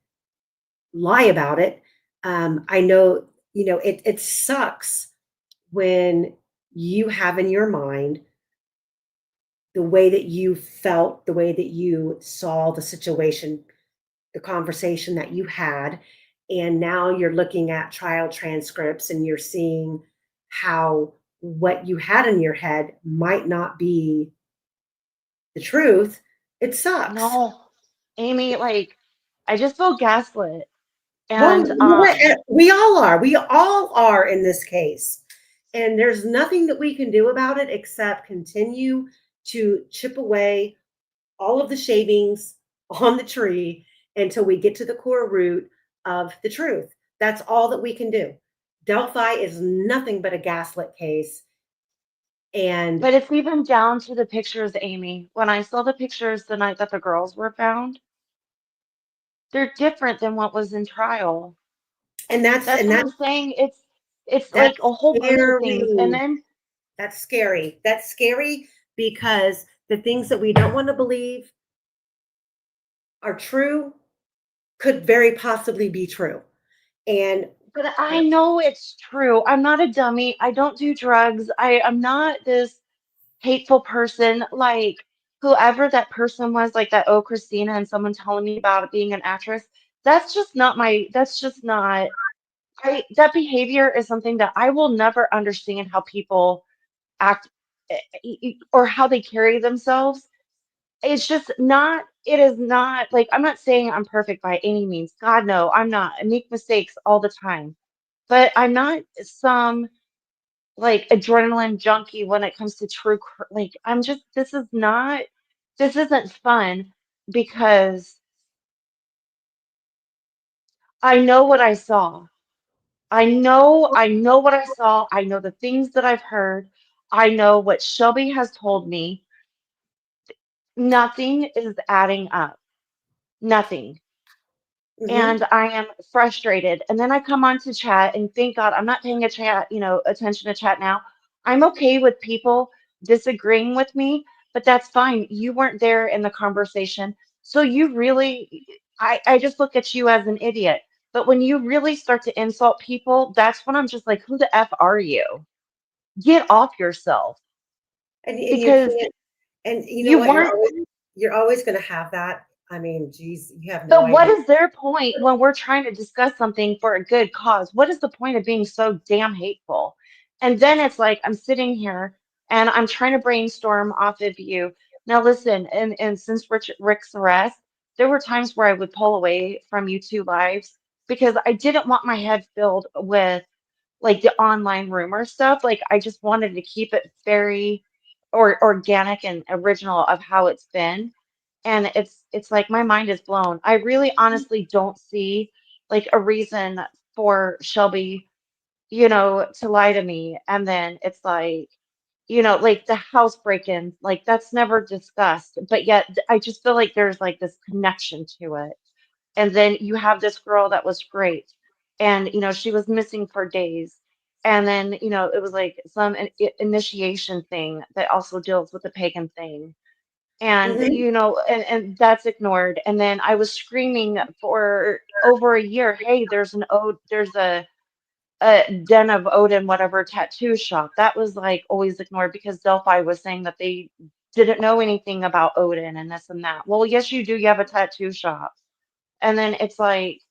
lie about it. I know, it sucks when you have in your mind the way that you felt, the way that you saw the situation, the conversation that you had, and now you're looking at trial transcripts and you're seeing how what you had in your head might not be the truth. It sucks. No, Amy, like, I just feel gaslit. Well, And we all are. We all are in this case. And there's nothing that we can do about it except continue to chip away all of the shavings on the tree until we get to the core root of the truth. That's all that we can do. Delphi is nothing but a gaslit case. And but it's even down to the pictures, Amy. When I saw the pictures the night that the girls were found, they're different than what was in trial. and that's That's and what that's I'm saying. It's like that's a whole bunch of things. And scary. then That's scary. That's scary because the things that we don't want to believe are true could very possibly be true. And But I know it's true. I'm not a dummy. I don't do drugs. I'm not this hateful person. Like whoever that person was, like that oh Christina and someone telling me about it being an actress. That's just not that behavior is something that I will never understand how people act or how they carry themselves. It's just not, it is not like, I'm not saying I'm perfect by any means. God, no, I'm not. I make mistakes all the time, but I'm not some like adrenaline junkie when it comes to like, this isn't fun because I know what I saw. I know what I saw. I know the things that I've heard. I know what Shelby has told me. Nothing is adding up. Nothing. Mm-hmm. And I am frustrated. And then I come on to chat, and thank God I'm not paying attention to chat now. I'm okay with people disagreeing with me, but that's fine. You weren't there in the conversation. So you really, I just look at you as an idiot. But when you really start to insult people, that's when I'm just like, who the F are you? Get off yourself And you because can't. And you know you what? weren't. You're always going to have that. I mean, geez, you have no But what idea. is their point when we're trying to discuss something for a good cause? What is the point of being so damn hateful? And then it's like I'm sitting here and I'm trying to brainstorm off of you. Now listen, and since Rick's arrest, there were times where I would pull away from you two lives because I didn't want my head filled with like the online rumor stuff. Like I just wanted to keep it very or organic and original of how it's been. And it's like my mind is blown. I really honestly don't see like a reason for Shelby, to lie to me. And then it's like, like the house break-in, like that's never discussed. But yet I just feel like there's like this connection to it. And then you have this girl that was great. And, she was missing for days. And then, it was like some initiation thing that also deals with the pagan thing. And, Hmm. and that's ignored. And then I was screaming for over a year, hey, there's a Den of Odin, whatever tattoo shop. That was like always ignored because Delphi was saying that they didn't know anything about Odin and this and that. Well, yes, you do. You have a tattoo shop. And then it's like,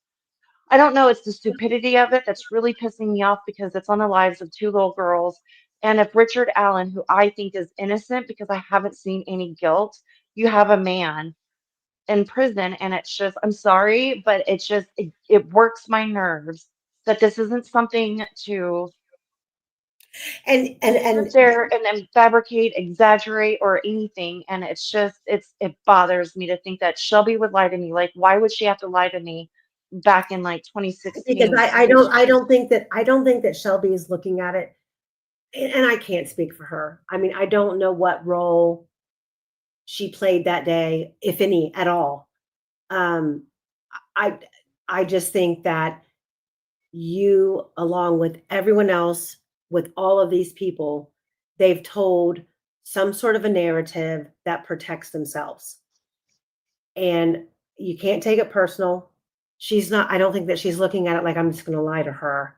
I don't know, it's the stupidity of it that's really pissing me off because it's on the lives of two little girls. And if Richard Allen, who I think is innocent because I haven't seen any guilt, you have a man in prison, and it's just, I'm sorry, but it works my nerves that this isn't something And to and sit and there and then fabricate, exaggerate, or anything. And it's just, it bothers me to think that Shelby would lie to me. Like, why would she have to lie to me back in like because 2016? I don't think that Shelby is looking at it, and I can't speak for her. I mean, I don't know what role she played that day, if any at all. Um, I I just think that you, along with everyone else, with all of these people, they've told some sort of a narrative that protects themselves. And you can't take it personal. She's not, I don't think that she's looking at it like I'm just going to lie to her.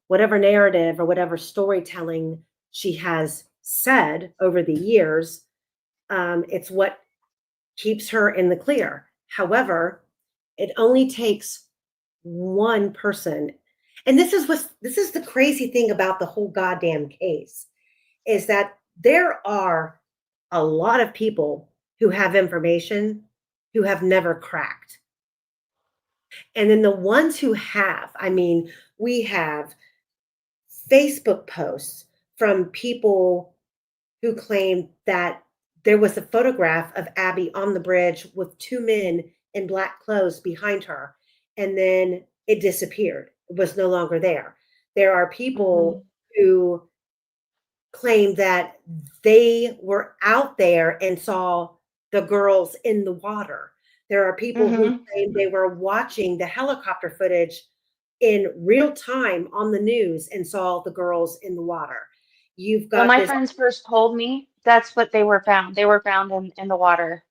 Whatever narrative or whatever storytelling she has said over the years, it's what keeps her in the clear. However, it only takes one person. And this is the crazy thing about the whole goddamn case is that there are a lot of people who have information who have never cracked. And then the ones who have, I mean, we have Facebook posts from people who claim that there was a photograph of Abby on the bridge with two men in black clothes behind her, and then it disappeared. It was no longer there. There are people Hmm. who claim that they were out there and saw the girls in the water. There are people who Hmm. claim they were watching the helicopter footage in real time on the news and saw the girls in the water. You've When got my this. friends first told me, that's what they were found. They were found in the water.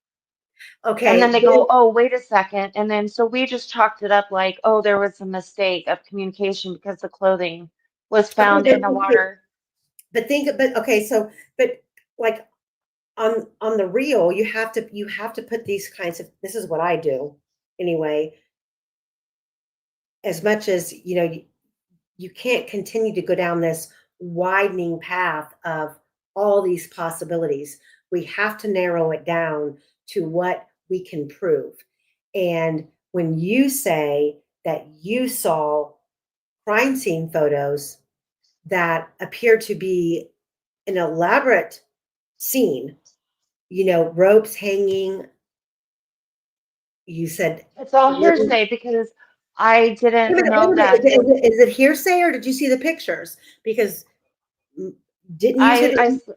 And Okay, then they go, oh, wait a second. And then so we just chalked it up like, oh, there was a mistake of communication because the clothing was okay, found in the water. but okay, so but like on the real, you have to put these kinds of, this is what I do anyway, as much as you can't continue to go down this widening path of all these possibilities. We have to narrow it down to what we can prove. And when you say that you saw crime scene photos that appear to be an elaborate scene, ropes hanging, you said, It's all wait hearsay because I a didn't minute, wait a know minute, that it, is it hearsay or did you see the pictures? Because mm, didn't you say I, I that? s-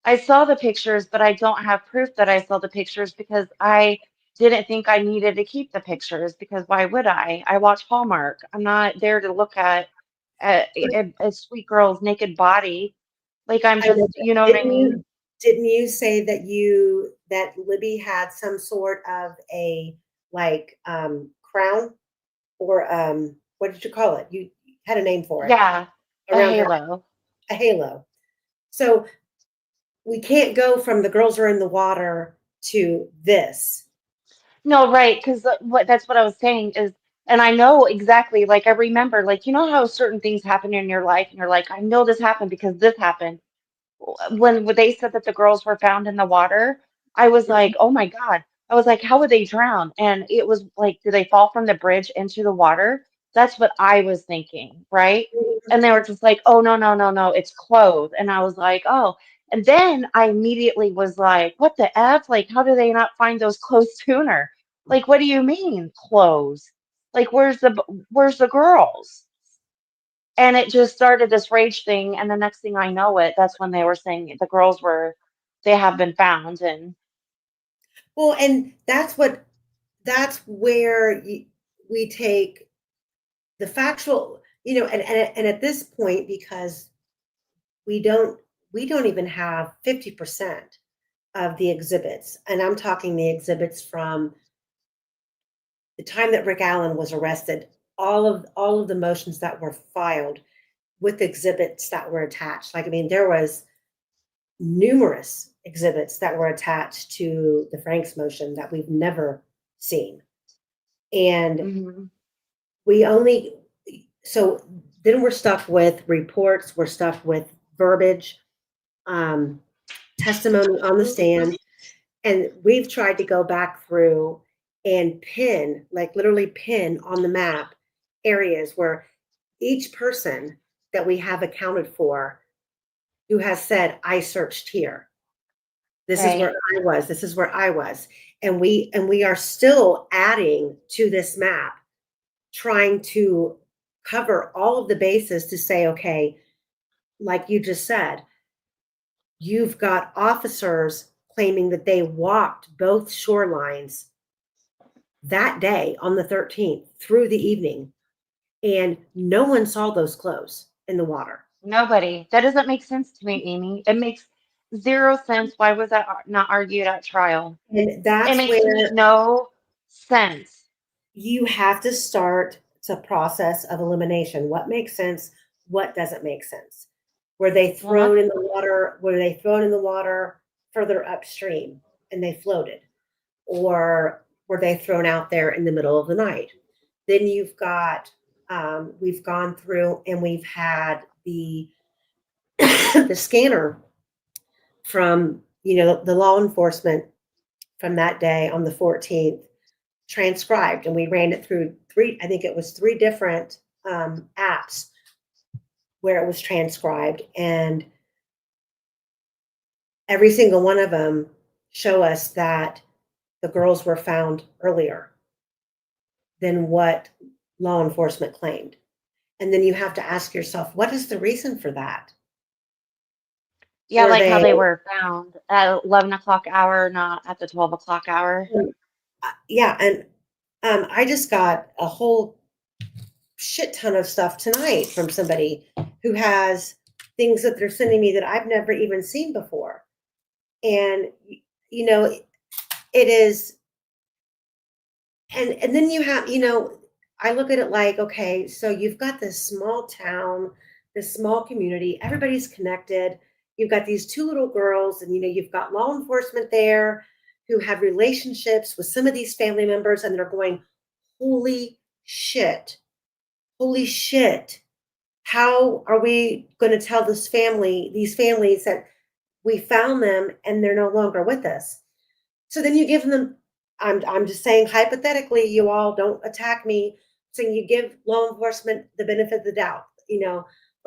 I saw the pictures, but I don't have proof that I saw the pictures because I didn't think I needed to keep the pictures because why would I? I watch Hallmark. I'm not there to look at a sweet girl's naked body. Like I'm I know, just, but you know what I mean? didn't you say that Libby had some sort of a like crown or what did you call it? You had a name for it Yeah, a around her, halo. a halo. So we can't go from the girls are in the water to this. No, right, because what that's what I was saying is, and I know exactly, like I remember, like you know how certain things happen in your life, and you're like, I know this happened because this happened. When they said that the girls were found in the water, I was like, oh my God. I was like, how would they drown? And it was like, did they fall from the bridge into the water? That's what I was thinking, right? And they were just like, oh, no, no, no, no, it's clothes. And I was like, oh. And then I immediately was like, what the F? Like, how do they not find those clothes sooner? Like, what do you mean clothes? Like, where's the girls? And it just started this rage thing, and the next thing I know it, that's when they were saying the girls were they have been found, and Well, and that's where we take the factual, and at this point, because we don't we don't even have 50% of the exhibits, and I'm talking the exhibits from the time that Rick Allen was arrested, all of the motions that were filed with exhibits that were attached. Like, I mean, there was numerous exhibits that were attached to the Franks motion that we've never seen. And mhm. we only, so then we're stuck with reports, we're stuck with verbiage, um, testimony on the stand. And we've tried to go back through and pin, like literally pin on the map areas where each person that we have accounted for who has said, I searched here. This is where Right. I was. This is where I was. And we are still adding to this map, trying to cover all of the bases to say, okay, like you just said, you've got officers claiming that they walked both shorelines that day on the 13th through the evening, and no one saw those clothes in the water. Nobody. That doesn't make sense to me, Amy. It makes zero sense. Why was that not argued at trial? And It that's makes where no sense. you have to start the process of elimination. What makes sense? What doesn't make sense? Were they Well, thrown not in the water? Were they thrown in the water further upstream and they floated? Or were they thrown out there in the middle of the night? Then we've gone through and we've had the the scanner from the law enforcement from that day on the 14th transcribed, and we ran it through three, I think it was three different apps where it was transcribed, and every single one of them show us that the girls were found earlier than what law enforcement claimed. And then you have to ask yourself, what is the reason for that? yeah, Were like how they they were found at 11 o'clock hour, not at the 12 o'clock hour. yeah, and I just got a whole shit ton of stuff tonight from somebody who has things that they're sending me that I've never even seen before. And you know, it is, and then you have, I look at it like, okay, so you've got this small town, this small community, everybody's connected. You've got these two little girls, and you've got law enforcement there who have relationships with some of these family members, and they're going, holy shit, holy shit. How are we going to tell these families that we found them and they're no longer with us? So then you give them, I'm just saying hypothetically, you all don't attack me. So you give law enforcement the benefit of the doubt,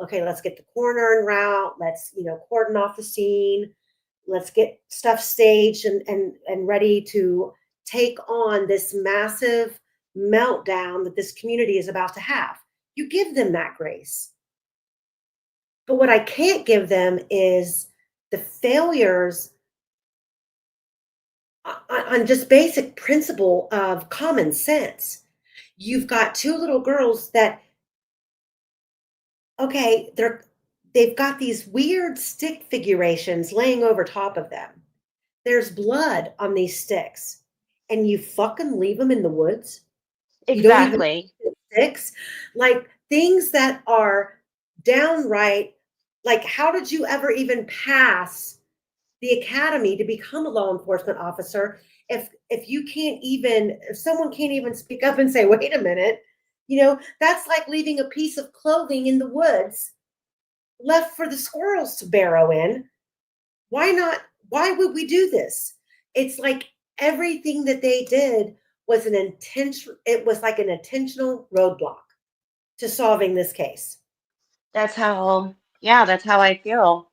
okay, let's get the coroner en route. Let's, cordon off the scene. Let's get stuff staged and ready to take on this massive meltdown that this community is about to have. You give them that grace. But what I can't give them is the failures on just basic principle of common sense. You've got two little girls that, okay, they've got these weird stick figurations laying over top of them. There's blood on these sticks, and you fucking leave them in the woods. You don't even Exactly. sticks, like things that are downright, like, how did you ever even pass the academy to become a law enforcement officer if someone can't even speak up and say, wait a minute, that's like leaving a piece of clothing in the woods left for the squirrels to burrow in. Why not? Why would we do this? It's like everything that they did was like an intentional roadblock to solving this case. Yeah, that's how I feel.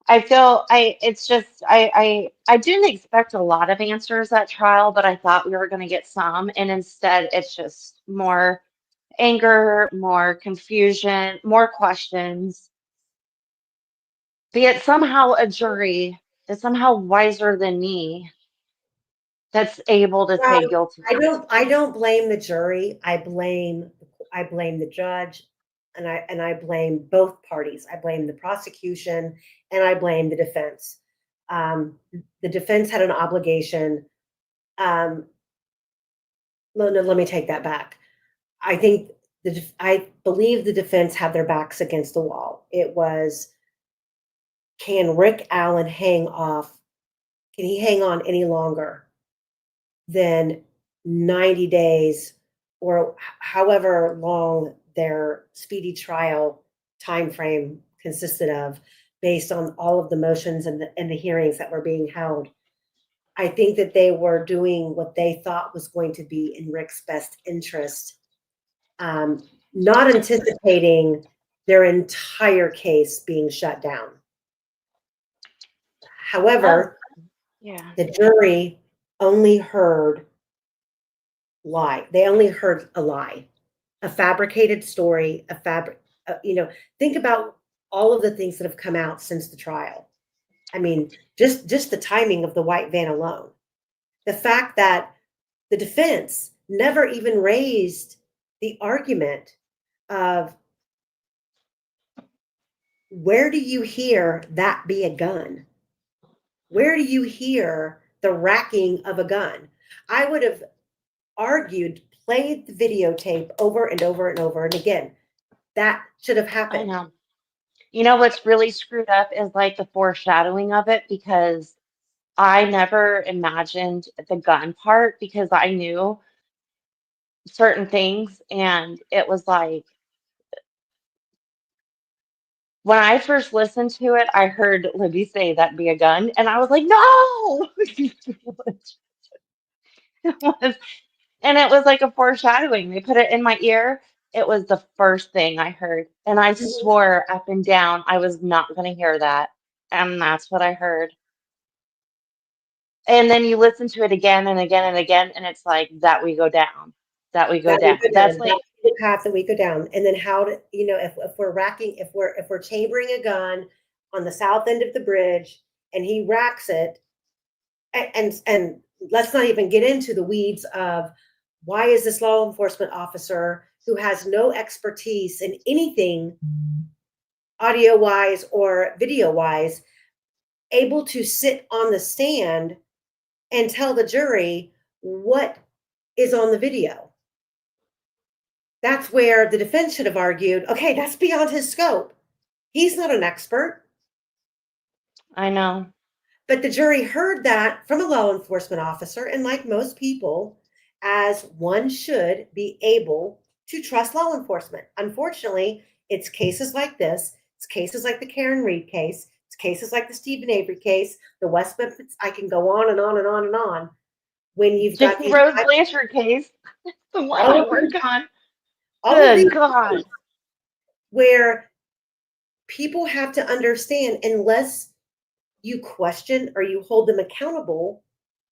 It's just, I didn't expect a lot of answers at trial, but I thought we were going to get some. And instead, it's just more anger, more confusion, more questions. But yet somehow a jury is somehow wiser than me that's able to say Well, guilty. I don't blame the jury. I blame the judge, and I blame both parties. I blame the prosecution and I blame the defense. The defense had an obligation. Um, no, let me take that back. I think I believe the defense had their backs against the wall. It was, can Rick Allen hang off? Can he hang on any longer than 90 days, or however long their speedy trial time frame consisted of, based on all of the motions and the hearings that were being held? I think that they were doing what they thought was going to be in Rick's best interest, not anticipating their entire case being shut down. Oh, However, yeah. the jury only heard they only heard a lie, a fabricated story, think about all of the things that have come out since the trial. I mean, just the timing of the white van alone. The fact that the defense never even raised the argument of, where do you hear that be a gun? Where do you hear the racking of a gun? I would have argued, played the videotape over and over and over and again. That should have I happened. know. You know what's really screwed up is like the foreshadowing of it because I never imagined the gun part because I knew certain things and it was like when I first listened to it, I heard Libby say that'd be a gun and I was like, no! It was, and it was like a foreshadowing. They put it in my ear. It was the first thing I heard. And I Mhm. swore up and down I was not going to hear that. And that's what I heard. And then you listen to it again and again and again, and it's like that we go down, that we go That we down. go That's down, like, that's the path that we go down. And then how to, if we're racking, if we're chambering a gun on the south end of the bridge, and he racks it, and let's not even get into the weeds of, why is this law enforcement officer who has no expertise in anything audio wise or video wise able to sit on the stand and tell the jury what is on the video. That's where the defense should have argued, okay, that's beyond his scope. He's not an expert. I know. But the jury heard that from a law enforcement officer, and like most people, as one should be able to trust law enforcement. Unfortunately, it's cases like this, it's cases like the Karen Reed case, it's cases like the Stephen Avery case, the West Memphis, I can go on and on and on and on. When you've got Just these, Rose Blanchard case, the one all I of work these, on. all of Good these God. where people have to understand, unless you question or you hold them accountable,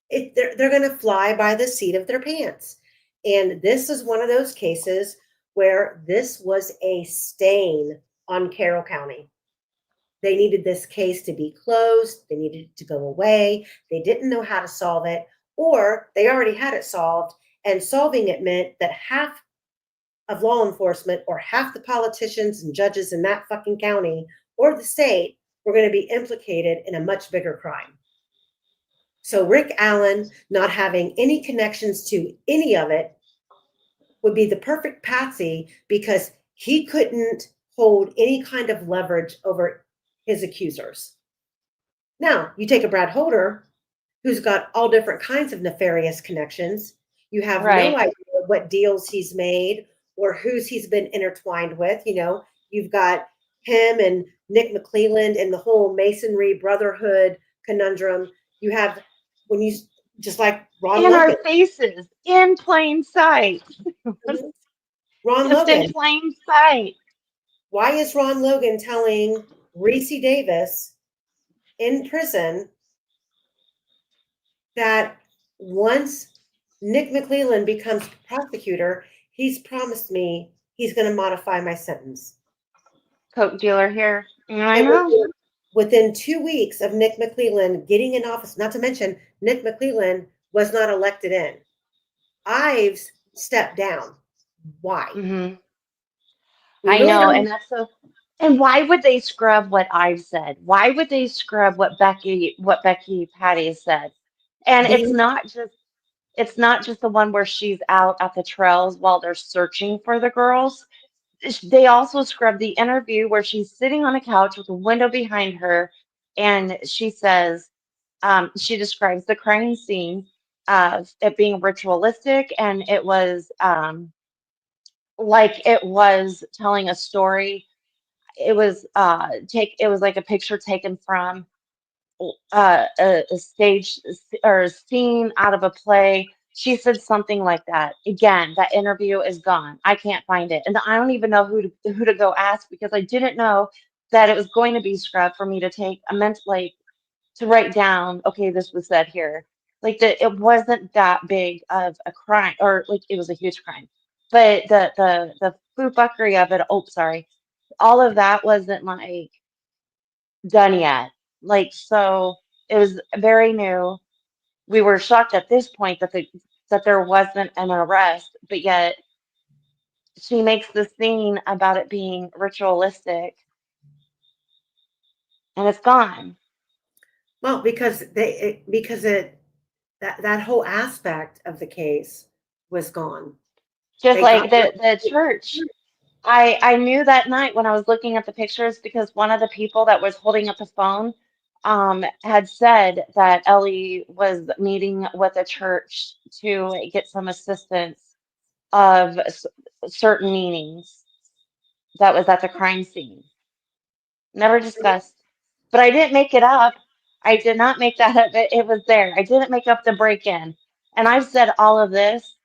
they're going to fly by the seat of their pants. And this is one of those cases where this was a stain on Carroll County. They needed this case to be closed. They needed it to go away. They didn't know how to solve it, or they already had it solved. And solving it meant that half of law enforcement or half the politicians and judges in that fucking county or the state were going to be implicated in a much bigger crime. So Rick Allen not having any connections to any of it would be the perfect patsy because he couldn't hold any kind of leverage over his accusers. Now, you take a Brad Holder, who's got all different kinds of nefarious connections. You have no Right. idea what deals he's made or who's he's been intertwined with. You've got him and Nick McClelland and the whole Masonry Brotherhood conundrum. You have when you just like Ron In our Logan. faces, in plain sight. Mhm. Ron Just in Logan. plain sight. Why is Ron Logan telling Reese Davis in prison that once Nick McClelland becomes prosecutor, he's promised me he's going to modify my sentence? Coke dealer here. I And know. within 2 weeks of Nick McClelland getting in office, not to mention Nick McClelland was not elected in. Ives stepped down. Why? Hmm. We I really know. don't. And that's so. And why would they scrub what I've said? Why would they scrub what Becky Patty said? And These, it's not just the one where she's out at the trails while they're searching for the girls. They also scrubbed the interview where she's sitting on a couch with a window behind her, and she says, she describes the crime scene of it being ritualistic, and it was like it was telling a story. It was like a picture taken from a stage or a scene out of a play. She said something like that. Again, that interview is gone. I can't find it, and I don't even know who to go ask because I didn't know that it was going to be scrubbed for me to take a like to write down. Okay, this was said here. Like it wasn't that big of a crime, or like it was a huge crime, but the foodbuckery of it. Oh, sorry, all of that wasn't like done yet. Like, so it was very new. We were shocked at this point that there wasn't an arrest, but yet she makes the scene about it being ritualistic and it's gone. well, because that whole aspect of the case was gone. Just They got like the church. I knew that night when I was looking at the pictures because one of the people that was holding up the phone had said that Ellie was meeting with a church to get some assistance of certain meanings that was at the crime scene. Never discussed. But I didn't make it up. I did not make that up. It was there. I didn't make up the break-in. And I've said all of this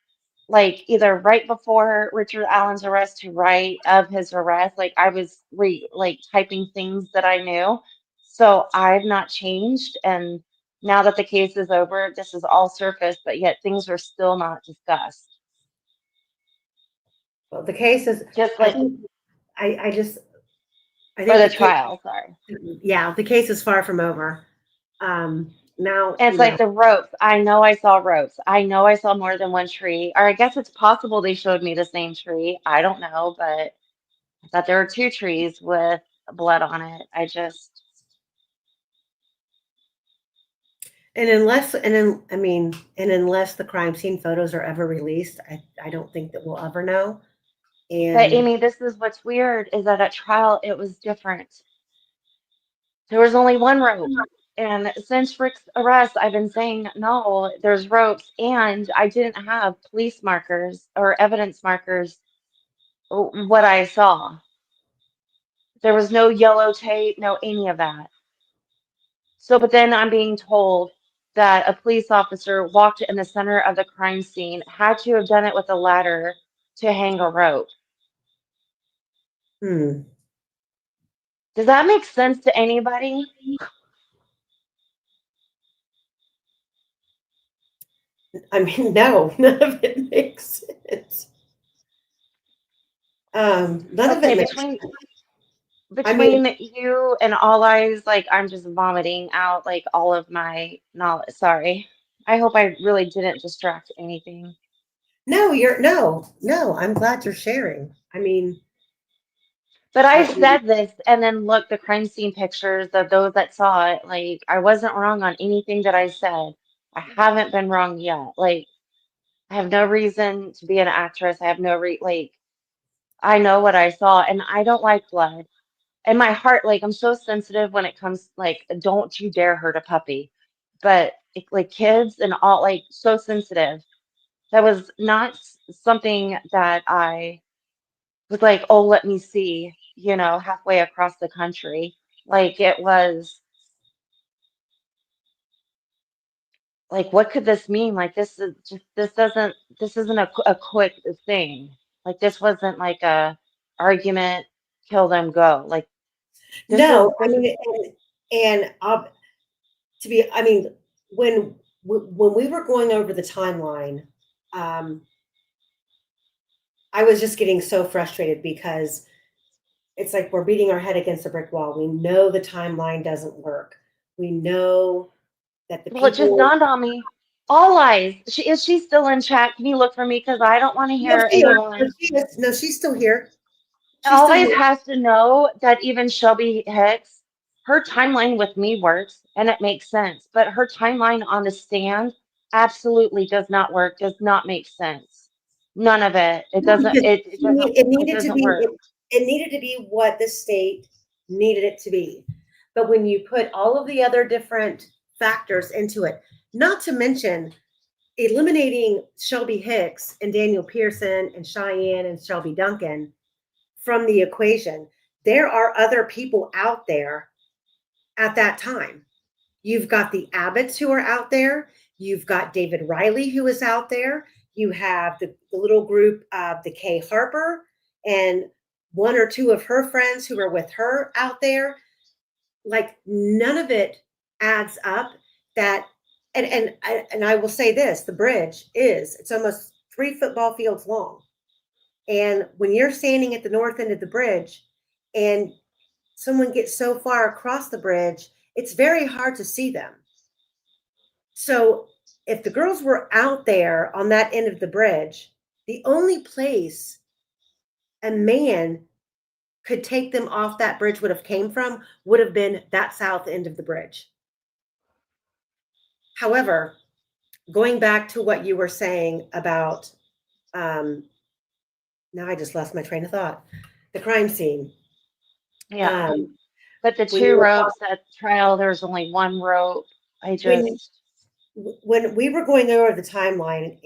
like either right before Richard Allen's arrest to right of his arrest. Like I was like typing things that I knew. So I've not changed. And now that the case is over, this is all surfaced, but yet things are still not discussed. well, the case is. Just I like, think. I just. I or think the the case. trial, sorry. Yeah, the case is far from over. Now, And it's like the ropes. I know I saw ropes. I know I saw more than one tree. Or I guess it's possible they showed me the same tree. I don't know, but I thought there were two trees with blood on it. I just, And unless the crime scene photos are ever released, I don't think that we'll ever know. But And Amy, this is what's weird is that at trial it was different. There was only one rope. And since Rick's arrest, I've been saying, no, there's ropes. And I didn't have police markers or evidence markers, what I saw. There was no yellow tape, no any of that. So, but then I'm being told that a police officer walked in the center of the crime scene, had to have done it with a ladder to hang a rope. hmm, Does that make sense to anybody? I mean, no, none of it makes sense. None of Okay, it makes. I mean, between you and all eyes, like I'm just vomiting out like all of my knowledge. Sorry. I hope I really didn't distract anything. no, no. I'm glad you're sharing. I mean, But I I said this and then look the crime scene pictures of those that saw it. Like I wasn't wrong on anything that I said. I haven't been wrong yet. Like I have no reason to be an actress. I have no like I know what I saw and I don't like blood. And my heart, like I'm so sensitive when it comes like don't you dare hurt a puppy. But like kids and all like so sensitive. That was not something that I was like, oh, let me see, halfway across the country. Like it was like, what could this mean? Like this isn't a quick thing. Like this wasn't like a argument, kill them, go. Like no. I this is mean, and to be. I mean, when when we were going over the timeline, um, I was just getting so frustrated because it's like we're beating our head against a brick wall. We know the timeline doesn't work. We know that the well, it just people. dawned on me. All eyes. She still in chat? Can you look for me? Because I don't want to No, hear she is. No, anyone. she is. No, she's still here. She's still Always here. has to know that even Shelby Hicks, her timeline with me works and it makes sense, but her timeline on the stand absolutely does not work, does not make sense. None of it. It No, doesn't, because it it needed to doesn't be work. it needed to be what the state needed it to be. But when you put all of the other different factors into it, not to mention eliminating Shelby Hicks and Daniel Pearson and Cheyenne and Shelby Duncan from the equation, there are other people out there at that time. You've got the Abbotts who are out there. You've got David Riley who is out there. You have the little group of the Kay Harper and one or two of her friends who are with her out there. Like none of it adds up. That and I will say this: the bridge it's almost 3 football fields long, and when you're standing at the north end of the bridge, and someone gets so far across the bridge, it's very hard to see them. So if the girls were out there on that end of the bridge, the only place a man could take them off that bridge would have came from would have been that south end of the bridge. However, going back to what you were saying about um, now I just lost my train of thought. The crime scene. Yeah. Um, But the when two you were ropes at trial, there's only one rope. I when just, when we were going over the timeline,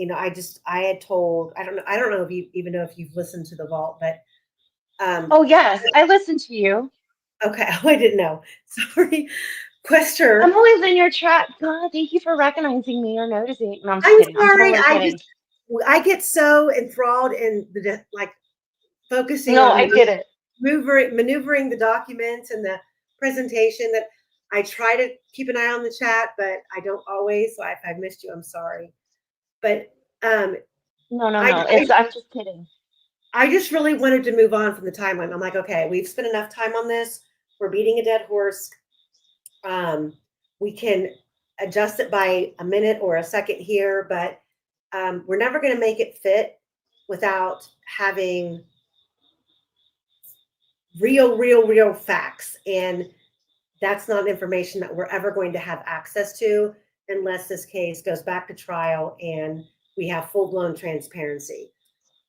I had told I don't know if you even know if you've listened to the vault, but um, oh yes, I listened to you. okay, oh, I didn't know. Sorry, I'm Quester. always in your chat. God, thank you for recognizing me or noticing. No, I'm just I'm kidding. I'm sorry. totally kidding. I get so enthralled in like focusing No, on I get it. maneuvering the documents and the presentation that I try to keep an eye on the chat, but I don't always. So if I've missed you, I'm sorry. But um, No, no, I, no. I I'm just kidding. I just really wanted to move on from the timeline. I'm like, okay, we've spent enough time on this. We're beating a dead horse. Um, we can adjust it by a minute or a second here, but we're never going to make it fit without having real facts. And that's not information that we're ever going to have access to. unless this case goes back to trial and we have full-blown transparency.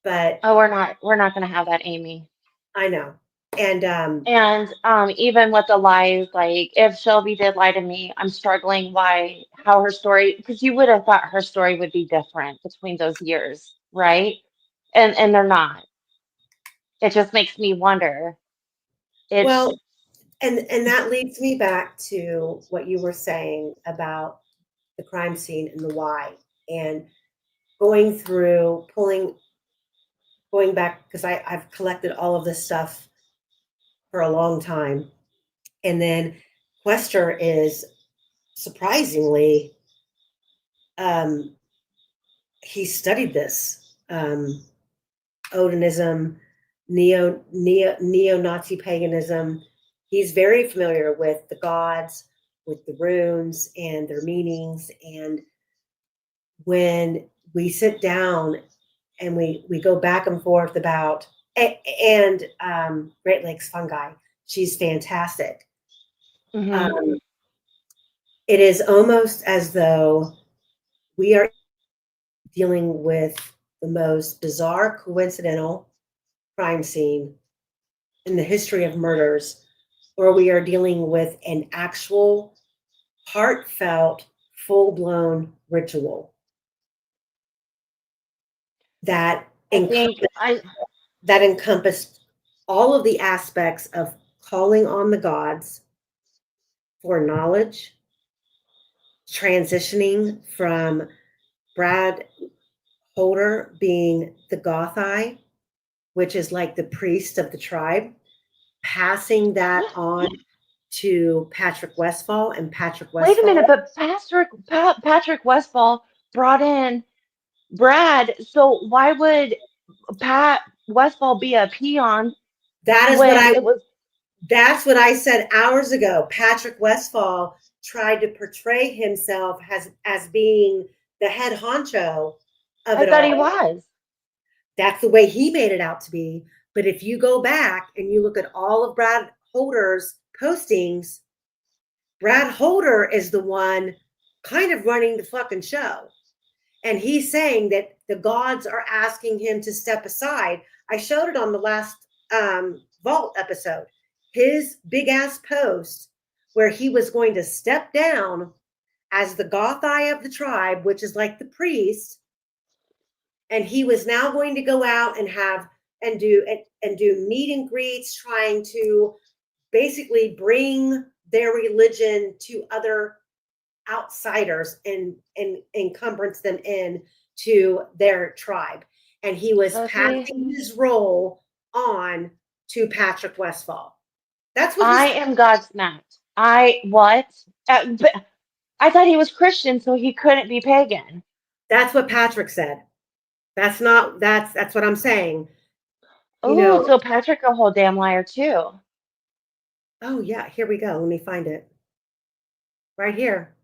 But Oh, we're not going to have that, Amy. I know. And And even with the lies, like if Shelby did lie to me, I'm struggling how her story, because you would have thought her story would be different between those years, right? And they're not. It just makes me wonder. It's well, and that leads me back to what you were saying about the crime scene and the why, and going through going back, because I've collected all of this stuff for a long time. And then Quester is surprisingly, um, he studied this. Odinism, neo-Nazi paganism. He's very familiar with the gods, with the runes and their meanings. And when we sit down and we go back and forth about and Great Lakes fungi, she's fantastic. mhm. Um, it is almost as though we are dealing with the most bizarre, coincidental crime scene in the history of murders, or we are dealing with an actual, heartfelt, full blown ritual that I think encompassed, I that encompassed all of the aspects of calling on the gods for knowledge, transitioning from Brad Holder being the Gothai, which is like the priest of the tribe, passing that on to Patrick Westfall, and Patrick wait a minute, Westfall. but Patrick Westfall brought in Brad, so why would Pat Westfall be a peon That is what when I it was that's what I said hours ago. Patrick Westfall tried to portray himself as being the head honcho of I it thought he all. was. That's the way he made it out to be. But if you go back and you look at all of Brad Holder's postings, Brad Holder is the one kind of running the fucking show. And he's saying that the gods are asking him to step aside. I showed it on the last Vault episode. His big ass post where he was going to step down as the Gothai of the tribe, which is like the priest, and he was now going to go out and have and do meet and greets, trying to basically bring their religion to other outsiders and encumbrance them in to their tribe. And he was Okay. passing his role on to Patrick Westfall. That's what he I said. am gobsmacked. I what? But I thought he was Christian, so he couldn't be pagan. That's what Patrick said. That's not that's what I'm saying. You Oh, know, so Patrick a whole damn liar too. oh yeah, here we go. Let me find it. Right here.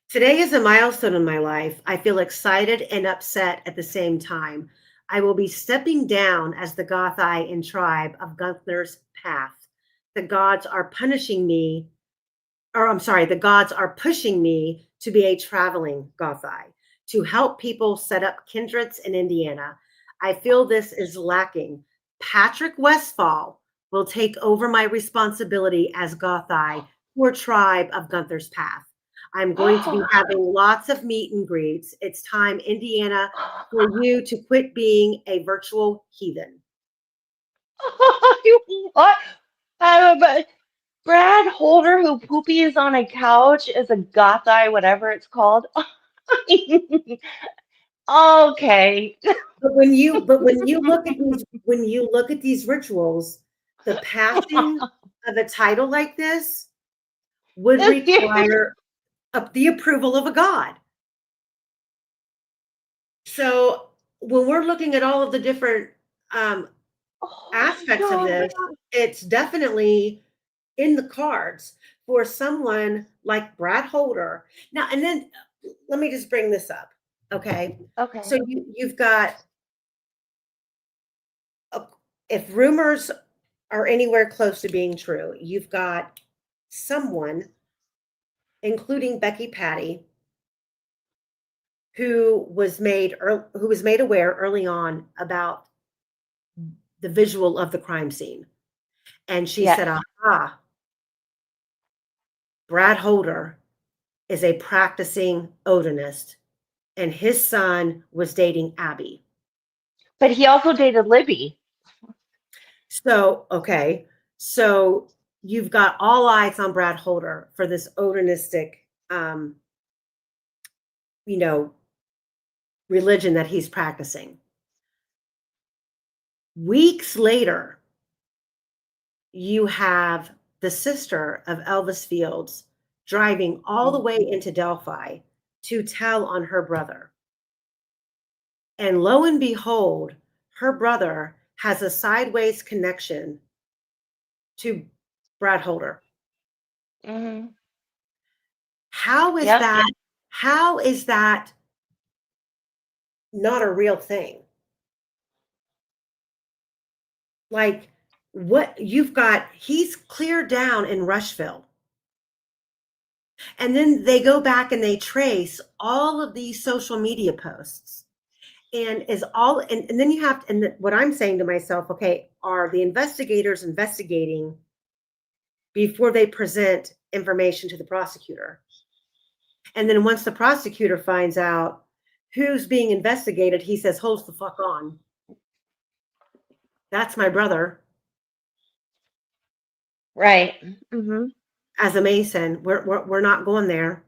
Today is a milestone in my life. I feel excited and upset at the same time. I will be stepping down as the Gothai and tribe of Gunther's path. The gods are punishing me, or I'm sorry, the gods are pushing me to be a traveling Gothai to help people set up kindreds in Indiana. I feel this is lacking. Patrick Westfall will take over my responsibility as Gothai for tribe of Gunther's path. I'm going to be having lots of meet and greets. It's time, Indiana, for you to quit being a virtual heathen. What? But Brad Holder, who poopies on a couch, is a goth eye, whatever it's called. Okay. But when you look at these rituals, the passing of a title like this would require the approval of a god. So when we're looking at all of the different um, Oh my aspects of God. this, it's definitely in the cards for someone like Brad Holder. Now, and then let me just bring this up. Okay. Okay. So you've got, a, if rumors are anywhere close to being true, you've got someone including Becky Patty, who was made aware early on about the visual of the crime scene. And she said, Yes. aha, Brad Holder is a practicing Odinist, and his son was dating Abby. But he also dated Libby. So, okay. So you've got all eyes on Brad Holder for this Odinistic, you know, religion that he's practicing. Weeks later, you have the sister of Elvis Fields driving all the way into Delphi to tell on her brother. And lo and behold, her brother has a sideways connection to Brad Holder. Mm-hmm. How is Yep. that? How is that not a real thing? Like, what you've got, he's clear down in Rushville. And then they go back and they trace all of these social media posts. And and then you have to, and what I'm saying to myself, okay, are the investigators investigating before they present information to the prosecutor? And then once the prosecutor finds out who's being investigated, he says, hold the fuck on. That's my brother. Right. Mm-hmm. As a Mason, we're not going there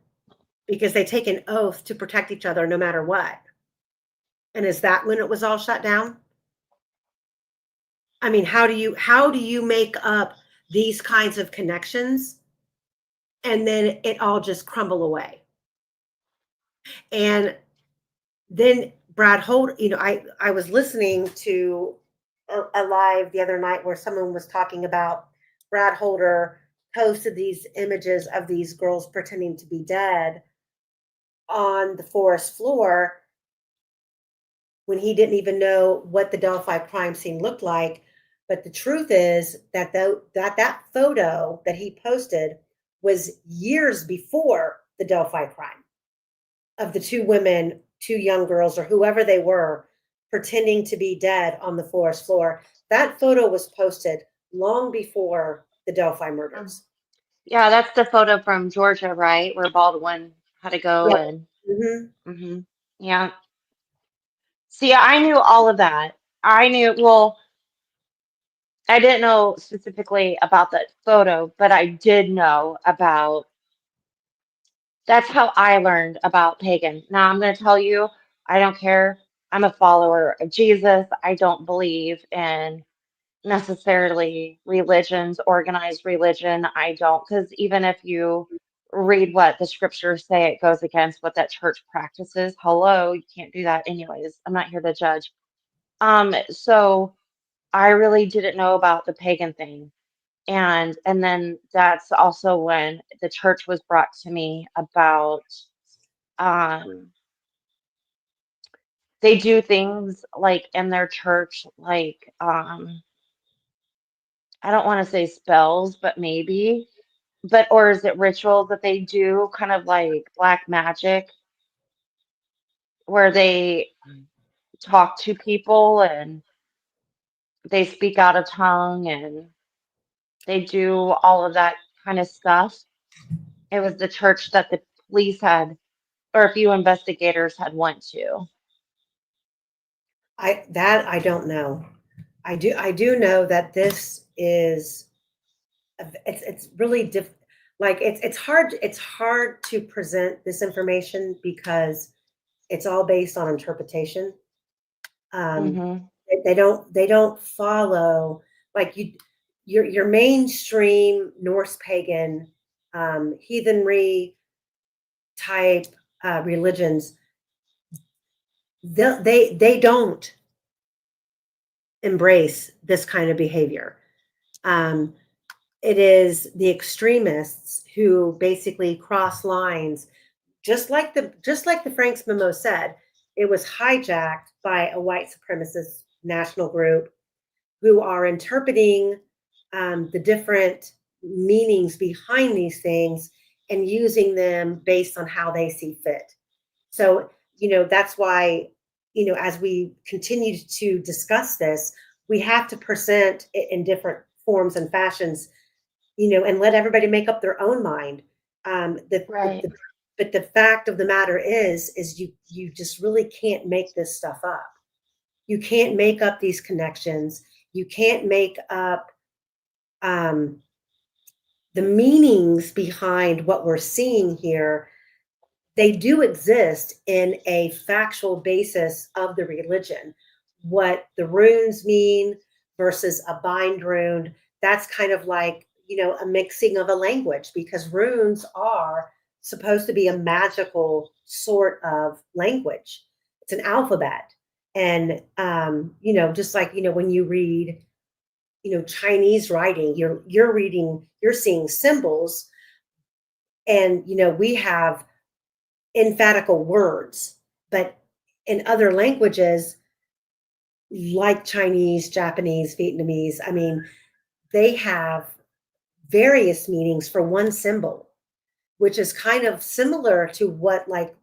because they take an oath to protect each other no matter what. And is that when it was all shut down? I mean, how do you make up these kinds of connections and then it all just crumble away? And then Brad Holt, I was listening to a live the other night where someone was talking about Brad Holder posted these images of these girls pretending to be dead on the forest floor when he didn't even know what the Delphi crime scene looked like. But the truth is that that photo that he posted was years before the Delphi crime of the two women, two young girls, or whoever they were, pretending to be dead on the forest floor. That photo was posted long before the Delphi murders. Yeah, that's the photo from Georgia, right? Where Baldwin had to go Yeah. and Mm-hmm. hmm yeah. See, I knew all of that. I knew, well, I didn't know specifically about that photo, but I did know about that's how I learned about pagan. Now I'm going to tell you, I don't care. I'm a follower of Jesus. I don't believe in necessarily religions, organized religion. I don't, because even if you read what the scriptures say, it goes against what that church practices. Hello, you can't do that anyways. I'm not here to judge. So I really didn't know about the pagan thing. And then that's also when the church was brought to me about um they do things like in their church like I don't want to say spells, but maybe. But or is it rituals that they do, kind of like black magic, where they talk to people and they speak out of tongue and they do all of that kind of stuff. It was the church that the police had, or a few investigators had went to. I don't know. I do know that this is it's really like it's hard to present this information because it's all based on interpretation. Um, Mm-hmm. they don't follow like your mainstream Norse pagan heathenry type religions. They don't embrace this kind of behavior. Um, it is the extremists who basically cross lines, just like the Frank's memo said. It was hijacked by a white supremacist national group who are interpreting the different meanings behind these things and using them based on how they see fit. So, that's why, as we continue to discuss this, we have to present it in different forms and fashions, and let everybody make up their own mind. Right. But the fact of the matter is you just really can't make this stuff up. You can't make up these connections. You can't make up um, the meanings behind what we're seeing here. They do exist in a factual basis of the religion. What the runes mean versus a bind rune, that's kind of like, a mixing of a language, because runes are supposed to be a magical sort of language. It's an alphabet. And, just like, when you read, Chinese writing, you're seeing symbols, and, we have emphatical words, but in other languages like Chinese, Japanese, Vietnamese, I mean, they have various meanings for one symbol, which is kind of similar to what, like,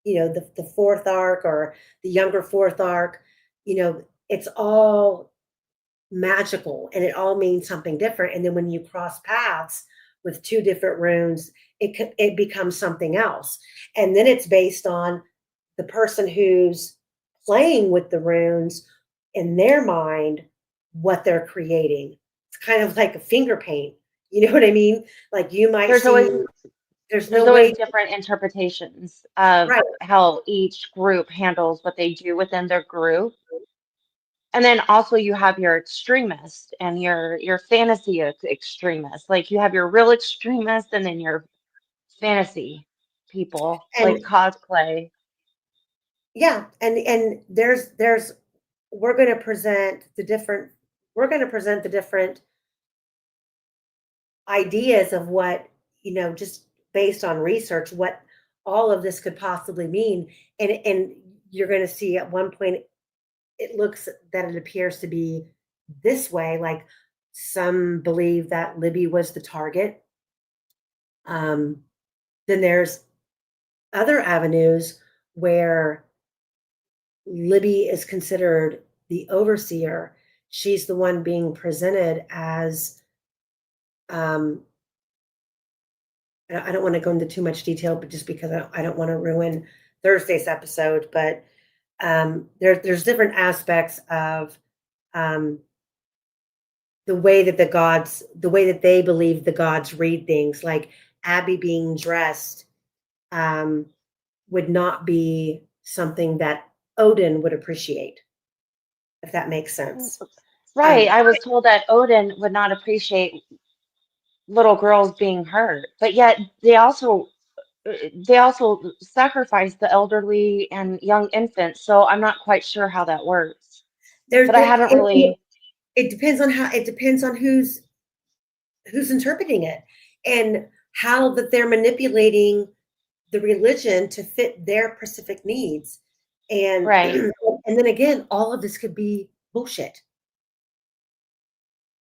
the fourth arc or the younger fourth arc, it's all magical and it all means something different. And then when you cross paths with two different runes, it becomes something else. And then it's based on the person who's playing with the runes in their mind, what they're creating. It's kind of like a finger paint. You know what I mean? Like, you might There's see, always there's there's no always way, different interpretations of right? how each group handles what they do within their group. And then also you have your extremist and your fantasy extremist. Like you have your real extremist and then your fantasy people, like And cosplay. yeah, and there's we're going to present the different we're going to present the different ideas of what, just based on research, what all of this could possibly mean. And you're going to see at one point it looks that it appears to be this way. Like, some believe that Libby was the target. um, then there's other avenues where Libby is considered the overseer. She's the one being presented as, um, I don't want to go into too much detail, but just because I don't want to ruin Thursday's episode. But there's different aspects of, um, the way that they believe the gods read things. Like Abby being dressed um, would not be something that Odin would appreciate, if that makes sense. Right. Um, I was told that Odin would not appreciate little girls being hurt, but yet they also sacrifice the elderly and young infants. So I'm not quite sure how that works. there's But I haven't really, it depends on how, it depends on who's interpreting it, and how that they're manipulating the religion to fit their specific needs. And right. and then again, all of this could be bullshit.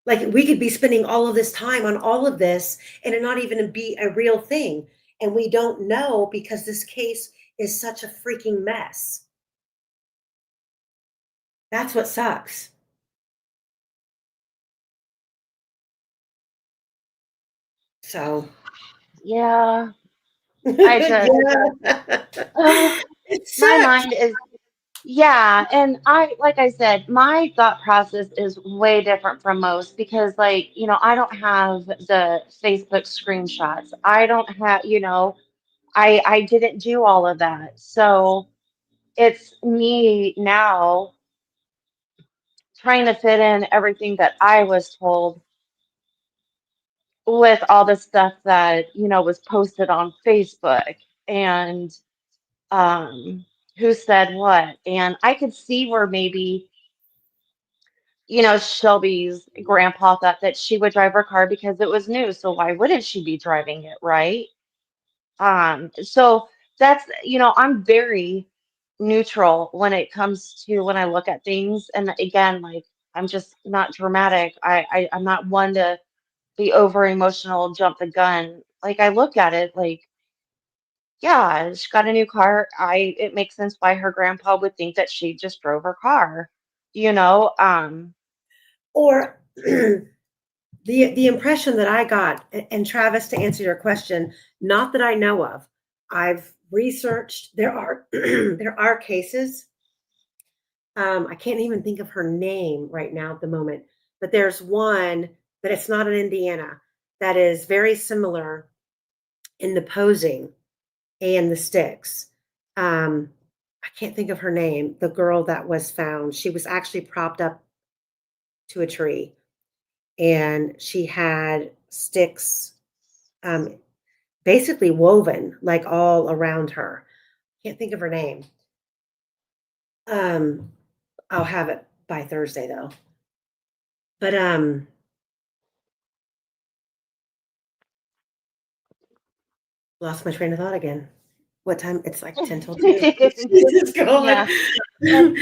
Like, we could be spending all of this time on all of this and it not even be a real thing. And we don't know, because this case is such a freaking mess. That's what sucks. So, Yeah. I just, yeah, uh, it my sucks. mind is, yeah. And like I said, my thought process is way different from most because, like, I don't have the Facebook screenshots. I don't have, I didn't do all of that. So it's me now trying to fit in everything that I was told with all the stuff that, was posted on Facebook and um who said what. And I could see where maybe, Shelby's grandpa thought that she would drive her car because it was new. So why wouldn't she be driving it, right? So that's, I'm very neutral when it comes to when I look at things. And again, like I'm just not dramatic. I'm not one to be over emotional, jump the gun. Like I look at it like, yeah, she got a new car. It makes sense why her grandpa would think that she just drove her car, you know? Or the impression that I got, and Travis, to answer your question, not that I know of, I've researched. There are there are cases. I can't even think of her name right now at the moment, but there's one, but it's not in Indiana, that is very similar in the posing and the sticks. I can't think of her name. The girl that was found, she was actually propped up to a tree, and she had sticks, um, basically woven like all around her. Can't think of her name. Um, I'll have it by Thursday though. But lost my train of thought again. What time? It's like 10 till 2. Jesus God. Yeah, it's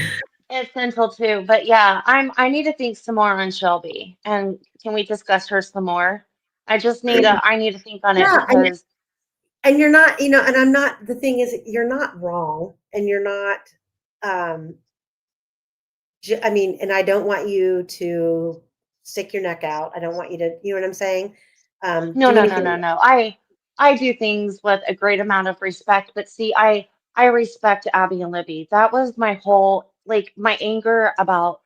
it's central too. But yeah, I need to think some more on Shelby. And can we discuss her some more? I need to think on it Yeah, because and you're not, and I'm not, the thing is, you're not wrong, and you're not, um, I mean, and I don't want you to stick your neck out. I don't want you to, you know what I'm saying? no, Do no, no, no, anything. no. I do things with a great amount of respect, but see, I respect Abby and Libby. That was my whole like my anger about,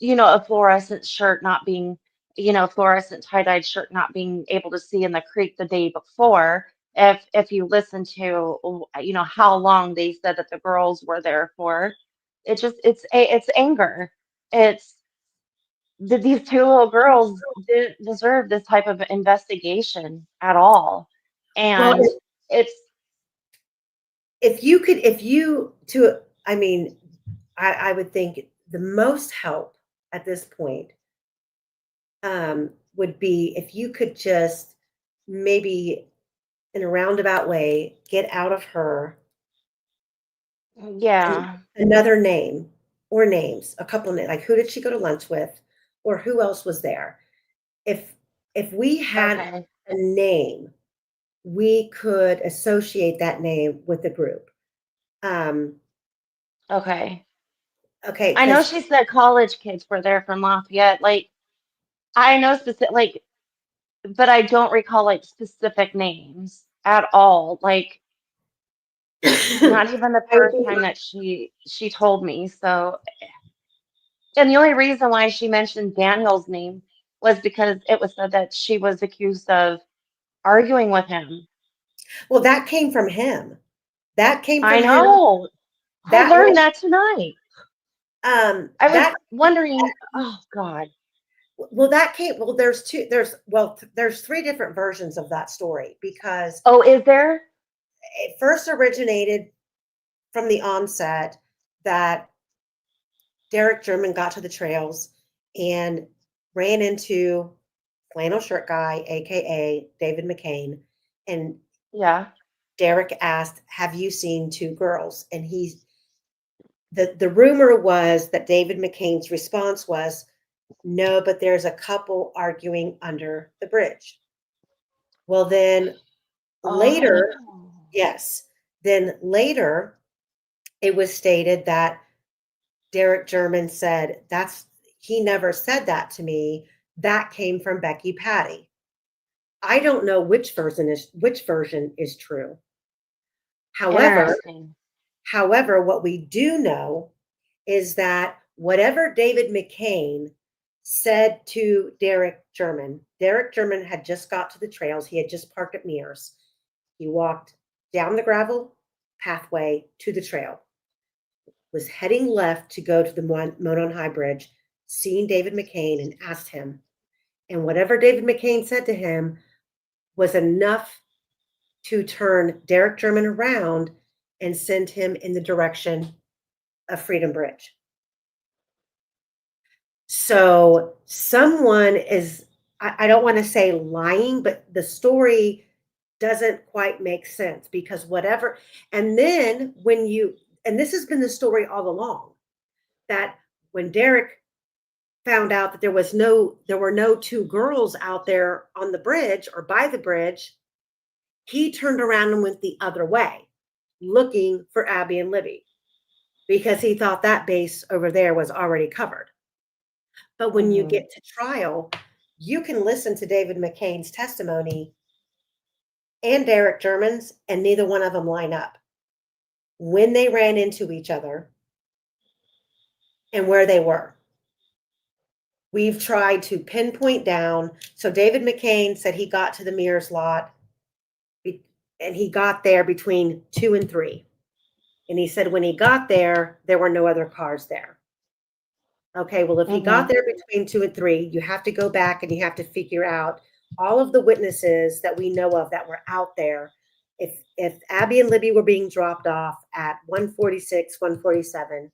a fluorescent shirt not being, fluorescent tie-dyed shirt not being able to see in the creek the day before. If you listen to, how long they said that the girls were there for, it's anger. It's these two little girls didn't deserve this type of investigation at all. Well, And it's, if you could, if you to, I mean, I would think the most help at this point, would be if you could just maybe in a roundabout way get out of her yeah, another name or names, a couple names, like who did she go to lunch with, or who else was there. If we had okay, a name, we could associate that name with the group. Um, okay. okay, I know because she said college kids were there from Lafayette. Like, I know specific, like, but I don't recall like specific names at all. Like, not even the I would first think, time that she told me. So, and the only reason why she mentioned Daniel's name was because it was said that she was accused of arguing with him. well, that came from him. That came I from him. know. I That learned was that tonight. I was that wondering, oh God. well, that came, well, there's two, there's three different versions of that story, because Oh, is there? it first originated from the onset that Derek German got to the trails and ran into flannel shirt guy, aka David McCain, and Yeah. Derek asked, "Have you seen two girls?" And the rumor was that David McCain's response was, "No, but there's a couple arguing under the bridge." Well, then Oh. later, yes, then later it was stated that Derek German said, "That's he never said that to me. That came from Becky Patty." I don't know which version is true. However, Interesting. what we do know is that whatever David McCain said to Derek German had just got to the trails. He had just parked at Mears. He walked down the gravel pathway to the trail, was heading left to go to the Monon High Bridge, seen David McCain and asked him. And whatever David McCain said to him was enough to turn Derek German around and send him in the direction of Freedom Bridge. So someone is, I don't want to say lying, but the story doesn't quite make sense, because whatever, and then and this has been the story all along, that when Derek found out that there were no two girls out there on the bridge or by the bridge, He turned around and went the other way, looking for Abby and Libby, because he thought that base over there was already covered. But when you Mm-hmm. get to trial, you can listen to David McCain's testimony and Derek German's, and neither one of them line up. When they ran into each other and where they were. We've tried to pinpoint down. So David McCain said he got to the Mears lot and he got there between 2 and 3. And he said when he got there, there were no other cars there. Okay, well, if he got there between 2 and 3, you have to go back and you have to figure out all of the witnesses that we know of that were out there. If Abby and Libby were being dropped off at 146, 147,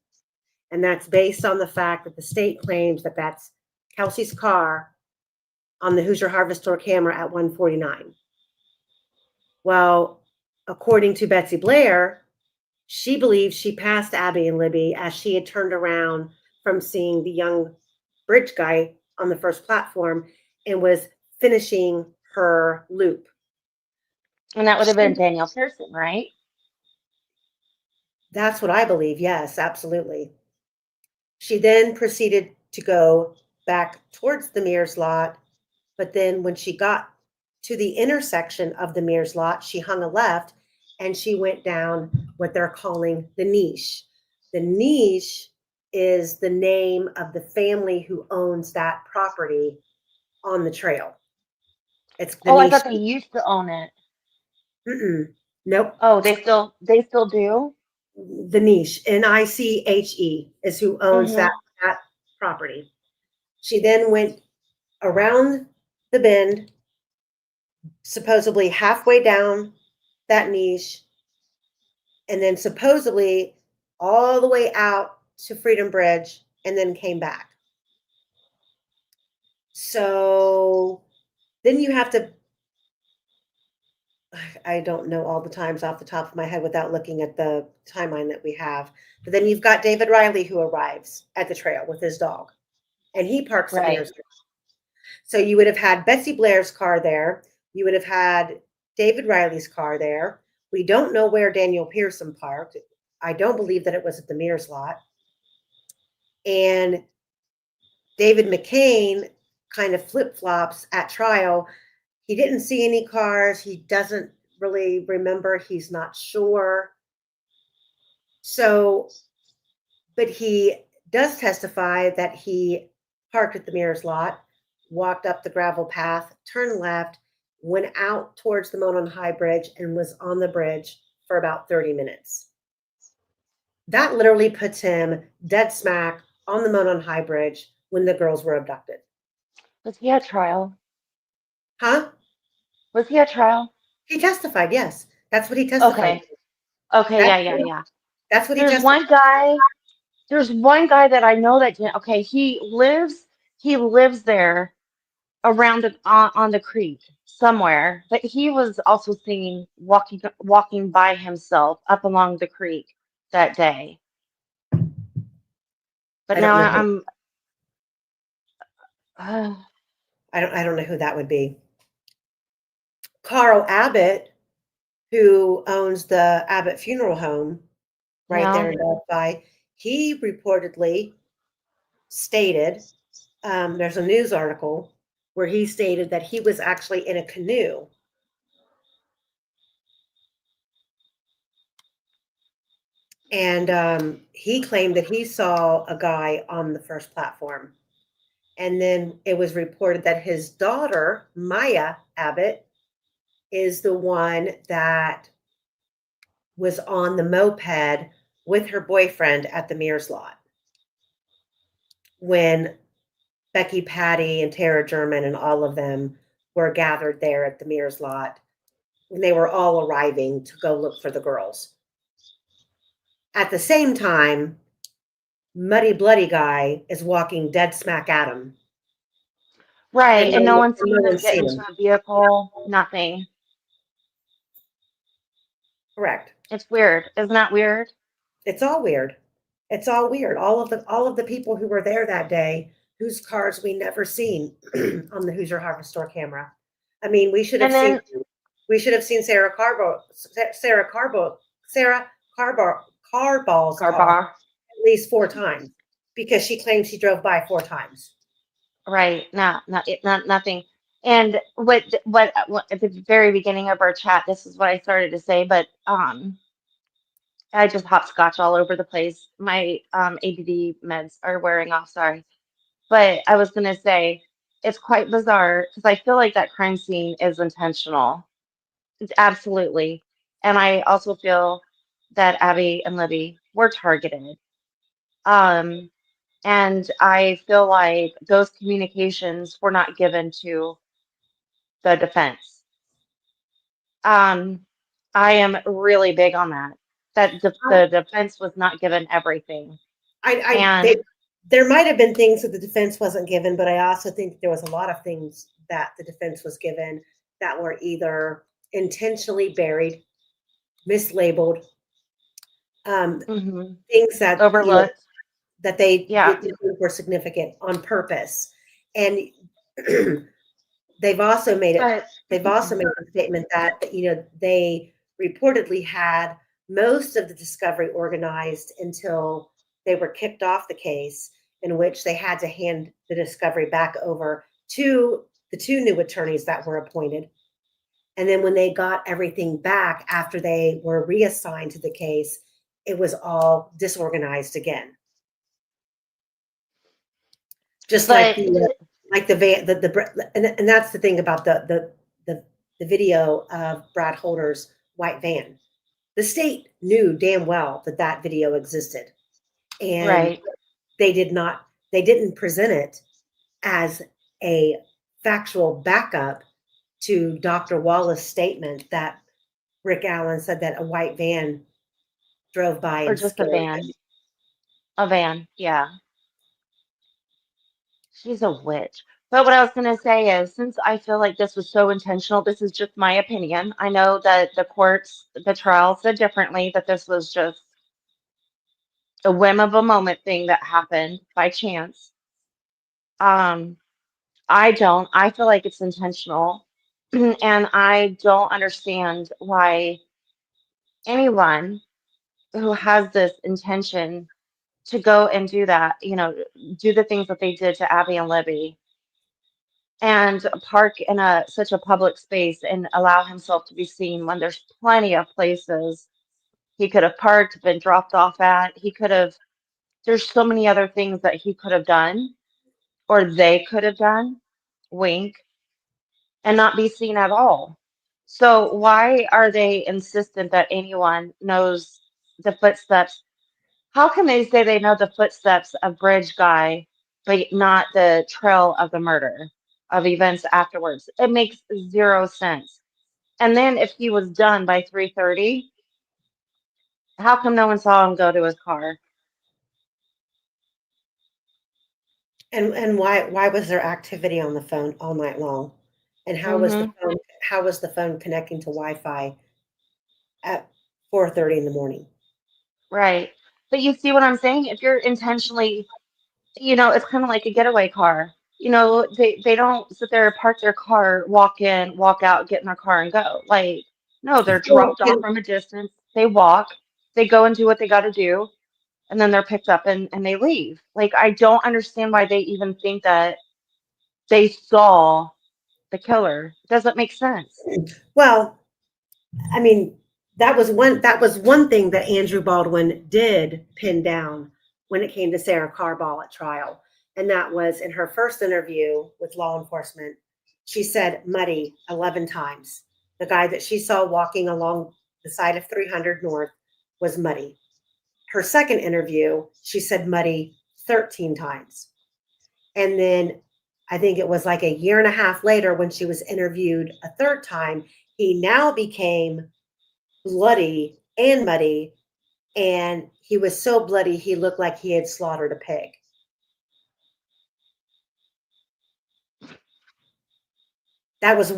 and that's based on the fact that the state claims that that's Kelsey's car on the Hoosier Harvest Store camera at 149. Well, according to Betsy Blair, she believes she passed Abby and Libby as she had turned around from seeing the young bridge guy on the first platform and was finishing her loop. And that would have been Daniel Pearson, right? That's what I believe. Yes, absolutely. She then proceeded to go back towards the Mears lot, but then when she got to the intersection of the Mears lot, she hung a left and she went down what they're calling the niche. The niche is the name of the family who owns that property on the trail. It's the I niche. thought they used to own it. Nope. Oh, they still do? The niche, NICHE, is who owns that property. She then went around the bend, supposedly halfway down that niche, and then supposedly all the way out to Freedom Bridge, and then came back. So then you have to, I don't know all the times off the top of my head without looking at the timeline that we have. But then you've got David Riley who arrives at the trail with his dog, and he parks at Mears. So you would have had Betsy Blair's car there. You would have had David Riley's car there. We don't know where Daniel Pearson parked. I don't believe that it was at the Mears lot. And David McCain kind of flip-flops at trial. He didn't see any cars. He doesn't really remember. He's not sure. So, but he does testify that he parked at the Mears lot, walked up the gravel path, turned left, went out towards the Monon High Bridge, and was on the bridge for about 30 minutes. That literally puts him dead smack on the Monon High Bridge when the girls were abducted. Was he at trial? Huh? Was he at trial? He testified, yes. That's what he testified. Okay, yeah. That's what he There's testified. There's one guy that I know that he lives there around on the creek somewhere, but he was also seen walking by himself up along the creek that day. But now I don't know who that would be. Carl Abbott, who owns the Abbott Funeral Home right there in Delphi, he reportedly stated, there's a news article where he stated that he was actually in a canoe and he claimed that he saw a guy on the first platform. And then it was reported that his daughter, Maya Abbott, is the one that was on the moped with her boyfriend at the Mears lot when Becky Patty and Tara German and all of them were gathered there at the Mears lot when they were all arriving to go look for the girls. At the same time, Muddy Bloody Guy is walking dead smack at him. Right, and no one's seen him get into a vehicle, nothing. Correct. It's weird. Isn't that weird? It's all weird. It's all weird. All of the people who were there that day, whose cars we never seen on the Hoosier Harvest Store camera. I mean, we should have seen We should have seen Sarah Carball's car Carball. at least 4 times because she claims she drove by 4 times. Right. Not nothing. And what at the very beginning of our chat, this is what I started to say, but I just hopscotch all over the place. My ADD meds are wearing off, sorry. But I was gonna say it's quite bizarre because I feel like that crime scene is intentional. It's absolutely. And I also feel that Abby and Libby were targeted. Um, and I feel like those communications were not given to the defense. Um, I am really big on that. That the defense was not given everything. I And they, there might have been things that the defense wasn't given, but I also think there was a lot of things that the defense was given that were either intentionally buried, mislabeled, um, mhm, things that overlooked. that they Yeah, didn't think were significant on purpose, and they've also made it. but They've also made the statement that they reportedly had most of the discovery organized until they were kicked off the case, in which they had to hand the discovery back over to the 2 new attorneys that were appointed. And then when they got everything back after they were reassigned to the case, it was all disorganized again. Just like but the van, and that's the thing about the video of Brad Holder's white van. The state knew damn well that that video existed, and right. they didn't present it as a factual backup to Dr. Wallace's statement that Rick Allen said that a white van drove by Or and just a scared van. him. A van. Yeah. She's a witch. But what I was going to say is, since I feel like this was so intentional, this is just my opinion. I know that the courts, the trial said differently, that this was just a whim of a moment thing that happened by chance. Um, I don't. I feel like it's intentional. And I don't understand why anyone who has this intention to go and do that, do the things that they did to Abby and Libby and park in a such a public space and allow himself to be seen when there's plenty of places he could have parked, been dropped off at. He could have, there's so many other things that he could have done or they could have done, wink, and not be seen at all. So why are they insistent that anyone knows the footsteps? How can they say they know the footsteps of Bridge Guy, but not the trail of the murder, of events afterwards? It makes zero sense. And then if he was done by 3:30, how come no one saw him go to his car? And why was there activity on the phone all night long? And Hmm. how was the phone connecting to Wi-Fi at 4:30 in the morning? Right. But you see what I'm saying? If you're intentionally, it's kind of like a getaway car. They don't sit there, park their car, walk in, walk out, get in their car and go. Like, no, they're So dropped off from a distance. They walk, they go and do what they got to do, and then they're picked up and they leave. Like, I don't understand why they even think that they saw the killer. It doesn't make sense. well, I mean, that was one thing that Andrew Baldwin did pin down when it came to Sarah Carball at trial. And that was in her first interview with law enforcement. She said muddy 11 times. The guy that she saw walking along the side of 300 North was muddy. Her second interview, she said muddy 13 times. And then I think it was like a year and a half later when she was interviewed a third time, he now became bloody and muddy. And he was so bloody, he looked like he had slaughtered a pig. That was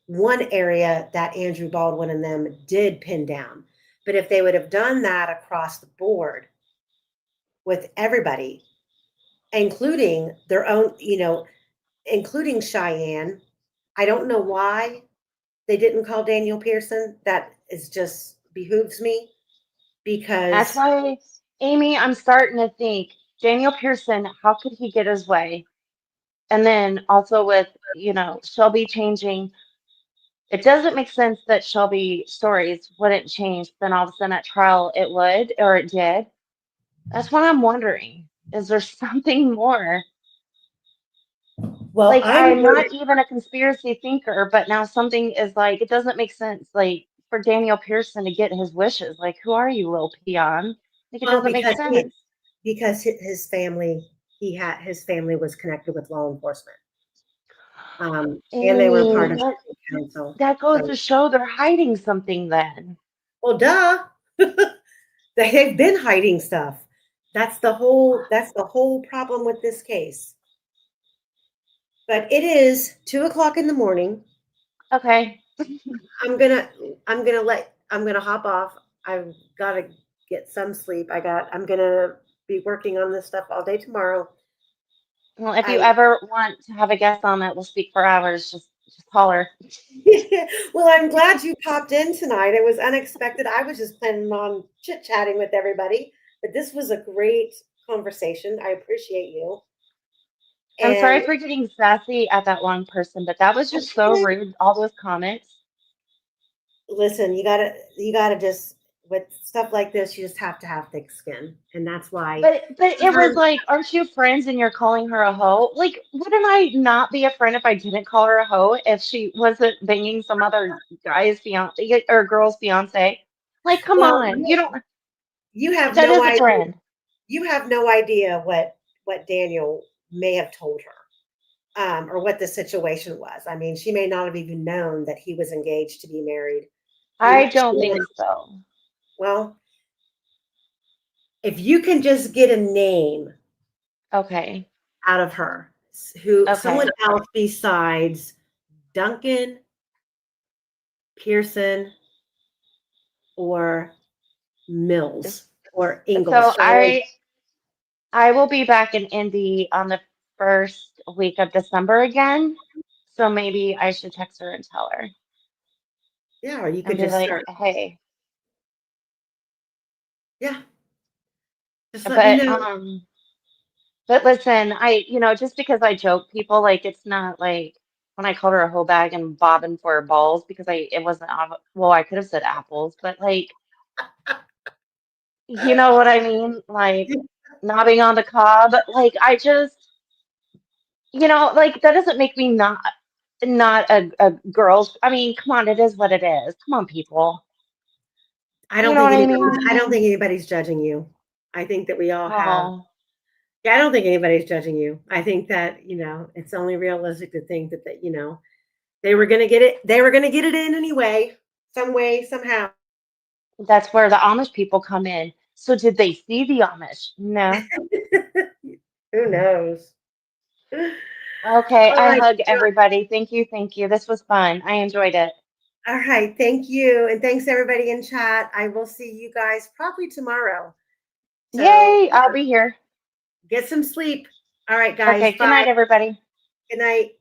one area that Andrew Baldwin and them did pin down. But if they would have done that across the board with everybody, including their own, including Cheyenne, I don't know why, they didn't call Daniel Pearson. That is just behooves me That's because, why, Amy, I'm starting to think Daniel Pearson, how could he get his way? And then also with, Shelby changing, it doesn't make sense that Shelby stories wouldn't change, then all of a sudden at trial it would, or it did. That's what I'm wondering. Is there something more? well, Like, I'm I'm going not even a conspiracy thinker, but now something is like, it doesn't make sense. Like, for Daniel Pearson to get his wishes. Like, who are you, little peon? Like, it well doesn't make because sense. his family, his family was connected with law enforcement, and they were Amy, part of that the council. that goes So, to show they're hiding something then. well, duh, they've been hiding stuff. That's the whole problem with this case. But it is 2 o'clock in the morning. Okay. I'm gonna I'm gonna hop off. I've gotta get some sleep. I'm gonna be working on this stuff all day tomorrow. Well, if you I ever want to have a guest on that will speak for hours, just holler. well, I'm glad you popped in tonight. It was unexpected. I was just planning on chit-chatting with everybody, but this was a great conversation. I appreciate you. I'm sorry And for getting sassy at that one person, but that was just so rude. All those comments. listen, you gotta just with stuff like this, you just have to have thick skin. And that's why But it was sometimes like, aren't you friends and you're calling her a hoe? Like, wouldn't I not be a friend if I didn't call her a hoe if she wasn't banging some other guy's fiance or girl's fiance? Like, come well, on, you don't. you have That no is a idea. friend. You have no idea what Daniel may have told her, or what the situation was. I mean, she may not have even known that he was engaged to be married. I She don't think so. well, if you can just get a name Okay. out of her, who someone Okay. else besides Duncan, Pearson, or Mills or So Ingalls. I will be back in Indy on the first week of December again. So maybe I should text her and tell her Yeah, or you and could be just like, start. hey. Yeah, just let me But know. um But listen, just because I joke people, like it's not like when I called her a hoe bag and bobbing for her balls because it wasn't well, I could have said apples, but like you know what I mean? Like knobbing on the cob. Like I just like that doesn't make me not a girl's. I mean, come on, it is what it is. Come on, people. You know what I I mean? don't think anybody's judging you. I think that we all have. Oh, Yeah, I don't think anybody's judging you. I think that, it's only realistic to think that, they were going to get it. They were going to get it in anyway, some way, somehow. that's where the Amish people come in. So did they see the Amish? No. Who knows? Okay, All I right. hug everybody. Thank you, thank you. This was fun. I enjoyed it. All right. Thank you. And thanks everybody in chat. I will see you guys probably tomorrow. So Yay, I'll be here. get some sleep. All right, guys. Okay, good Bye. night, everybody. Good night.